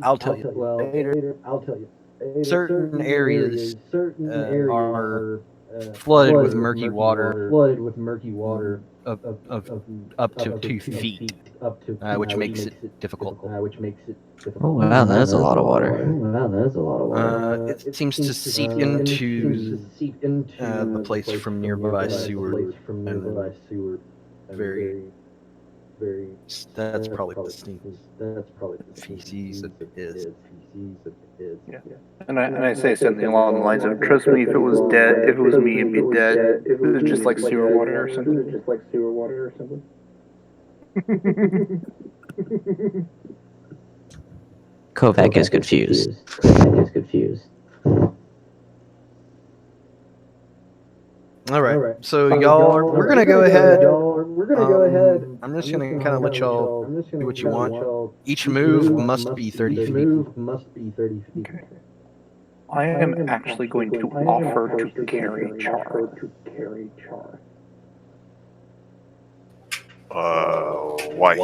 I'll tell you later. Certain areas are flooded with murky water of up to 2 feet, which makes it difficult. Oh wow, that is a lot of water. It seems to seep into the place from nearby sewer. That's probably the stink. Feces it is. Yeah. And I say something along the lines of, trust me, if it was me, it'd be dead. If it was just like sewer water or something. Kovac is confused. All right. So we're gonna go ahead. I'm just gonna kind of let y'all do what you want. Each move must be 30 feet. Okay. I am actually going to offer to carry Char. Why?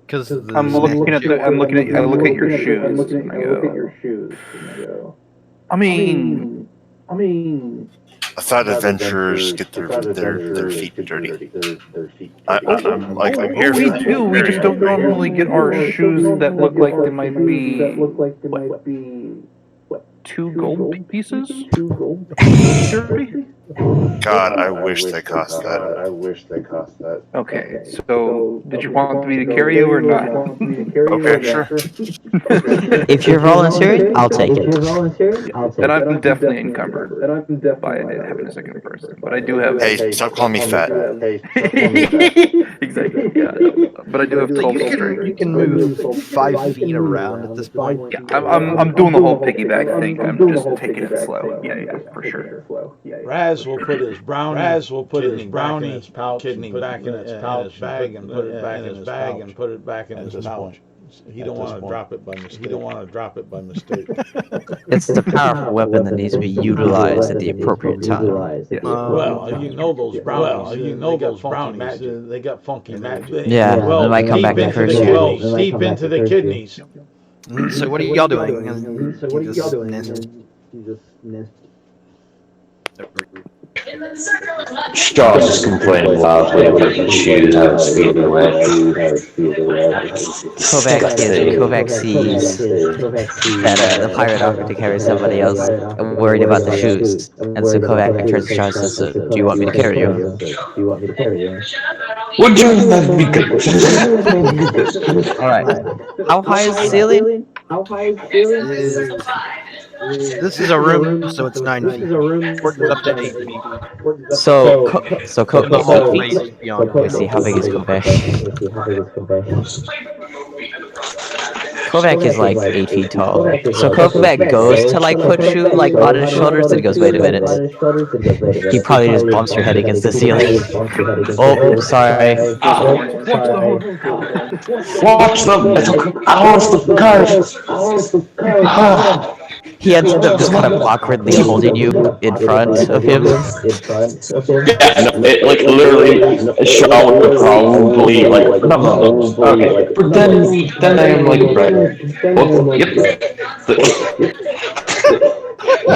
Because I look at your shoes. And I go. I mean, I thought adventurers get their feet dirty. I'm here for we that. do. We just don't normally get our shoes that look like they might be what, 2 gold pieces. Dirty? God, I wish they cost that. Okay, so did you want me to carry you or not? Okay, sure. If you're volunteering, I'll take it. And I'm definitely encumbered by having a second person, but I do have. Hey, stop calling me fat. Exactly. Yeah. No, but I do have So 12 you strength. can move 5 feet around at this point. Yeah, I'm doing the whole piggyback thing. I'm just taking it slow. Yeah, for sure. Raz will put his brownie kidney back in its pouch, bag and put it back in his bag and put it back in his pouch. He don't want to drop it by mistake. It's the powerful weapon that needs to be utilized at the appropriate time. Well, you know those brownies. They got funky magic. Yeah, they might come back and curse you. Deep into the kidneys. So what are y'all doing? And you just nest. Shaw's just complaining loudly about the shoes I was feeding away. Kovac sees that the pirate offered to carry somebody else and worried about the shoes. And so Kovac turns to Shaw and says, do you want me to carry you? Would you let me go? Alright. How high is the ceiling? This is a room, so it's 9 feet. Works up to 8 feet. So The whole raise beyond. Let me see, how big is Kovac? Kovac is like 8 feet tall. So Kovac goes to like put you like on his shoulders and he goes, wait a minute. He probably just bumps your head against the ceiling. Oh, sorry. Watch them! It took hours to carve! He ends up just kind of awkwardly holding you in front of him. Yeah, no, it, like, literally, Shaw would probably, like, okay, but then I am, like, right. Oh, yep.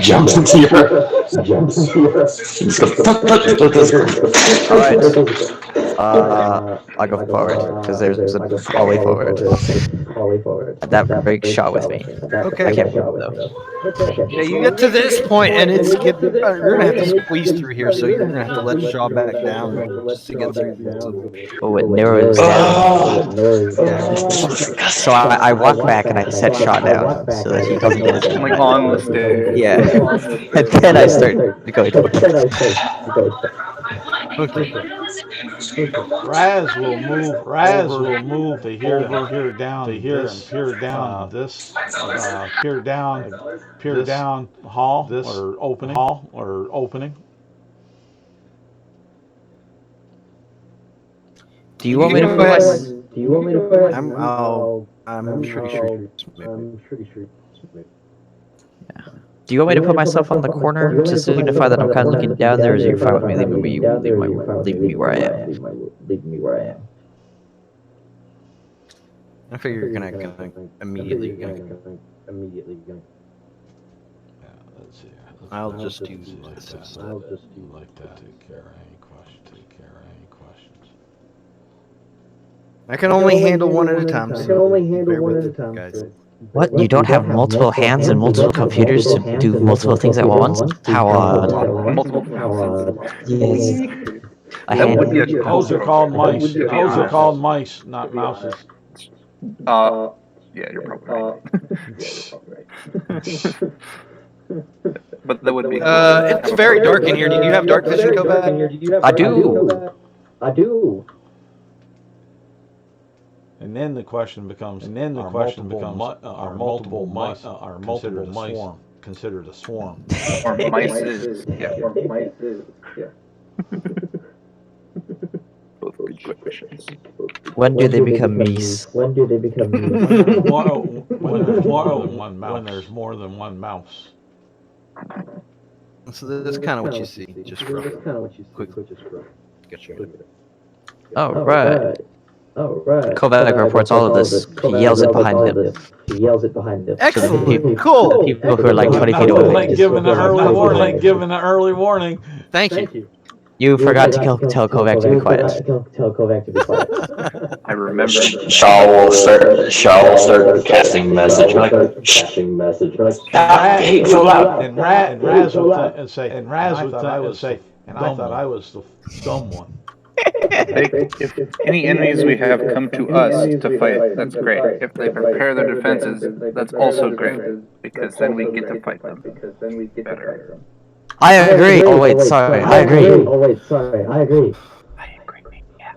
Jumps into your... Just go, Alright. I'll go forward, because there's a hallway forward. That breaks Shaw with me. Okay. I can't move though. Yeah, you get to this point, and it's getting. You're gonna have to squeeze through here, so you're gonna have to let Shaw back down just to get through. Oh, it narrows down. So I walk back and I set Shaw down so that he doesn't get his I'm like on the stairs. Yeah. And then I start going towards. Okay. Raz will move to here down hall or opening. Do you want me to put my... I'm pretty sure. Do you want me to put myself on the corner to signify that I'm kind of looking down there, or is you fine with me leaving me where I am? I figure you're gonna immediately. Yeah, let's see. I'll just do like this. that. Like that. Take care of any questions. I can only handle one at a time. So bear with it, guys. What? You don't have multiple hands and multiple computers to do multiple things at once? How odd. Yes. Those are called mice. Those are called mice, not mouses. Yeah, you're probably right. But that would be. It's very dark in here. Do you have dark vision, Kovac? I do. And then the question becomes, are multiple mice considered a swarm? Or mice is, yeah. Both good questions. When do they become meese? When there's more than one mouse. So that's kind of what you see. Just quickly. Get you. Oh, right. Kovac reports all of this. He yells it behind him. Excellent. Cool. The people who are like 20 feet away. Like giving an early warning. Thank you. You forgot to tell Kovac to be quiet. I remember. Shaw will start casting message like, stop being so loud. And Raz would say, and I thought I was the dumb one. If any enemies we have come to us to fight, that's great. If they prepare their defenses, that's also great, because then we get to fight them better. I agree. Oh wait, sorry. I agree. Yeah.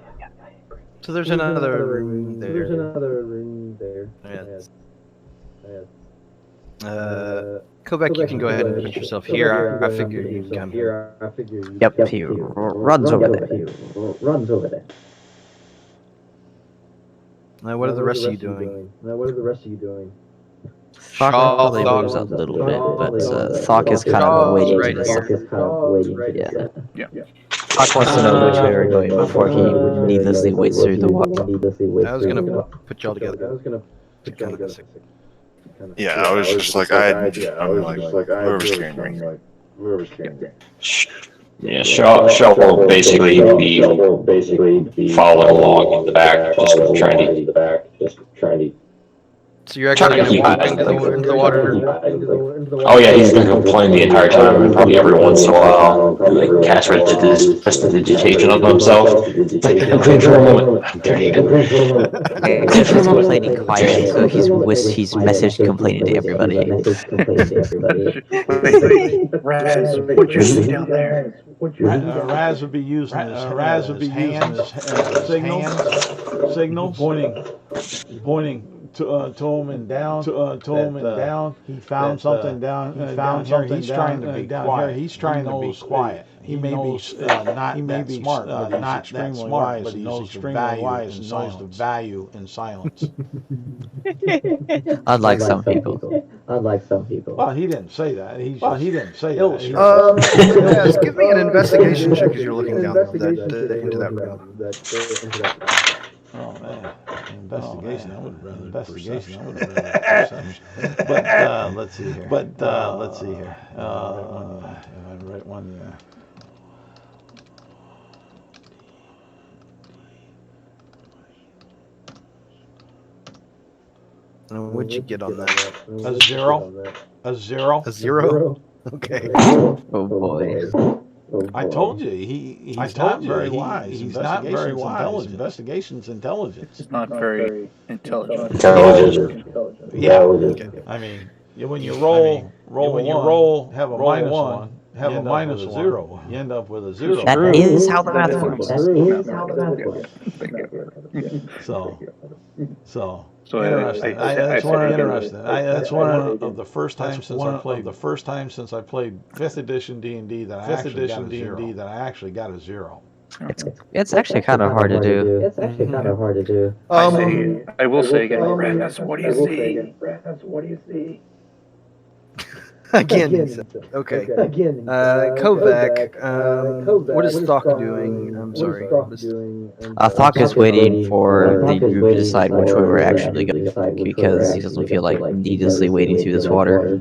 So there's another room there. Kovac, you can go ahead and put yourself here. I figure you can come here. Yep, he runs over there. What are the rest of you doing? Thok probably moves a little bit, but Thok is kind of waiting to decide. Yeah. Thok wants to know which way we're going before he needlessly waits through the water. I was gonna put y'all together. Yeah, I was just like, I'm like, whoever's carrying me. Yeah, Shaw will basically be following along in the back, just trying to. So you're actually Trying to gonna keep walk eyes into on the water? Oh yeah, he's been complaining the entire time, and probably every once in a while, like cast prestidigitation of himself. It's like, I'm good for a moment. I'm turning again. He's complaining quietly, so he's messaged complaining to everybody. Raz, put your feet down there. Raz would be using his signals, pointing to him and down. He found something down here. He's trying to be quiet. He's trying to be quiet. He may be not that smart, but he's extremely wise. But he knows the value in silence. Unlike some people. Well, he didn't say that. He didn't say that. Yes, give me an investigation check as you're looking down into that room. Oh man, investigation. I would rather perception. But let's see here. I write one there. What'd you get on that? A zero. A zero? Okay. Oh boy. I told you he's not very wise. He's not very wise. Investigation's intelligence. It's not very intelligent. Yeah. Okay. I mean, when you roll, have a minus one, have a minus a zero, you end up with a zero. That is how the math works. So Interesting. That's one of the first times since I played. The first time since I played 5th edition D&D that I actually got a zero. It's actually kind of hard to do. I will say again, Raz, what do you see? Again, okay. Kovac, what is Thok doing? I'm sorry. Thok is waiting for the group to decide which way we're actually going, because he doesn't feel like needlessly wading through this water.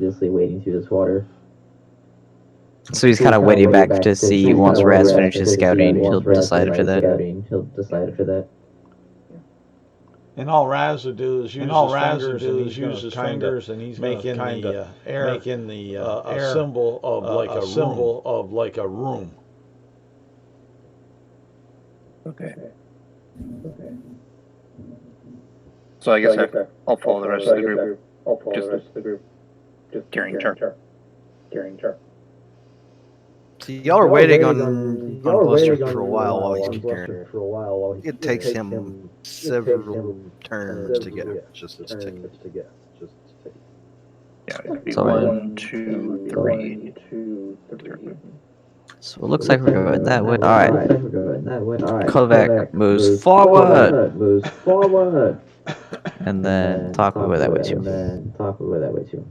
So he's kind of waiting back to see once Raz finishes scouting, he'll decide after that. And all Raz would do is use his fingers, and he's making the air, a symbol of like a room. Okay. So I guess I'll follow the rest of the group. Just carrying chart. So y'all are waiting on Bluster for a while he's carrying. It takes him several turns to get just to get. Yeah, it'd be So, 1, 2, 3. So it looks like we're going that way. Alright. Kovac moves forward! And then Thok will go that way too.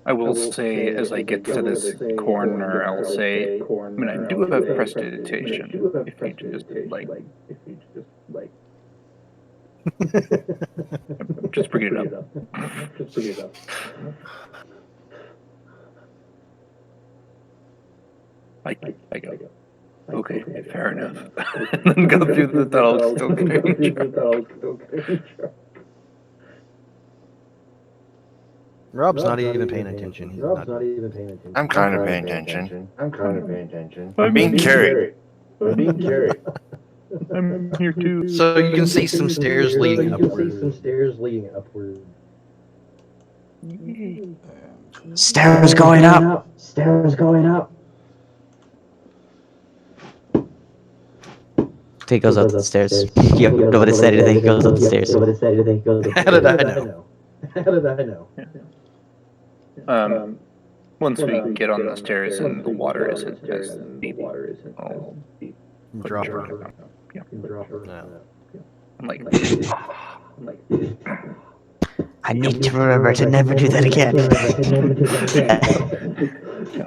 I will say, as I get to this corner, I'll say, I mean, I do have prestidigitation. If you just Just bringing it up. I go. Okay, fair enough. And then go through the tunnel, still carrying Charles. Rob's not even paying attention. He's not. I'm kind of paying attention. I'm being carried. I'm here too. So you can see some stairs leading upward. Stairs going up. He goes up the stairs. You know what it said? He goes up the stairs. How did I know? Once we get on the stairs and the water isn't as deep, I'll Drop her. Yeah. No. I'm like, I need to remember to never do that again.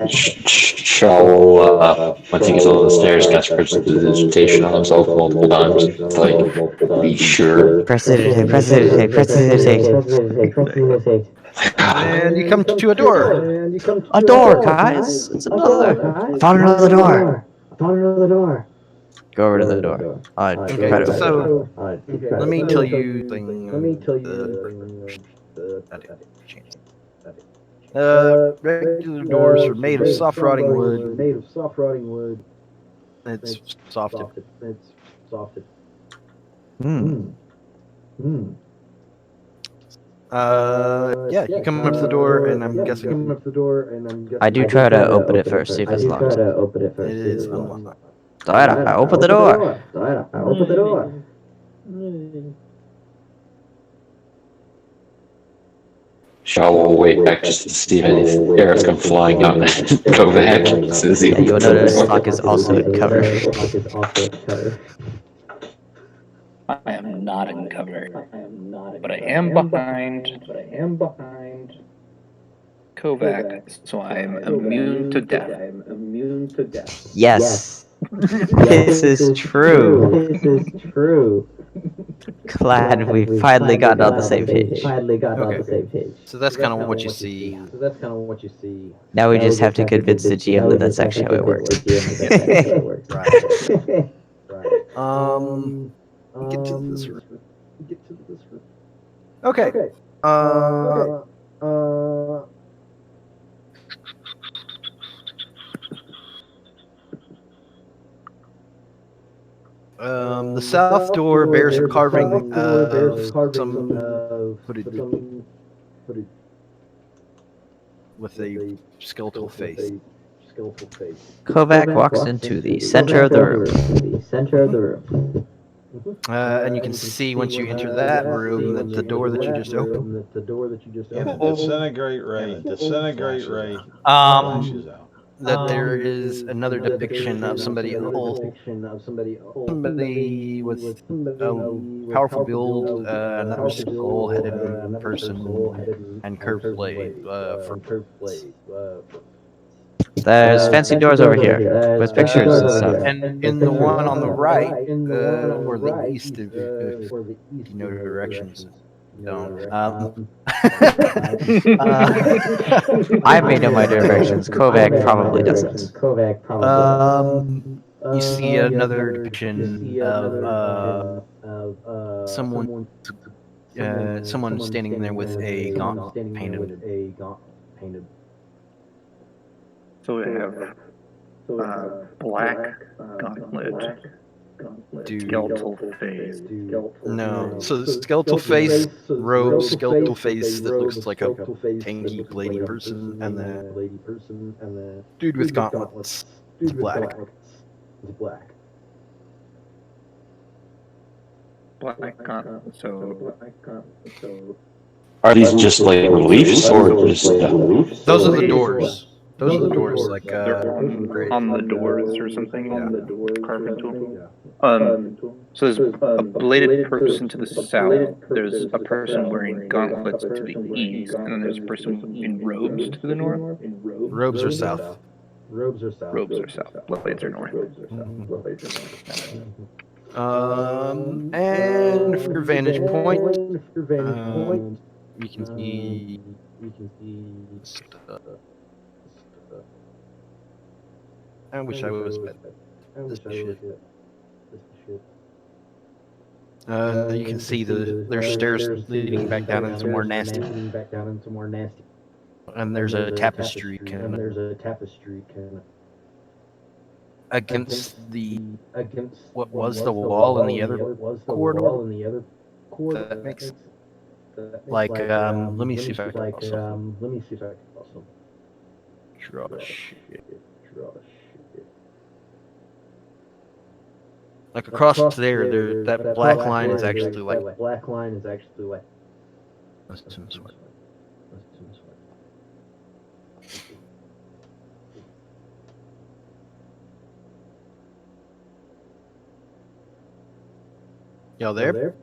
Shaw, once he gets on the stairs, cast prestidigitation on himself multiple times. Like, be sure. Prestidigitate. And you come to a door. A door, guys. It's another. I found another door. Go over to the door. Okay, Try to open so let me tell you thing. Regular doors are made of soft rotting wood. It's softed. Yeah, you come up to the door, and I'm guessing I do try to open it first, see if it's locked. it is unlocked. I open the door. Shaw will wait back just to see if any arrows come flying out and go back. As soon as he Yeah, you'll notice lock is also in cover. I am not in cover, but I am behind Kovac, so I am immune to death. Yes. This is true. Glad we finally got on the same page. Okay. So that's kind of what you see. Now we just have to convince the GM that that's actually how it works. Get to this room. Okay. The south door bears a carving of some hooded with a skeletal face. Kovac walks into the center of the room. And you can see once you enter that room that the door that you just opened. And a disintegrate ray. Flashes out. That there is another depiction of somebody old, somebody with a powerful build, another skull-headed person, and curved blade. There's fancy doors over here with pictures and stuff. And in the one on the right, or the east, if you know directions. No. I may know my directions. Kovac probably doesn't. You see another depiction of someone standing there with a gauntlet painted. So we have black gauntlet, skeletal face. No, so the skeletal face, robe, skeletal face that looks like a tanky, lady person, and the dude with gauntlets is black. Black gauntlet. So Are these just like reliefs or just Those are the doors. Those are the doors, like they're on the doors or something. Carved into them. So there's a bladed person to the south. There's a person wearing gauntlets to the east, and then there's a person in robes to the north. robes are south. Robes are south. Blades are north. And for your vantage point, you can see stuff. I wish I was better. This shit. You can see there's stairs leading back down into more nasty, and there's a tapestry kind of against what was the wall in the other corridor. That makes like let me see if I can also draw shit. Like across there, that black line is actually like. Let's do this way. Y'all there?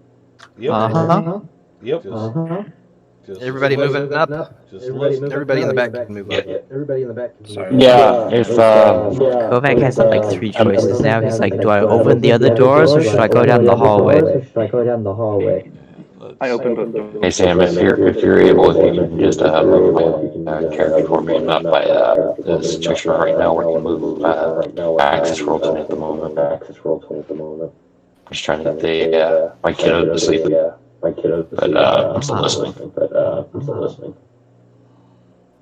Yep. Uh-huh. Yep. Everybody moving up? Just listen. Everybody in the back can move up. Yeah, if Kovac has like 3 choices now. He's like, do I open the other doors or should I go down the hallway? I opened both doors. hey Sam, if you're able, if you can just move my character for me. I'm not by the situation right now where I can move access rolls in at the moment. I'm just trying to get the my kiddo to sleep. But I'm still listening.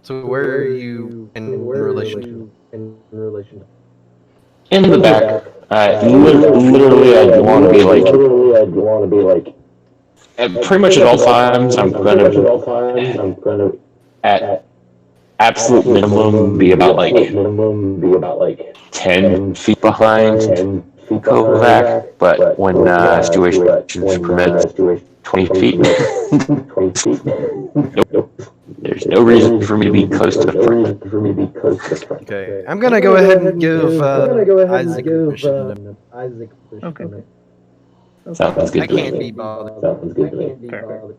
So where are you in relation to? In the back, literally, I want to be like. Pretty much at all times, I'm gonna at absolute minimum be about like 10 feet behind Kovac, but when situations permit, 20 feet. There's no reason for me to be close to the front. Okay, I'm gonna go ahead and give Isaac permission. Okay. Sounds good I to me. can't be bothered. Perfect.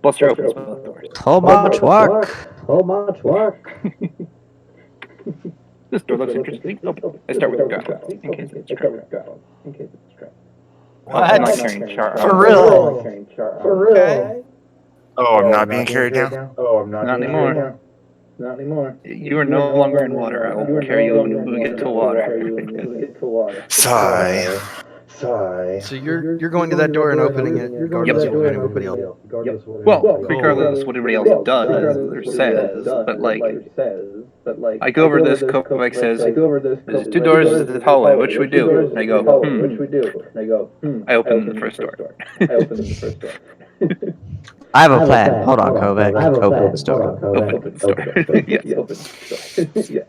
Buster opens both doors. So much work. This door looks interesting. Open. I start with the ground in case it's trapped. I'm not carrying char. For real? Okay. Oh, I'm not being carried down? Not anymore. You are no longer in water. I will carry you when we get to water. Sigh. So you're going to that door and opening it, regardless of what anybody else. Well, regardless of what everybody else does or says, but like, I go over this, Kovac says, there's 2 doors to the hallway, what should we do? And I go, I open the first door. I have a plan. Hold on, Kovac. Open this door. Open the door.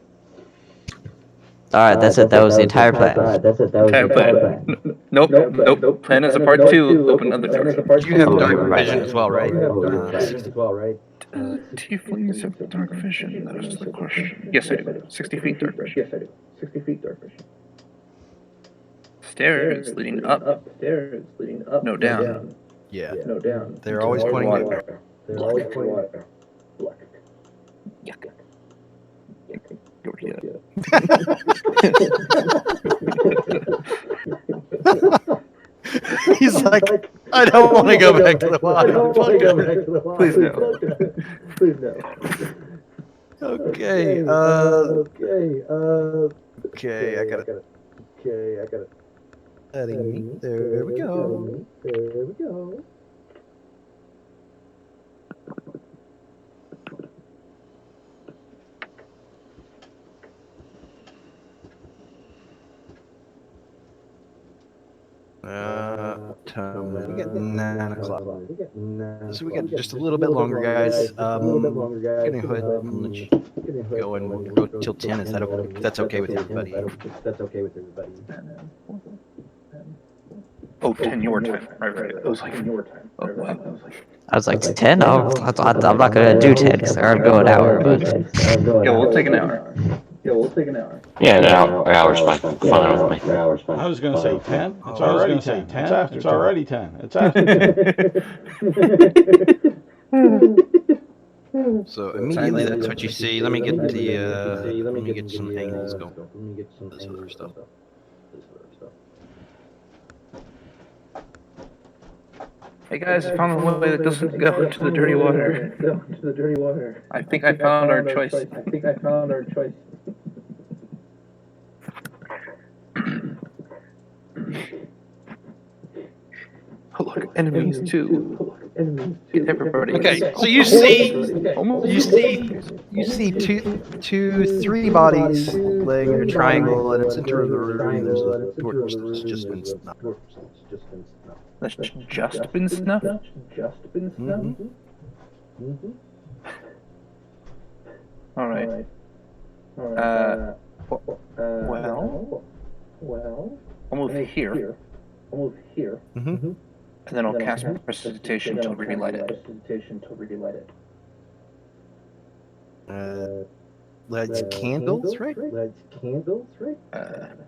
Alright, that's it. That was the entire plan. Entire plan. Nope. Plan is a part 2. Open other doors. You have dark vision as well, right? Tieflings have dark vision. That is the question. Yes, I do. 60 feet dark vision. Stairs leading up. No, down. Yeah. They're always pointing water. Yuck. Go to the He's like, I don't want to go back to the water. Please no. Okay. Okay. I got it. There we go. Time. We got 9 o'clock. So we got just a little bit longer, guys. Gonna go ahead and let you go and we'll go till 10. Is that okay? If that's okay with everybody. Oh, 10 your time. Right. It was like your time. Oh, wow. I was like, 10? Oh, I'm not going to do 10 because I'm going to go an hour. But... Yeah, we'll take an hour. Yeah, an hour's fine. Fine with me. I was going to say 10. It's already 10. It's already 10. It's after 10. So immediately that's what you see. Let me get some angles going. This other stuff. Hey guys, I found a way that doesn't go into the dirty water. I think I found our choice. Oh, look, enemies too. Get everybody. Okay, so you see three bodies laying in a triangle, and in the center of the room there's a torch that's just been snuffed. That's just been snuffed? Alright. Well, I'll move here. Mm-hmm. And then I'll cast prestidigitation to relight it. Lights candles, right? I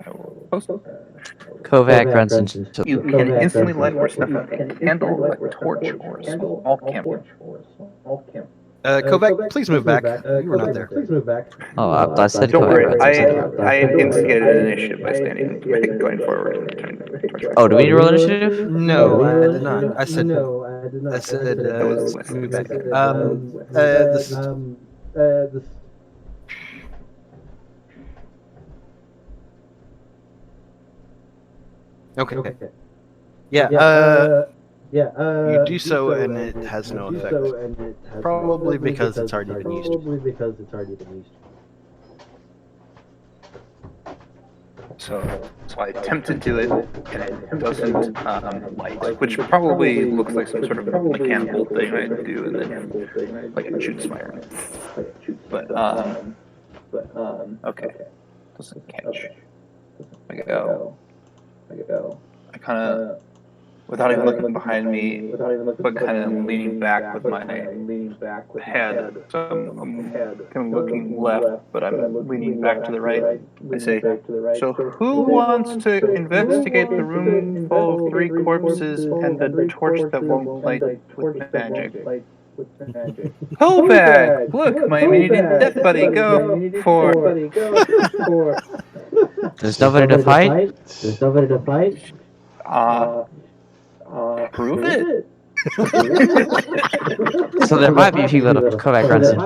will post. Kovac runs into. You can instantly light or snuff a candle, a torch, or a small camp. Kovac, please move back. You were not there. Oh, I said Don't Kovac worry, runs into. I instigated an initiative by going forward and turning the torch back. Oh, do we need to roll initiative? No, I did not. I said move back. Okay. Yeah. You do so, and it has no effect. Probably because it's already been used. So I attempt to do it, and it doesn't light, which probably looks like some sort of mechanical thing I do, and then like it shoots fire. But okay, doesn't catch. I go. I kind of, without even looking behind me, but kind of leaning back with my head. So I'm kind of looking left, but I'm leaning back to the right. I say, so who wants to investigate the room full of 3 corpses and the torch that won't light with magic? Kovac! Look, my immediate death buddy, go for... There's nobody to fight? Prove it? So there might be people that Kovac runs into.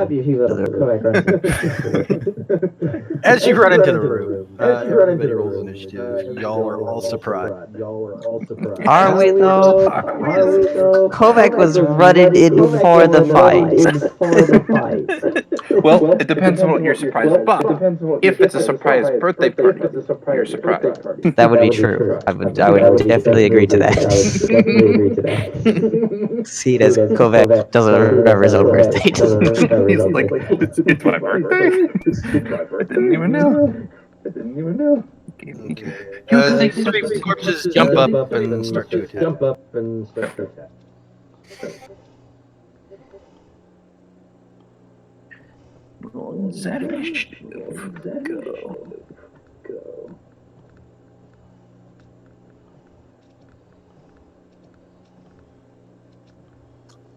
As you run into the room, everybody rolls initiative. Y'all are all surprised. Are we though? Kovac was running in for the fight. Well, it depends on what you're surprised about. If it's a surprise birthday party, you're surprised. That would be true. I would definitely agree to that. See it as Kovac doesn't remember his own birthday. He's like, it's my birthday? I didn't even know. The 3 corpses jump up and start to attack. That initiative. Go.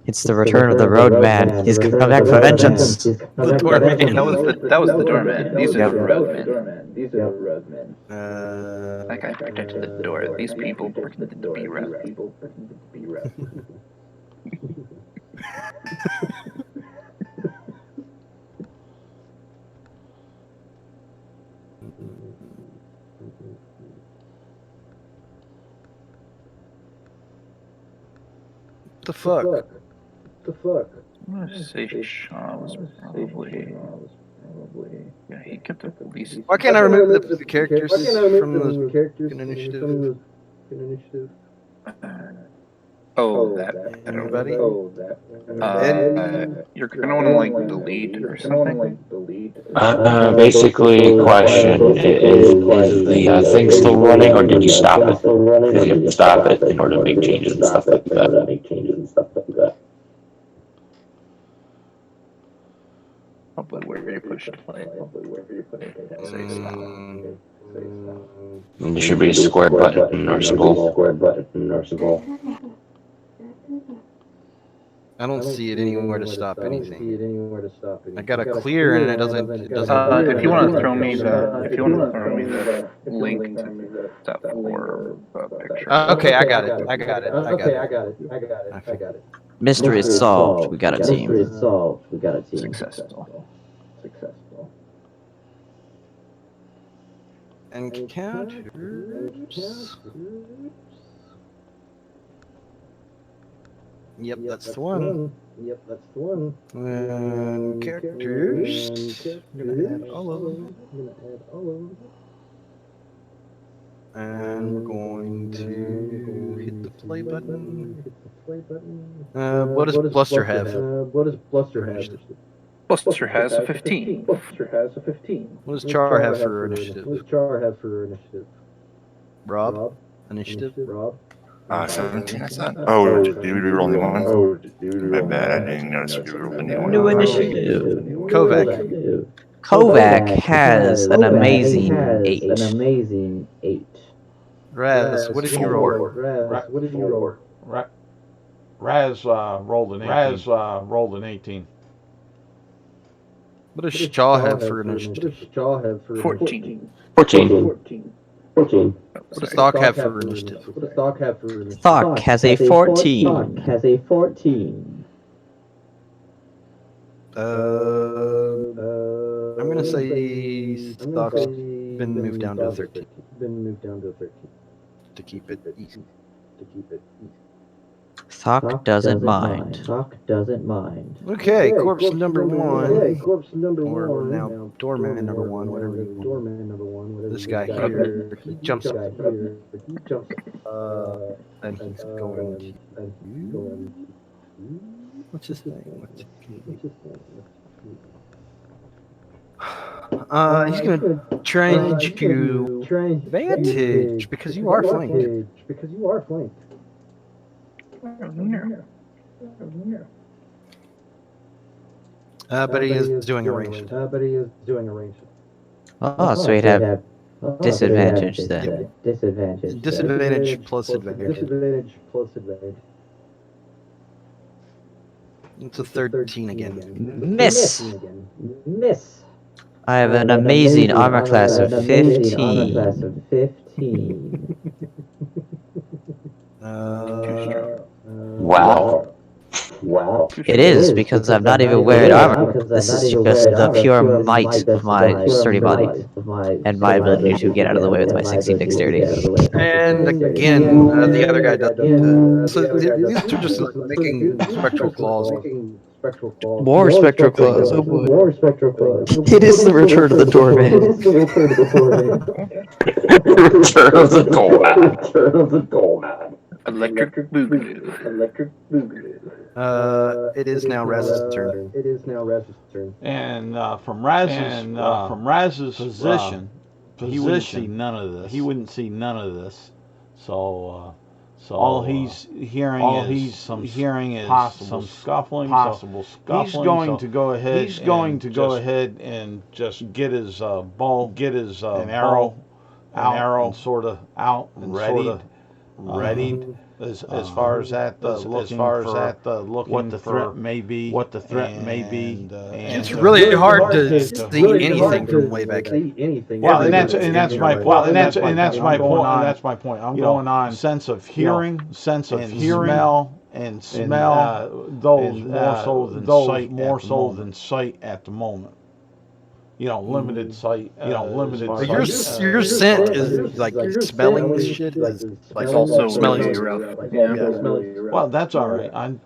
It's the return of the roadman. He's come back for vengeance. The doorman. That was the doorman. These are the roadmen. That guy protected the door. These people pretended to be road. The fuck? I'm gonna say Shaw was probably. Yeah, he kept at least. Why can't I remove the characters from the initiative? Oh, that. Anybody? You're gonna want to like delete or something. Basically, question is the thing still running, or did you stop it? Because you have to stop it in order to make changes and stuff like that. Probably where you push play. Say stop. And there should be a square button or symbol. I don't see it anywhere to stop anything. I got a clear and it doesn't. If you want to throw me the link to that for picture. Okay, I got it. I got it. Mystery is solved. We got a team. Successful. Encounters. Yep, that's the one. And characters. I'm gonna add all of them. And we're going to hit the play button. What does Bluster have? Bluster has a 15. What does Char have for initiative? Rob? Initiative? 17, I thought. Oh, did we reroll the one? My bad, I didn't notice we rerolled the new one. New initiative. Kovac. Has an amazing 8. Raz, what did you roll? Raz rolled an 18. What does Shaw have for initiative? 14. What does Stock have for initiative? Thok has a 14. I'm gonna say Stock's been moved down to 13. To keep it easy. Thok doesn't mind. Okay, corpse number 1. Or now doorman number 1, whatever you want. This guy here, he jumps up. And he's going to... What's his name? He's gonna try and hit you advantage because you are flanked. But he is doing a ranged. Oh, so he'd have disadvantage then. Disadvantage plus advantage. It's a 13 again. Miss! I have an amazing armor class of 15. Wow. It is, because I'm not even wearing armor. This is just the pure might of my sturdy body, and my ability to get out of the way with my 16 dexterity. And again, the other guy doesn't. So these are just like making spectral claws. More spectral claws, oh boy. It is the return of the doorman. Return of the Goldman. Electric Boogaloo. It is now Raz's turn. And from Raz's position, he wouldn't see none of this. So all he's hearing is some scuffling. He's going to go ahead and just get his bow, an arrow out, sort of out and readied. As far as that, looking what the threat may be, and it's really hard to see anything from way back. Well, and that's my point. That's my point. I'm going on sense of hearing, smell, those more so than sight at the moment. Limited sight. Your scent is like smelling this shit. Is like also smelling rough. Yeah. Well, that's all right. I'm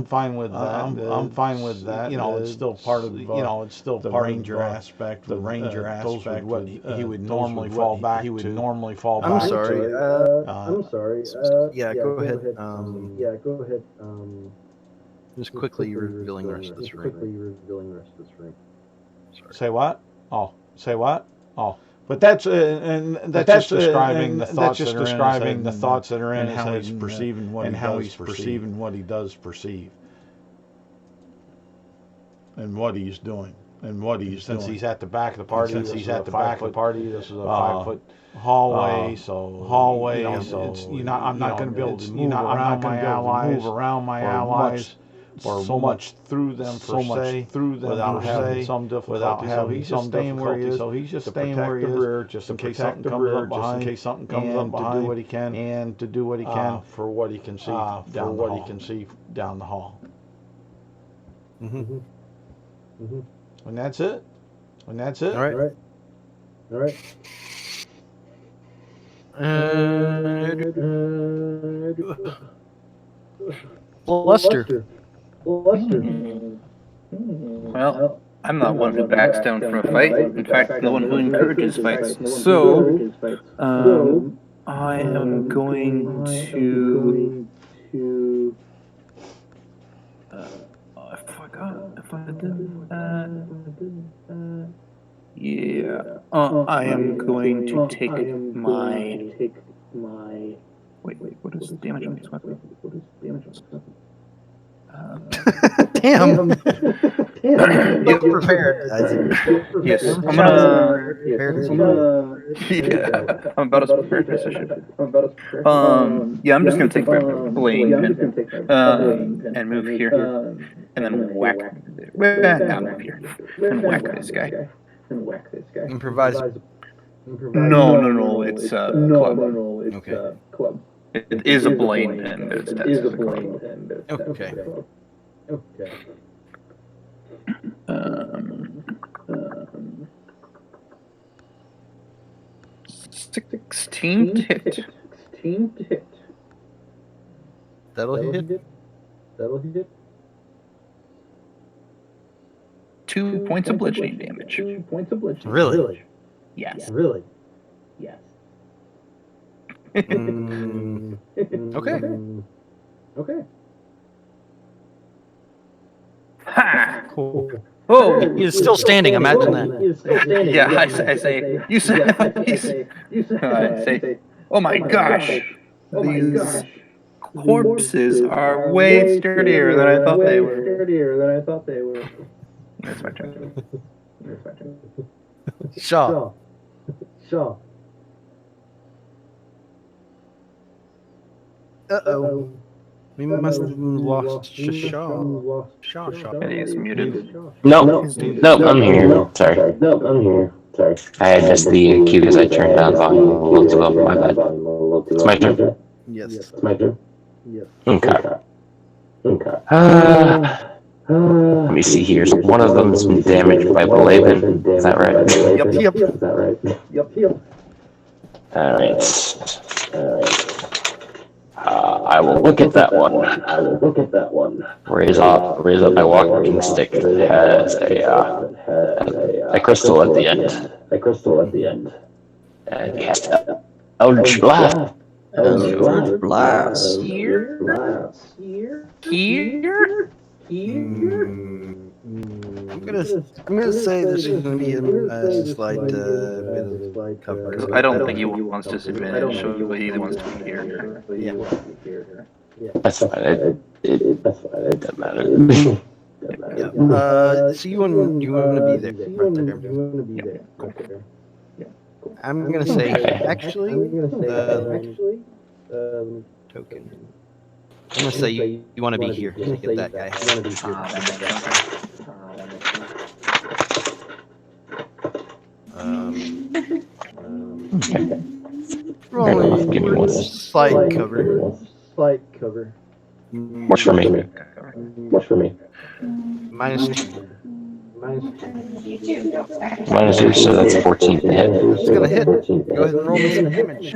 fine with that. I'm fine with that. It's still part of the. It's still the ranger aspect. The ranger aspect. What he would normally fall back to. I'm sorry. Yeah, go ahead. Just quickly revealing the rest of this room. Say what? Oh. But that's just describing the thoughts that are in and how he's perceiving what he does perceive, and what he's doing. And what since he's at the back of the party, this is a 5-foot hallway. So it's I'm not going to be able to move around my allies, or so much through them without having some difficulty. So he's just staying where he is. So he's just staying where he is, just in case something comes up behind, to do what he can, and to do what he can for what he can see down the hall. Mm-hmm. And that's it. All right. Bluster. Well, I'm not one who backs down from a fight. In fact, the one who encourages fights. So, I am going to. I forgot if I did that. Yeah. I am going to take my. Wait, what is the damage on this weapon? Damn. Be prepared, Isaac. Yes, I'm gonna. Yeah, I'm about as prepared as I should. Yeah, I'm just gonna take my blade and move here, and then whack. Not move here, and whack this guy. Improvise. No, it's club. Okay. It is a blade pen, but it's as a club. Okay. 16 to hit. That'll hit. 2 points of bludgeoning damage. Really? Yes. Okay. Ha! Cool. Oh, He's still standing. Imagine that. yeah. I say. You say. I say. Oh my gosh! These corpses are way sturdier than I thought they were. That's my turn. Shaw. Uh-oh. We must have lost Shaw. And he's muted. No, I'm here. Sorry. I had just the cue because I turned down volume a little too low. My bad. It's my turn. Yes. Okay. Let me see here. So one of them's been damaged by Belaban. Is that right? Yep. All right. I will look at that one. Raise up my walking stick that has a crystal at the end. And cast Eldritch Blast. Eldritch Blast. Here. I'm gonna say there's gonna be a slight bit of cover. I don't think he wants disadvantage, so he wants to be here. Yeah. That's fine. It doesn't matter. Yeah. So you want to be there, right there. Cool. I'm gonna say actually token. I'm gonna say you want to be here to get that guy. Give me one. Slight cover. Works for me. -2. -2, so that's 14 to hit. It's gonna hit. Go ahead and roll me some damage.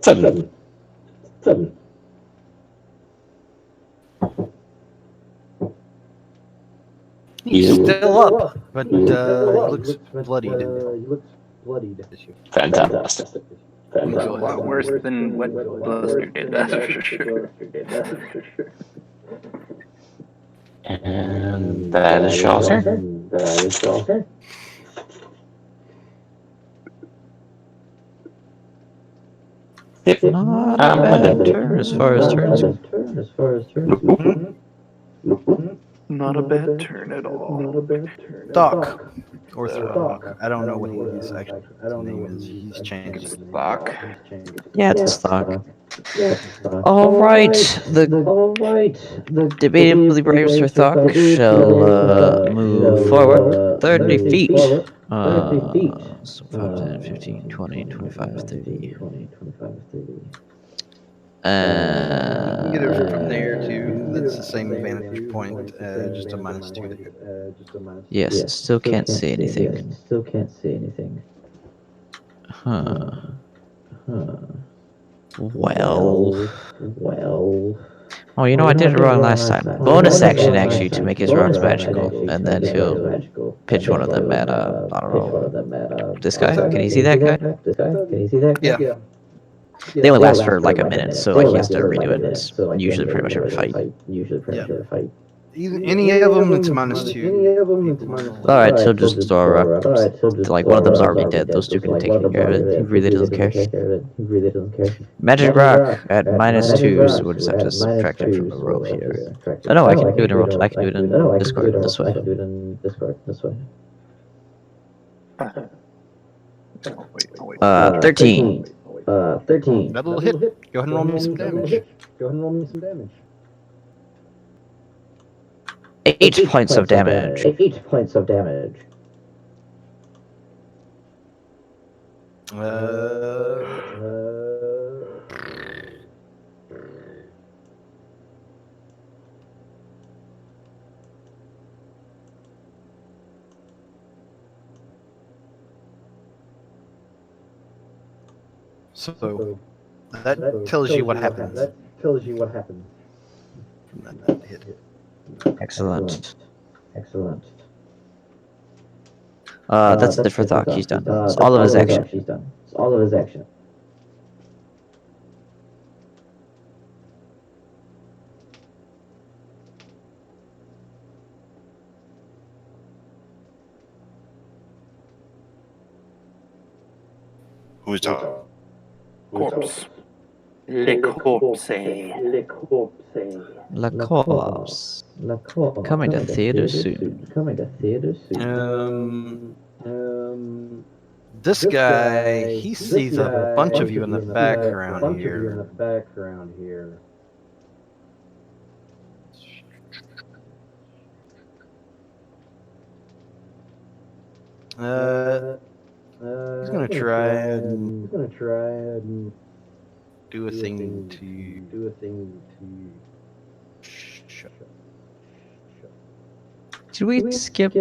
Seven. He's still up, but he looks bloodied. Fantastic. A lot worse than what Bluster did, that's for sure. And that is Shaw's turn. Not a bad turn as far as turns. Not a bad turn at all. Doc. Or Throck. I don't know what his actual name is. He's changed it. Fuck. Yeah, it's Thok. All right, the debatably brave Sir Thok shall move forward 30 feet. So 5, 10, 15, 20, 25, 30. You can get it from there too. That's the same vantage point, just a -2 to hit. Yes, still can't see anything. Huh. Well. Oh, you know, I did it wrong last time. Bonus action, actually, to make his rocks magical, and then he'll pitch one of them at, I don't know, this guy? Can you see that guy? Yeah. They only last for like a minute, so like he has to redo it. It's usually pretty much every fight. Any of them, it's -2. All right, so just like one of them's already dead. Those two can take care of it. He really doesn't care. Magic rock at -2, so we'll just have to subtract it from the row here. Oh no, I can do it in roll. I can do it in Discord this way. Oh, wait. 13. 13. That'll hit. Go ahead and roll me some damage. 8 points of damage. So that tells you what happens. From that hit. Excellent. That's it for Thok. He's done. It's all of his action. Who's talking? Corpse. Le corpse. La Corpse. Coming to theater soon. This guy, he sees a bunch of you in the background here. He's gonna try and do a thing to shut. Did we skip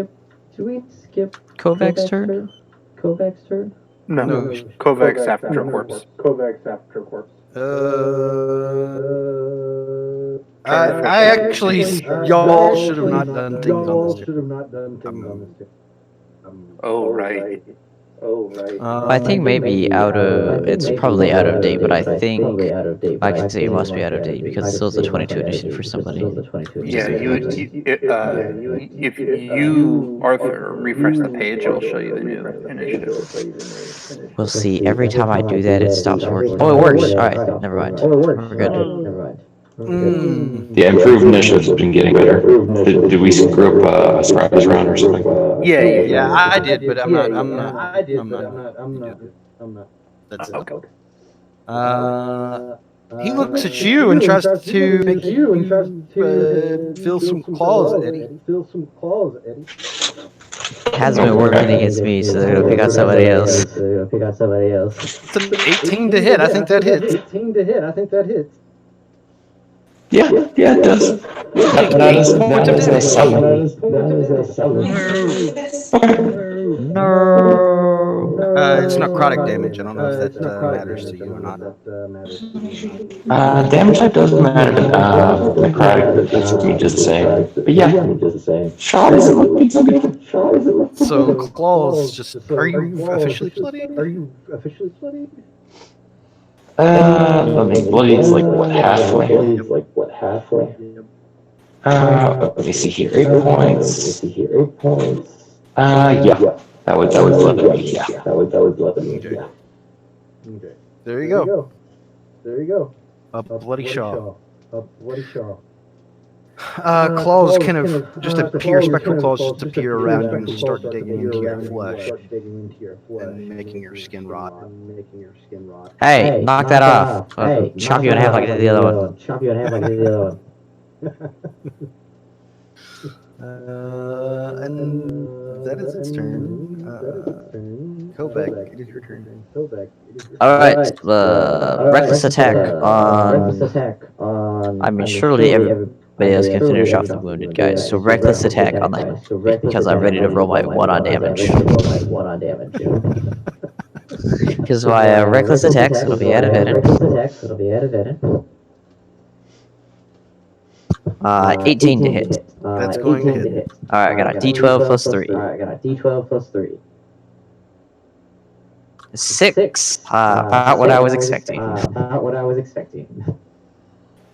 Kovac's turn? No, Kovacs after corpse. I actually, y'all should have not done things on this turn. Oh, right. I think maybe it's probably out of date, but I think I can say it must be out of date because it's still the 22 edition for somebody. Yeah, if you, Arthur, refresh the page, it'll show you the new initiative. We'll see. Every time I do that, it stops working. Oh, it works. All right, never mind. We're good. Yeah, improved initiative's been getting better. Did we screw up a surprise round or something? Yeah, I did, but I'm not. That's okay. He looks at you and tries to make you feel some claws, Eddie. Has been working against me, so they're gonna pick out somebody else. It's an 18 to hit. I think that hits. Yeah, it does. No. It's necrotic damage. I don't know if that matters to you or not. Damage type doesn't matter. Necrotic, that's just the same. But yeah, shot isn't looking so good. So claws, just are you officially bloody? Let me bloodied's like what, halfway? Let me see here. 8 points. Yeah. That would blood me, yeah. Okay. There you go. A bloody shaw. Claws kind of just appear, spectral claws just appear around you and start digging into your flesh and making your skin rot. Hey, knock that off. I'll chop you in half like the other one. And that is its turn. Kovac, it is your turn. Alright, reckless attack on... I mean, surely everybody else can finish off the wounded guys. So reckless attack on the... Because I'm ready to roll my 1 on damage. Because my reckless attacks, it'll be at advantage. 18 to hit. That's going to hit. Alright, I got a d12 plus 3. 6. About what I was expecting.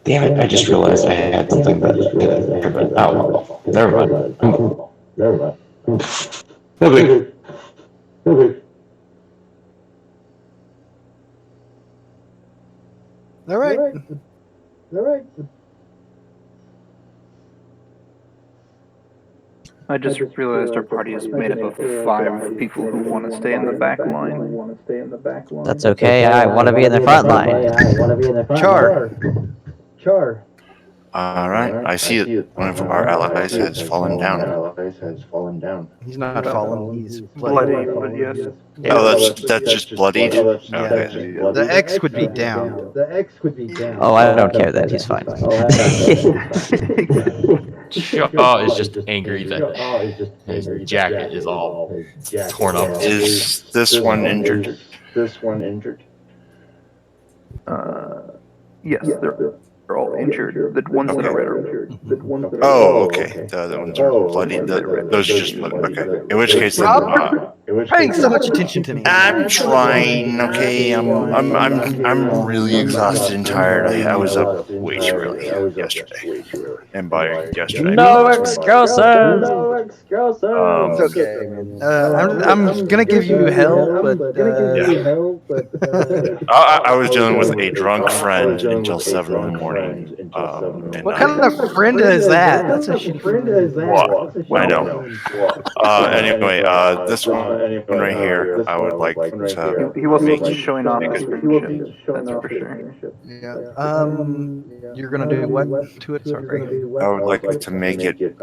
Damn it, I just realized I had something that could... Oh, never mind. No big. All right. I just realized our party is made up of 5 people who want to stay in the back line. That's okay, I want to be in the front line. Char. All right, I see it. One of our allies has fallen down. He's not fallen. He's Bloody, bloody. but yes. Oh, that's just bloodied. Yeah, Okay. the X would be down. Oh, I don't care that, he's fine. Shaw is just angry that his jacket is all torn up. Is this one injured? Yes, they're all injured. The ones that are red are injured. Oh, okay. The other ones are bloody. Those are just bloody. Okay. In which case, then, Paying so much attention to me. I'm trying. Okay, I'm really exhausted and tired. I was up way too early yesterday, and by yesterday, No excuses! It's okay. I'm gonna give you hell, but I was dealing with a drunk friend until 7 in the morning. And what kind of friend is that? That's a shitty friend. What? I know. Anyway, this one right here, I would like to. He wasn't make showing off his it- friendship, that's for sure. Yeah. You're gonna do what to it? Sorry. I would like to make it. It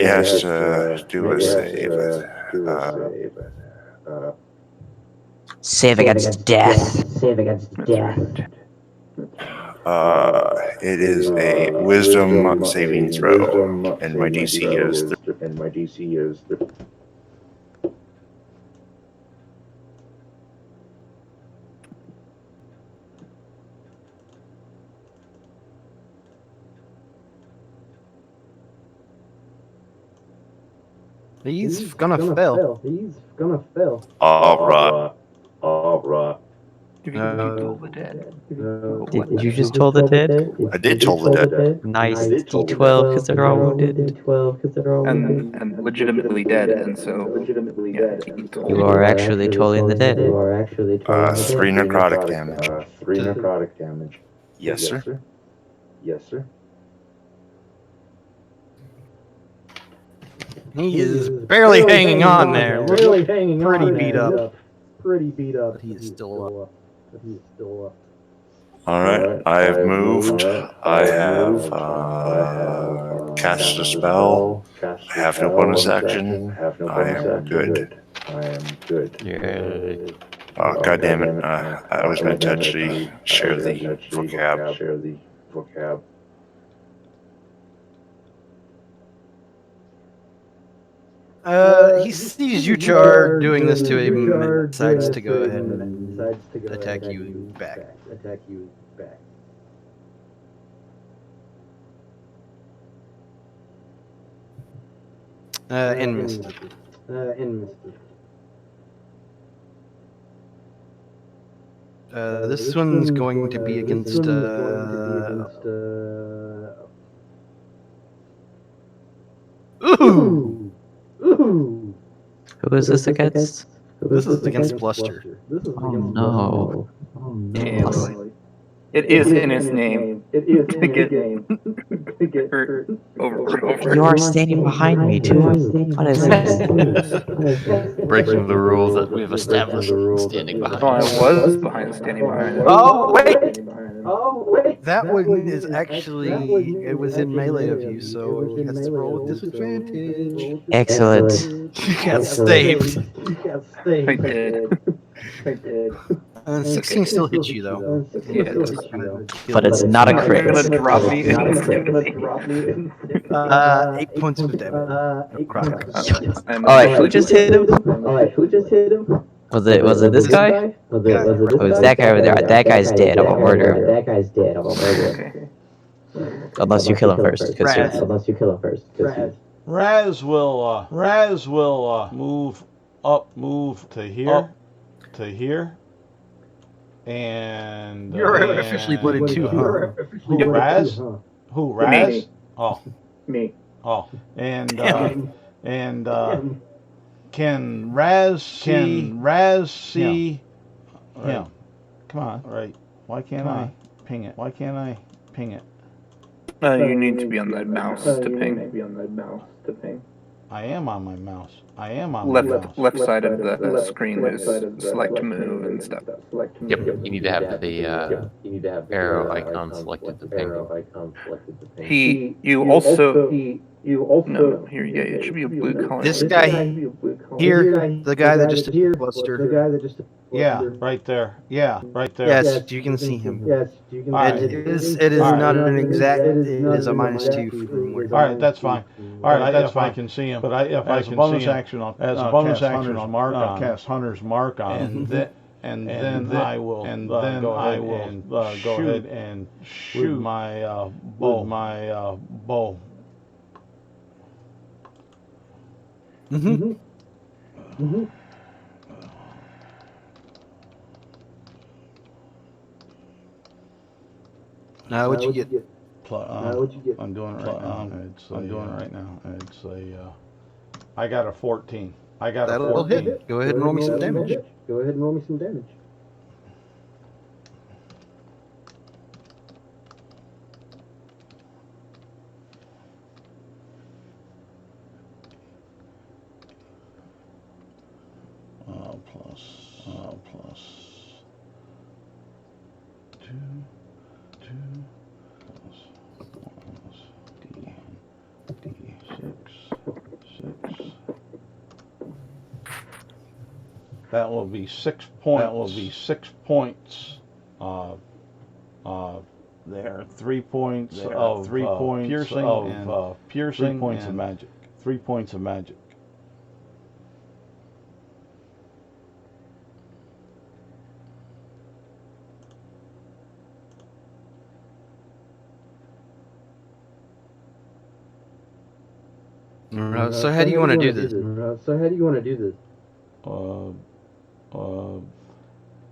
has to do a save. Save against death. It is a wisdom saving throw, and my DC is. He's gonna fail. All right. If you told the dead. Did you just told the dead? I did told the dead. Nice, d12 because they're all wounded. And legitimately dead, and so yeah, he told You are actually tolling the dead. 3 necrotic damage. Yes, sir. He is barely hanging on there. Pretty beat up. But he is still up. All right. I have moved. I have cast a spell. I have no bonus action. I am good. Yeah. Oh, God damn it. I was meant to actually share the vocab. He sees you, Char, doing this to him and decides to go ahead and attack you back. And missed. This one's going to be against Ooh! Who is this against? This is against Bluster. Oh no. It is in his name. To get hurt over and over. You are standing behind me too. What is this? Breaking the rules that we've established standing Oh, behind. I was standing behind it. Oh wait! That one is actually within melee of you, so he has to roll with disadvantage. Excellent. You got saved. I did. 16 still hits you though. Yeah, It's kinda But it's not a It's crit. gonna drop me. 8 points of damage. I'm Alright, who officially just doing hit him? Was it this guy? Oh, it's that guy over there. That guy's dead. I'm gonna murder him. Okay. Unless you kill him first. Raz will move to here, and You're officially blooded too, huh? Who, Raz? Who, Raz? Me. Oh, Me. oh, and can Raz see him? Come on, right? Why can't I ping it? You need to be on that mouse to ping. I am on my mouse. my mouse. Left side of the screen is select move and stuff. Yep, you need to have the arrow icon selected to ping. You also. No, here, yeah, it should be a blue color. This guy here, the guy that just did Buster. Yeah, right there. Yes, you can see him. Alright. It is not an exact. It is a -2 from where. All right, that's fine. All right, that's fine. I can see him, but if I can bonus action, I'll cast Hunter's Mark on, and then I will go ahead and shoot my bow. Now what'd you get? I'm doing it right now. I'm doing it right now. It's I got a 14. That'll hit. Go ahead and roll me some damage. Plus 2 D6. That will be 6 points. There, 3 points of piercing and 3 points of magic. 3 points of magic. So how do you want to do this?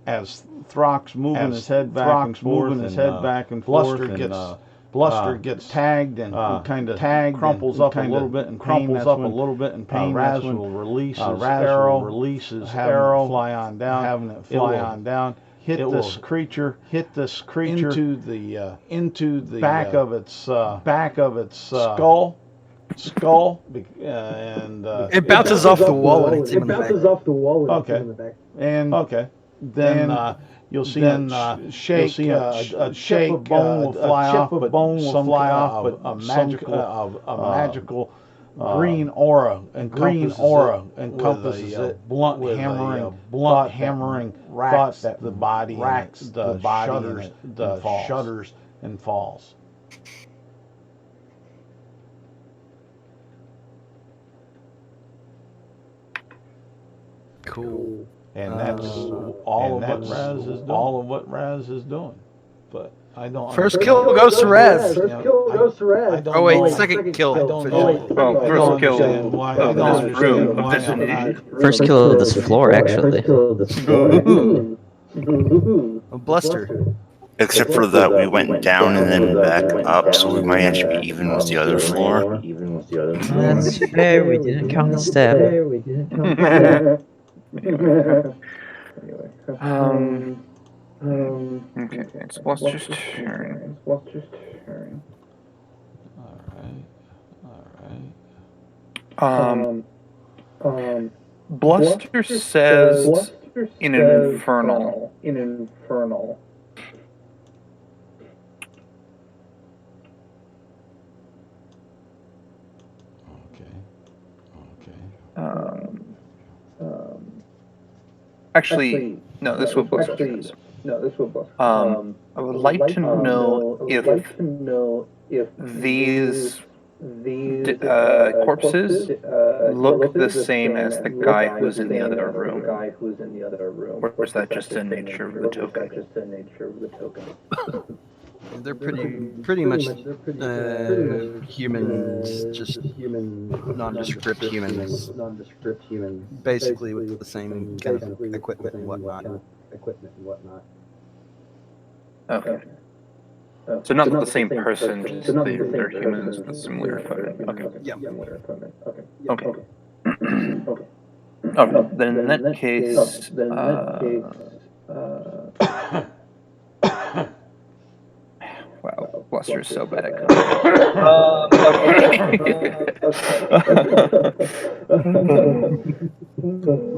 As Throck's moving his head back and forth, Bluster gets tagged and kind of crumples up a little bit in pain. Raz will release his arrow, fly on down. Hit this creature into the back of its skull. And It bounces off the wall and hits him in the back. Okay. Then you'll see a shake. A chip of bone will fly off, but a magical green aura encompasses it. Blunt hammering racks the body, shudders and falls. Cool. And that's all of what Raz is doing. But I don't. First kill goes to Raz. Oh wait, second kill. First kill of this room, of this First kill of this floor, actually. Bluster. Except for that, we went down and then back up, so we might actually be even with the other floor. That's fair. We didn't count the step. Okay, it's Bluster's turn. All right. Bluster says in Infernal. Actually, no, this is what Bluster says. I would like to know if these corpses look the same as the guy who's in the other room. Or is that just the nature of the token? They're pretty much humans, just nondescript humans. Basically with the same kind of equipment and whatnot. Okay. So not the same person, just they're humans with similar equipment. Okay. Yeah. Okay. Okay. Then in that case, wow, Bluster is so bad at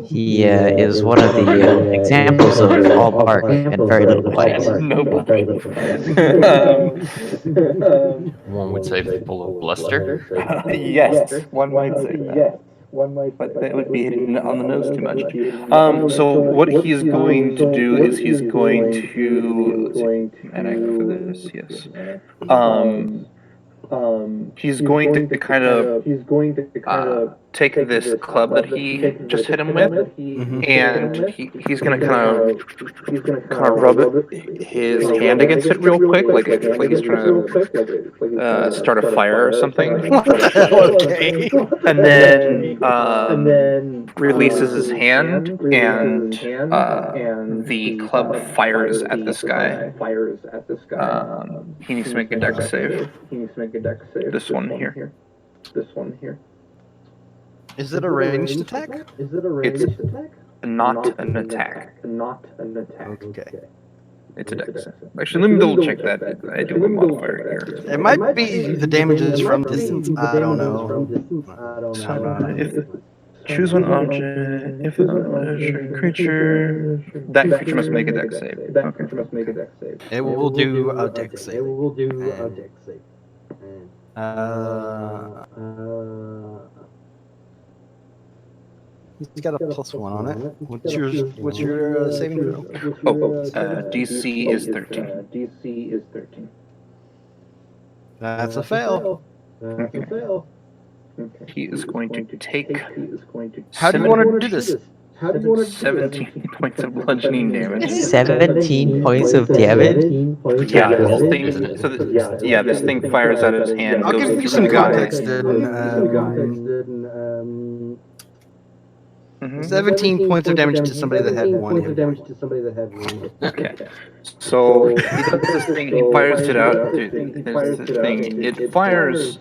He is one of the examples of all bark and very little bite. No bite. One would say full of bluster. Yes, one might say that. But that would be hitting on the nose too much. So what he's going to do is he's going to manic for this, yes. He's going to kind of take this club that he just hit him with, and he's going to kind of rub his hand against it real quick, like he's trying to start a fire or something. Okay. And then releases his hand, and the club fires at this guy. He needs to make a dex save. This one here. Is it a ranged attack? It's not an attack. Okay. It's a dex. Actually, let me double check that. I do have a modifier here. It might be the damages from distance. I don't know. So if choose one object, if a creature, that creature must make a dex save. Okay. It will do a dex save. He's got a +1 on it. What's your saving throw? DC is 13. That's a fail. He is going to take. How do you want to do this? 17 points of bludgeoning damage. 17 points of damage? Yeah, this thing. So this thing fires out of his hand. I'll goes give you through some the guy. context. 17 points of damage to somebody that had 1 hit point. Okay. So he does this thing. He fires it out. There's this thing. It fires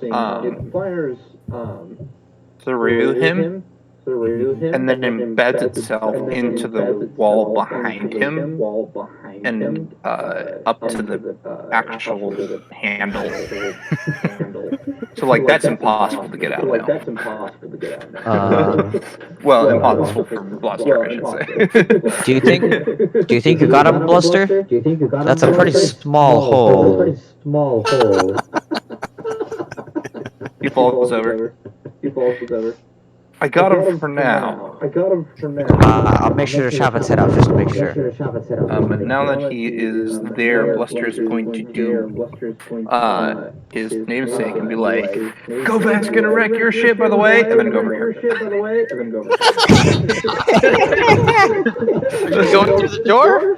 through him. And then embeds itself into the wall behind him and up to the actual handle. So, like, that's impossible to get out now. Well, impossible for Bluster, I should say. Do you think you got him, Bluster? That's a pretty small hole. He falls over. I got him for now. I'll make sure to chop its head off just to make sure. But now that he is there, Bluster is going to do his namesake and be like, "Go back, gonna wreck your shit, by the way," and then go over here. Going through the door?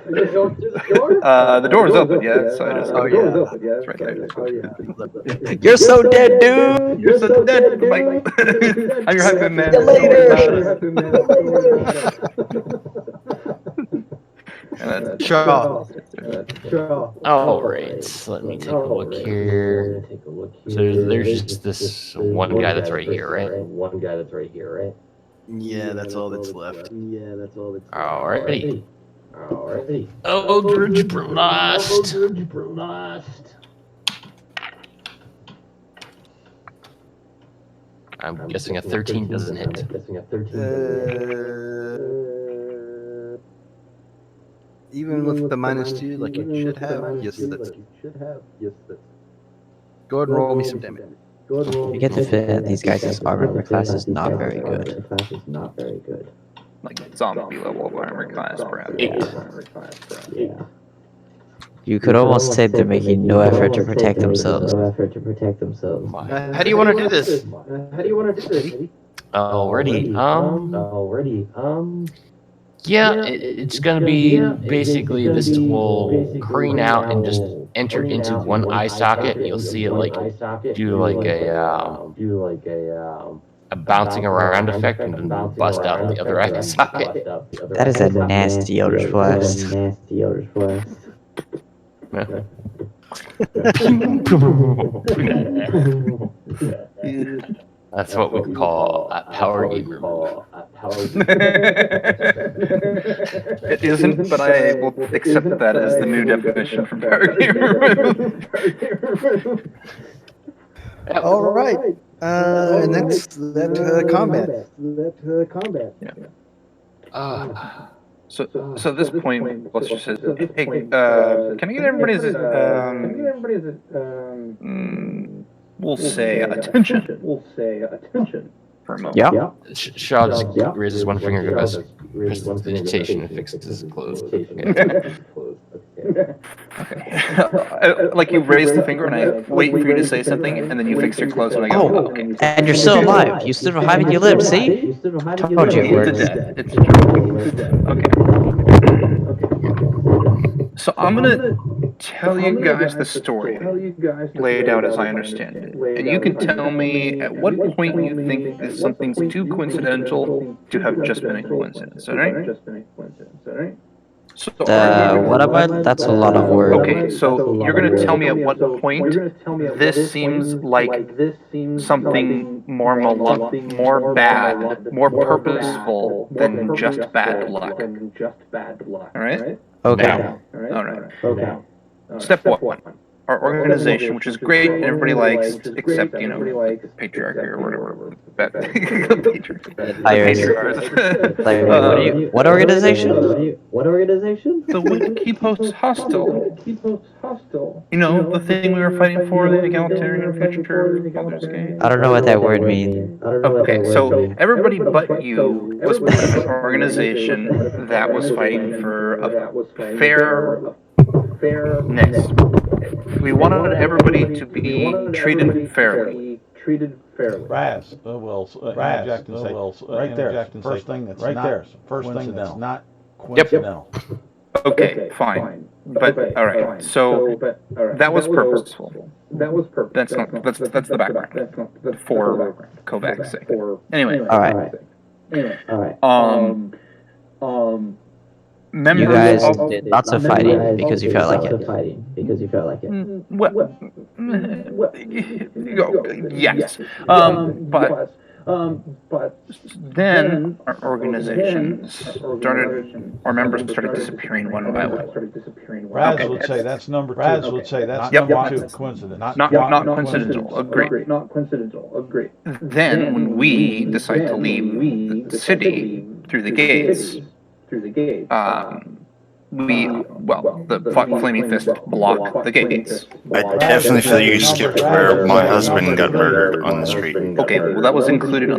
The door is open, yeah. So I just, Oh, yeah. it's right there. You're so dead, dude! You're so dead, Mike. I'm your hype man. Sure. All right, let me take a look here. So there's just this one guy that's right here, right? Yeah, that's all that's left. Alrighty. Eldritch Blast. I'm guessing a 13 doesn't hit. Even with the -2, like it should have. Yes, that's. Go ahead and roll me some damage. You get the feeling these guys' armor class is not very good. Like zombie level of armor class, perhaps. 8. You could almost say they're making no effort to protect themselves. How do you want to do this? Already. Yeah, it's gonna be basically this will crane out and just enter into one eye socket. You'll see it like do like a bouncing around effect and then bust out the other eye socket. That is a nasty Eldritch Blast. That's what we call a power gamer. It isn't, but I will accept that as the new definition for power gamer. All right. And that's that combat. So at this point, Buster says, "Hey, can I get everybody's we'll say attention for a moment." Yeah. Shaw just raises one finger, goes prestidigitation, and fixes his clothes. Like you raise the finger and I wait for you to say something, and then you fix your clothes and I go, Oh, okay. and you're still alive. You stood behind me and you lived, see? Told you it worked. It's true. Okay. So I'm gonna tell you guys the story laid out as I understand it, and you can tell me at what point you think that something's too coincidental to have just been a coincidence. All right? So What about? That's a lot of work. okay, so you're gonna tell me at what point this seems like something more more bad, more purposeful than just bad luck. All right? Okay. All right. Step 1. Our organization, which is great and everybody likes, except, patriarchy or whatever. What organization? The Wiki Post Hostel. The thing we were fighting for, the egalitarian future of Baldurs Gate. I don't know what that word means. Okay, so everybody but you was part of an organization that was fighting for a fairness. We wanted everybody to be treated fairly. Raz, interject and say, right there, first thing that's right there, first thing that's not coincidental. Okay, fine. But all right. So that was purposeful. That's the background for Kovac's sake. Anyway. All right. Members You guys of, did lots of fighting because you felt like it. Yes. But then our organizations started, our members started disappearing one by one. Raz would say that's number 2. Raz would say that's number 2. Coincidence. Not coincidental. Agreed. Then when we decide to leave the city through the gates, the Flaming Fist blocked the gates. I definitely feel you skipped where my husband got murdered on the street. Okay, well that was included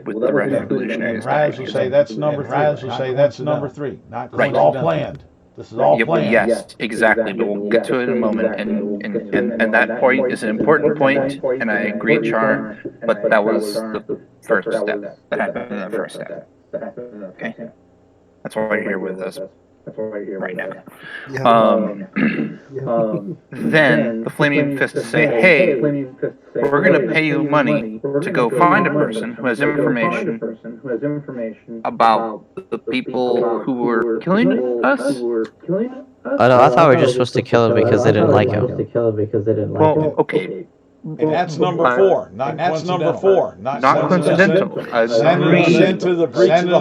with the revolutionaries. Raz would say that's number 3. Raz would say that's number 3. Not right. All planned. This is all planned. Yes, exactly. But we'll get to it in a moment. And that point is an important point, and I agree, Char. But that was the first step. That happened in the first step. Okay. That's why you're here with us right now. Then the Flaming Fist say, "Hey, we're going to pay you money to go find a person who has information about the people who were killing us." Oh no, I thought we were just supposed to kill him because they didn't like him. Well, okay. And that's number 4. Not coincidental. Send us into the breach of the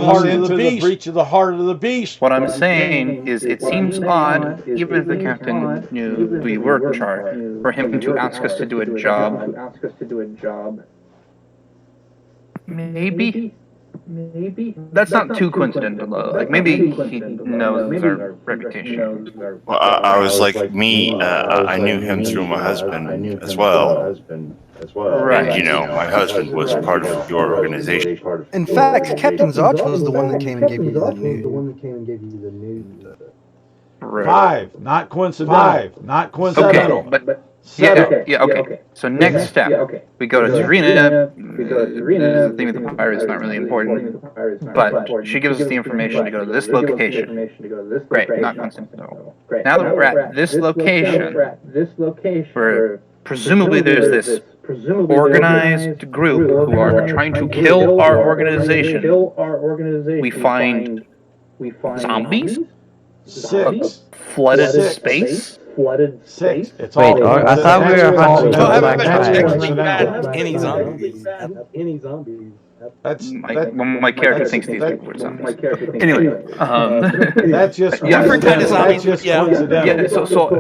heart of the beast. What I'm saying is, it seems odd, even if the captain knew we were charged, for him to ask us to do a job. Maybe. That's not too coincidental, though. Like, maybe he knows our reputation. Well, I was like, I knew him through my husband as well. Right. And, my husband was part of your organization. In fact, Captain Zodge was the one that came and gave you the news. 5, not coincidental. Okay, but okay. So next step, we go to Serena. The thing with the pirate is not really important, but she gives us the information to go to this location. Great, not coincidental. Now that we're at this location, where presumably there's this organized group who are trying to kill our organization, we find zombies, 6. flooded space. 6. It's Wait, all. I thought we were hunting So the I black haven't actually triangle. found any zombies. That's My character thinks these people are zombies. Anyway, that's just Different kind of zombies, That's just yeah. coincidental. So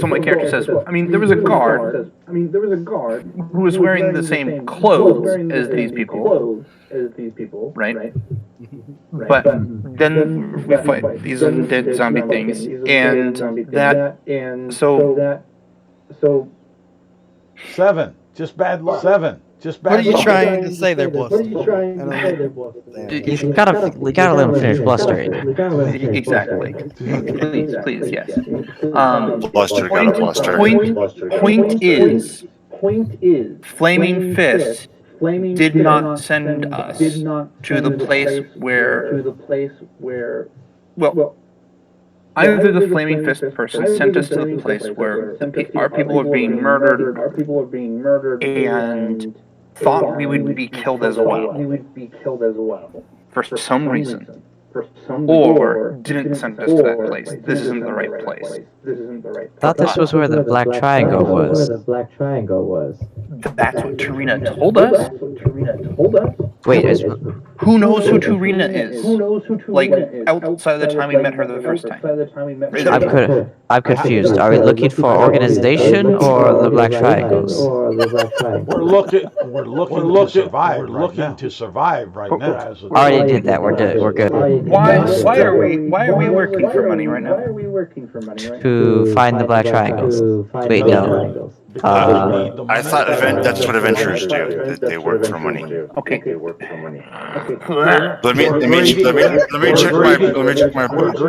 my character says, I mean, there was a guard who was wearing the same clothes as these people, right? But then we fight these undead zombie things, and so 7. Just bad luck. 7. Just bad What are you luck. trying to say there, Bluster? We gotta let him finish blustering. Exactly. Please, yes. Bluster got a bluster. Point is, Flaming Fist did not send us to the place where, well, either the Flaming Fist person sent us to the place where our people were being murdered and thought we would be killed as well for some reason, or didn't send us to that place. This isn't the right place. Thought this was where the black triangle was. That's what Tarina told us. Wait, Who knows who Tarina is? Like, outside of the time we met her the first time. I'm confused. Are we looking for organization or the black triangles? We're looking to survive right now. Already did that. We're good. Why are we working for money right now? To find the black triangles. Wait, no. I thought that's what adventurers do. That they work for money. Okay. Let me check my book.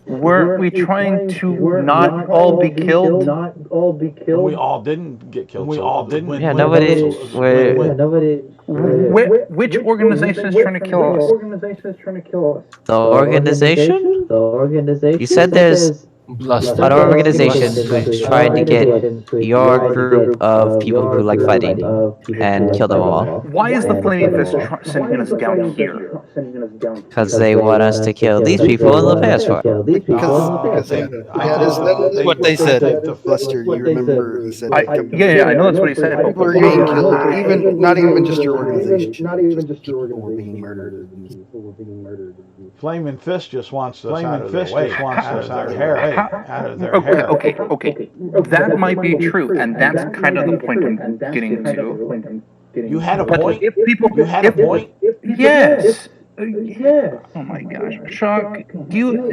Weren't we trying to not all be killed? We all didn't get killed. We all didn't. Yeah, nobody. Which organization is trying to kill us? The organization? You said there's an organization who's trying to get your group of people who like fighting and kill them all. Why is the Flaming Fist sending us down here? Because they want us to kill these people and they'll pay us for it. Because that is what they said. Bluster, you remember who said that? I know that's what he said. People are getting killed, not even just your organization. Just people were being murdered. Flaming Fist just wants us out of their way. Out of their hair. Okay. That might be true, and that's kind of the point I'm getting to. You had a point? You had a point? Yes. Oh my gosh, Shock, do you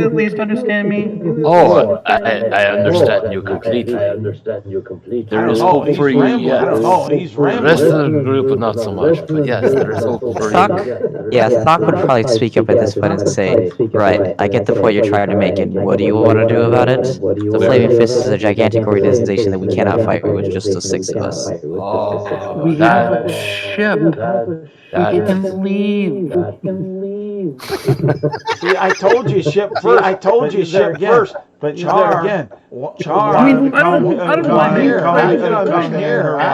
at least understand me? Oh, I understand you completely. There is hope for you, yes. The rest of the group, not so much, but yes, there is hope for you. Thok would probably speak up at this point and say, right, I get the point you're trying to make, and what do you want to do about it? The Flaming Fist is a gigantic organization that we cannot fight with just the 6 of us. Oh, we have a ship. We can leave. See, I told you ship first. But Char again. Char. I mean, I don't mind here. I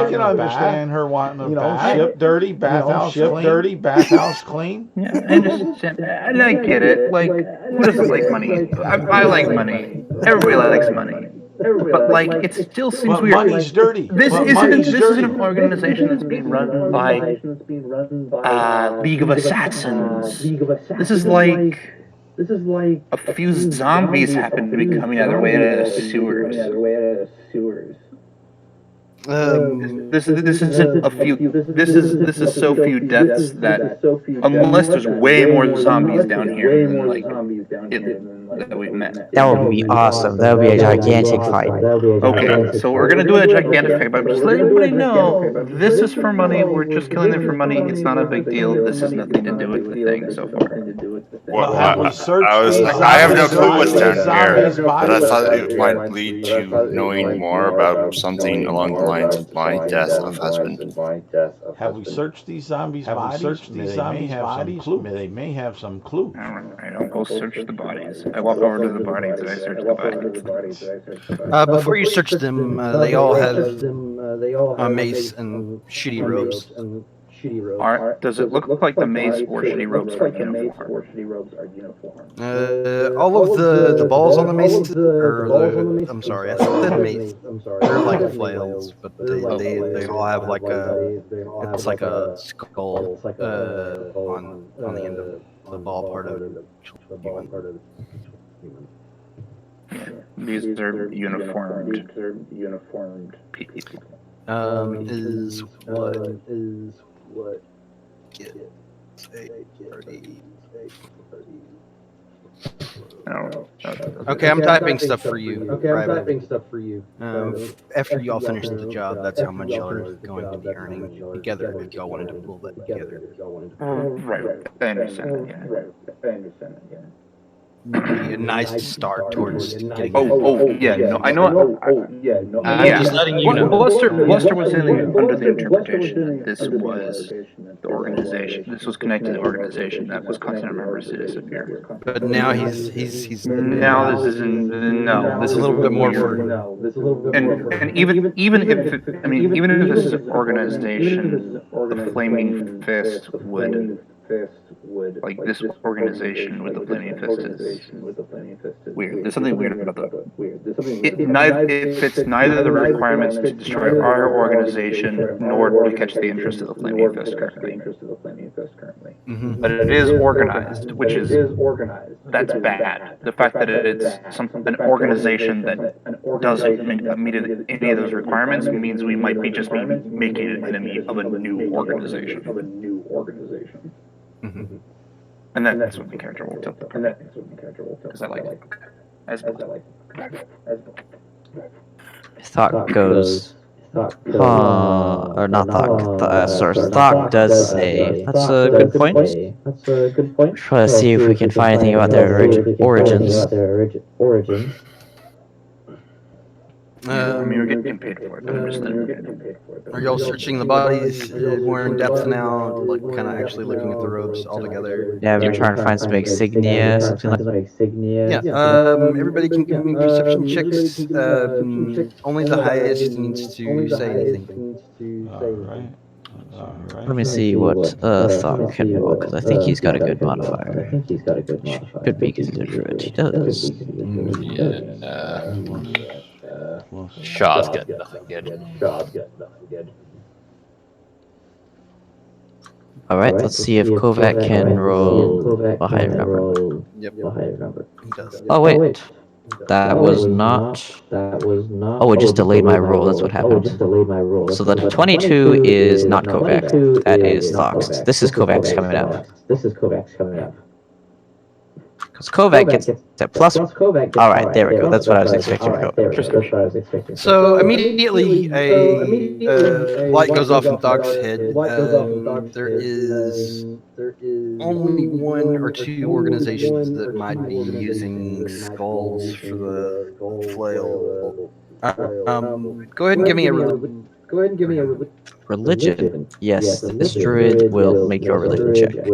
can understand her wanting to ship dirty, bathhouse clean. Yeah, I understand. And I get it. Like, who doesn't like money? I like money. Everybody likes money. But like, it still seems But weird. money's dirty. This But isn't money's dirty. an organization that's being run by League of Assassins. This is like a few zombies happen to be coming out of their way to the sewers. This isn't a few. This is so few deaths that unless there's way more zombies down here than like that we've met. That would be awesome. That would be a gigantic fight. Okay, so we're gonna do a gigantic fight, but just let everybody know this is for money. We're just killing them for money. It's not a big deal. This has nothing to do with the thing so far. Well, have we searched I have no these clue what's down zombies' here, but I bodies? thought it might lead to knowing more about something along the lines of my death of husband. Have we searched these zombies' bodies? They may have some clue. I don't go search the bodies. I walk over to the bodies and I search the bodies. Before you search them, they all have a mace and shitty robes. Does it look like the mace or shitty robes are uniform? All of the balls on the mace I'm sorry, I said the mace. They're like flails, but they all have like it's like a skull on the end of the ball part of it. These are uniformed people. Is what gets a 30. No. Okay, I'm typing stuff for you. After y'all finish the job, that's how much y'all are going to be earning together if y'all wanted to pull that together. Right. I understand that, yeah. Be a nice start towards getting. Yeah. No, I know. I'm just letting you know. Bluster was under the interpretation that this was the organization. This was connected to the organization that was causing our members to disappear. But now he's now this is a little bit more for. And even if this organization, the Flaming Fist would. Like this organization with the Flaming Fist is weird. There's something weird about that. It fits neither the requirements to destroy our organization nor to catch the interest of the Flaming Fist currently. But it is organized, which is that's bad. The fact that it's an organization that doesn't meet any of those requirements means we might be just making an enemy of a new organization. Mm-hmm. And that's when the character will tilt. Because I like it. Thought goes. Or not Thought. Thought does say. That's a good point. Try to see if we can find anything about their origins. We're getting paid for it, but I'm just letting you. Are y'all searching the bodies more in depth now? Like, kind of actually looking at the robes all together? Yeah, we're trying to find some insignia, something like. Yeah. Everybody can give me perception checks. Only the highest needs to say anything. Let me see what Thought can roll, because I think he's got a good modifier. Could be considered it. He does. Shaw's got nothing good. Alright, let's see if Kovac can roll a higher number. Yep. He does. Oh, wait. That was not. Oh, it just delayed my roll. That's what happened. So the 22 is not Kovac. That is Thox. This is Kovac's coming up. Because Kovac gets that plus. Alright, there we go. That's what I was expecting to go. So immediately a light goes off in Thog's head. There is only one or two organizations that might be using skulls for the flail. Go ahead and give me a religion. Yes, this druid will make your religion check.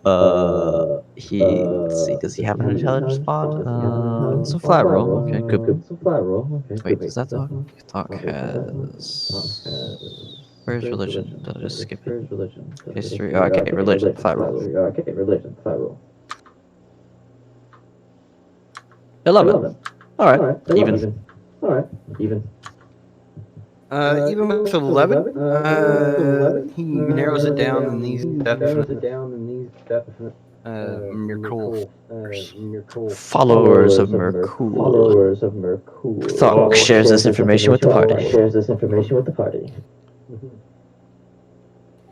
Let's see, does he have an intelligence spot? It's a flat roll. Okay, good. Wait, does that talk has... Where's religion? Did I just skip it? History, okay, religion, flat roll. 11. All right, even. Even with 11, he narrows it down in these definite Merkul. Followers of Merkul. Thok shares this information with the party.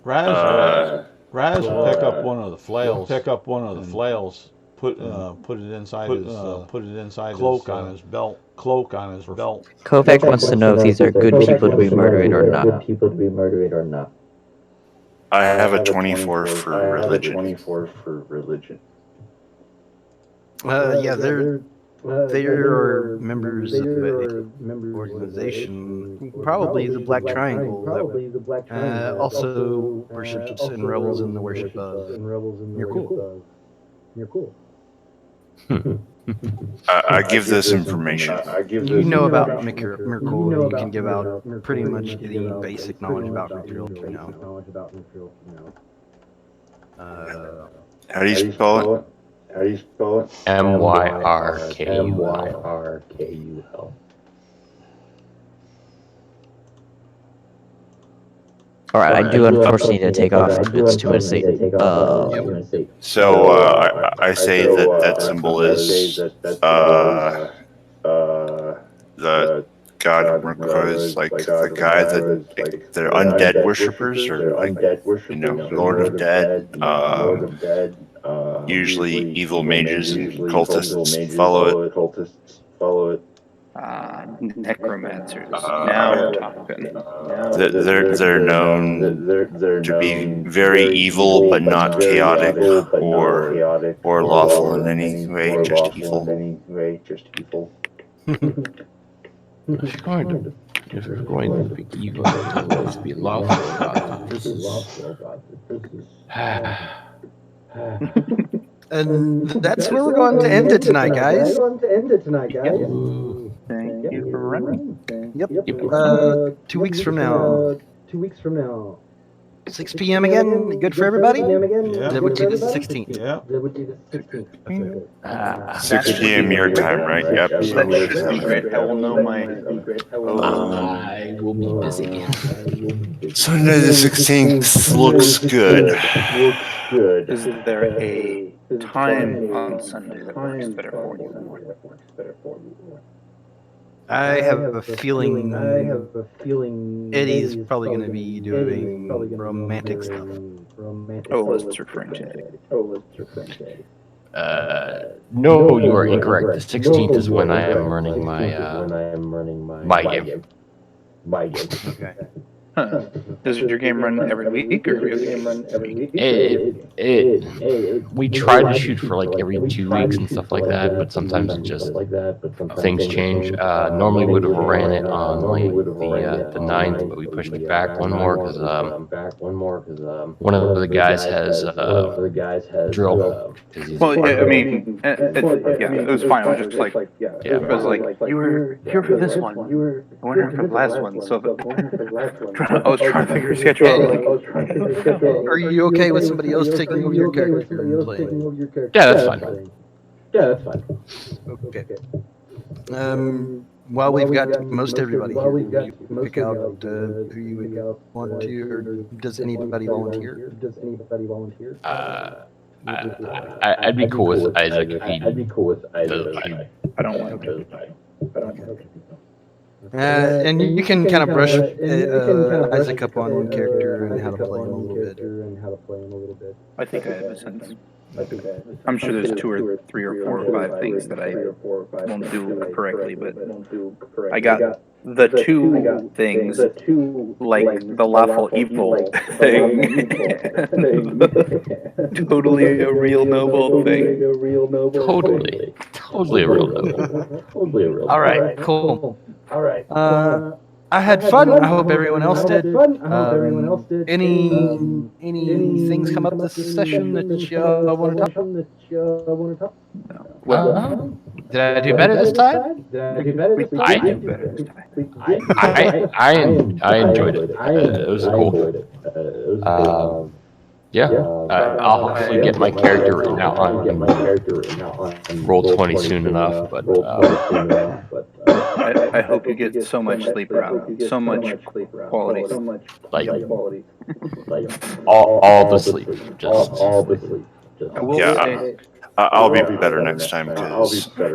Raz will pick up one of the flails. Put it inside his cloak on his belt. Kovac wants to know if these are good people to be murdering or not. I have a 24 for religion. Yeah, they are members of an organization, probably the Black Triangle, that also worships and revels in the worship of Merkul. I give this information. You know about Merkul, you can give out pretty much any basic knowledge about Mithril you know. How do you spell it? Myrkul. All right, I do unfortunately need to take off. It's 2 minutes late. So I say that symbol is the god Merkul is like the guy that they're undead worshippers or like Lord of Dead. Usually evil mages and cultists follow it. Necromancers. Now we're talking. They're known to be very evil, but not chaotic or lawful in any way, just evil. If you're going to be evil, let's be lawful about this. And that's where we're going to end it tonight, guys. Thank you for running. Yep. 2 weeks from now. 6 p.m. again. Good for everybody? That would be the 16th. Yeah. 6 p.m. your time, right? Yep. That should be great. I will know my. I will be busy. Sunday the 16th looks good. Is there a time on Sunday that works better for you? I have a feeling Eddie's probably going to be doing romantic stuff. Oh, let's referring to No, you are incorrect. The 16th is when I am running my game. Okay. Huh. Does your game run every week or every We try to shoot for like every 2 weeks and stuff like that, but sometimes it just things change. Normally we would have ran it on like the 9th, but we pushed it back one more because one of the guys has drill. Well, yeah, I mean, it was fine. I was just like, it was like, you were here for this one. You weren't here for the last one. So I was trying to figure your schedule out. Are you okay with somebody else taking over your character and playing? Yeah, that's fine. Okay. While we've got most everybody here, you pick out who you would want to, or does anybody volunteer? I'd be cool with Isaac. I don't want to. And you can kind of brush Isaac up on character and how to play him a little bit. I think I have a sense. I'm sure there's 2 or 3 or 4 or 5 things that I won't do correctly, but I got the 2 things, like the lawful evil thing, totally a real noble thing. Totally a real noble. All right, cool. I had fun. I hope everyone else did. Any things come up this session that you want to talk about? Well, did I do better this time? I do better this time. I enjoyed it. It was cool. Yeah, I'll hopefully get my character written out on Roll20 soon enough, but I hope you get so much sleep around, so much quality. like all the sleep, just I will Yeah, say. I'll be better next time because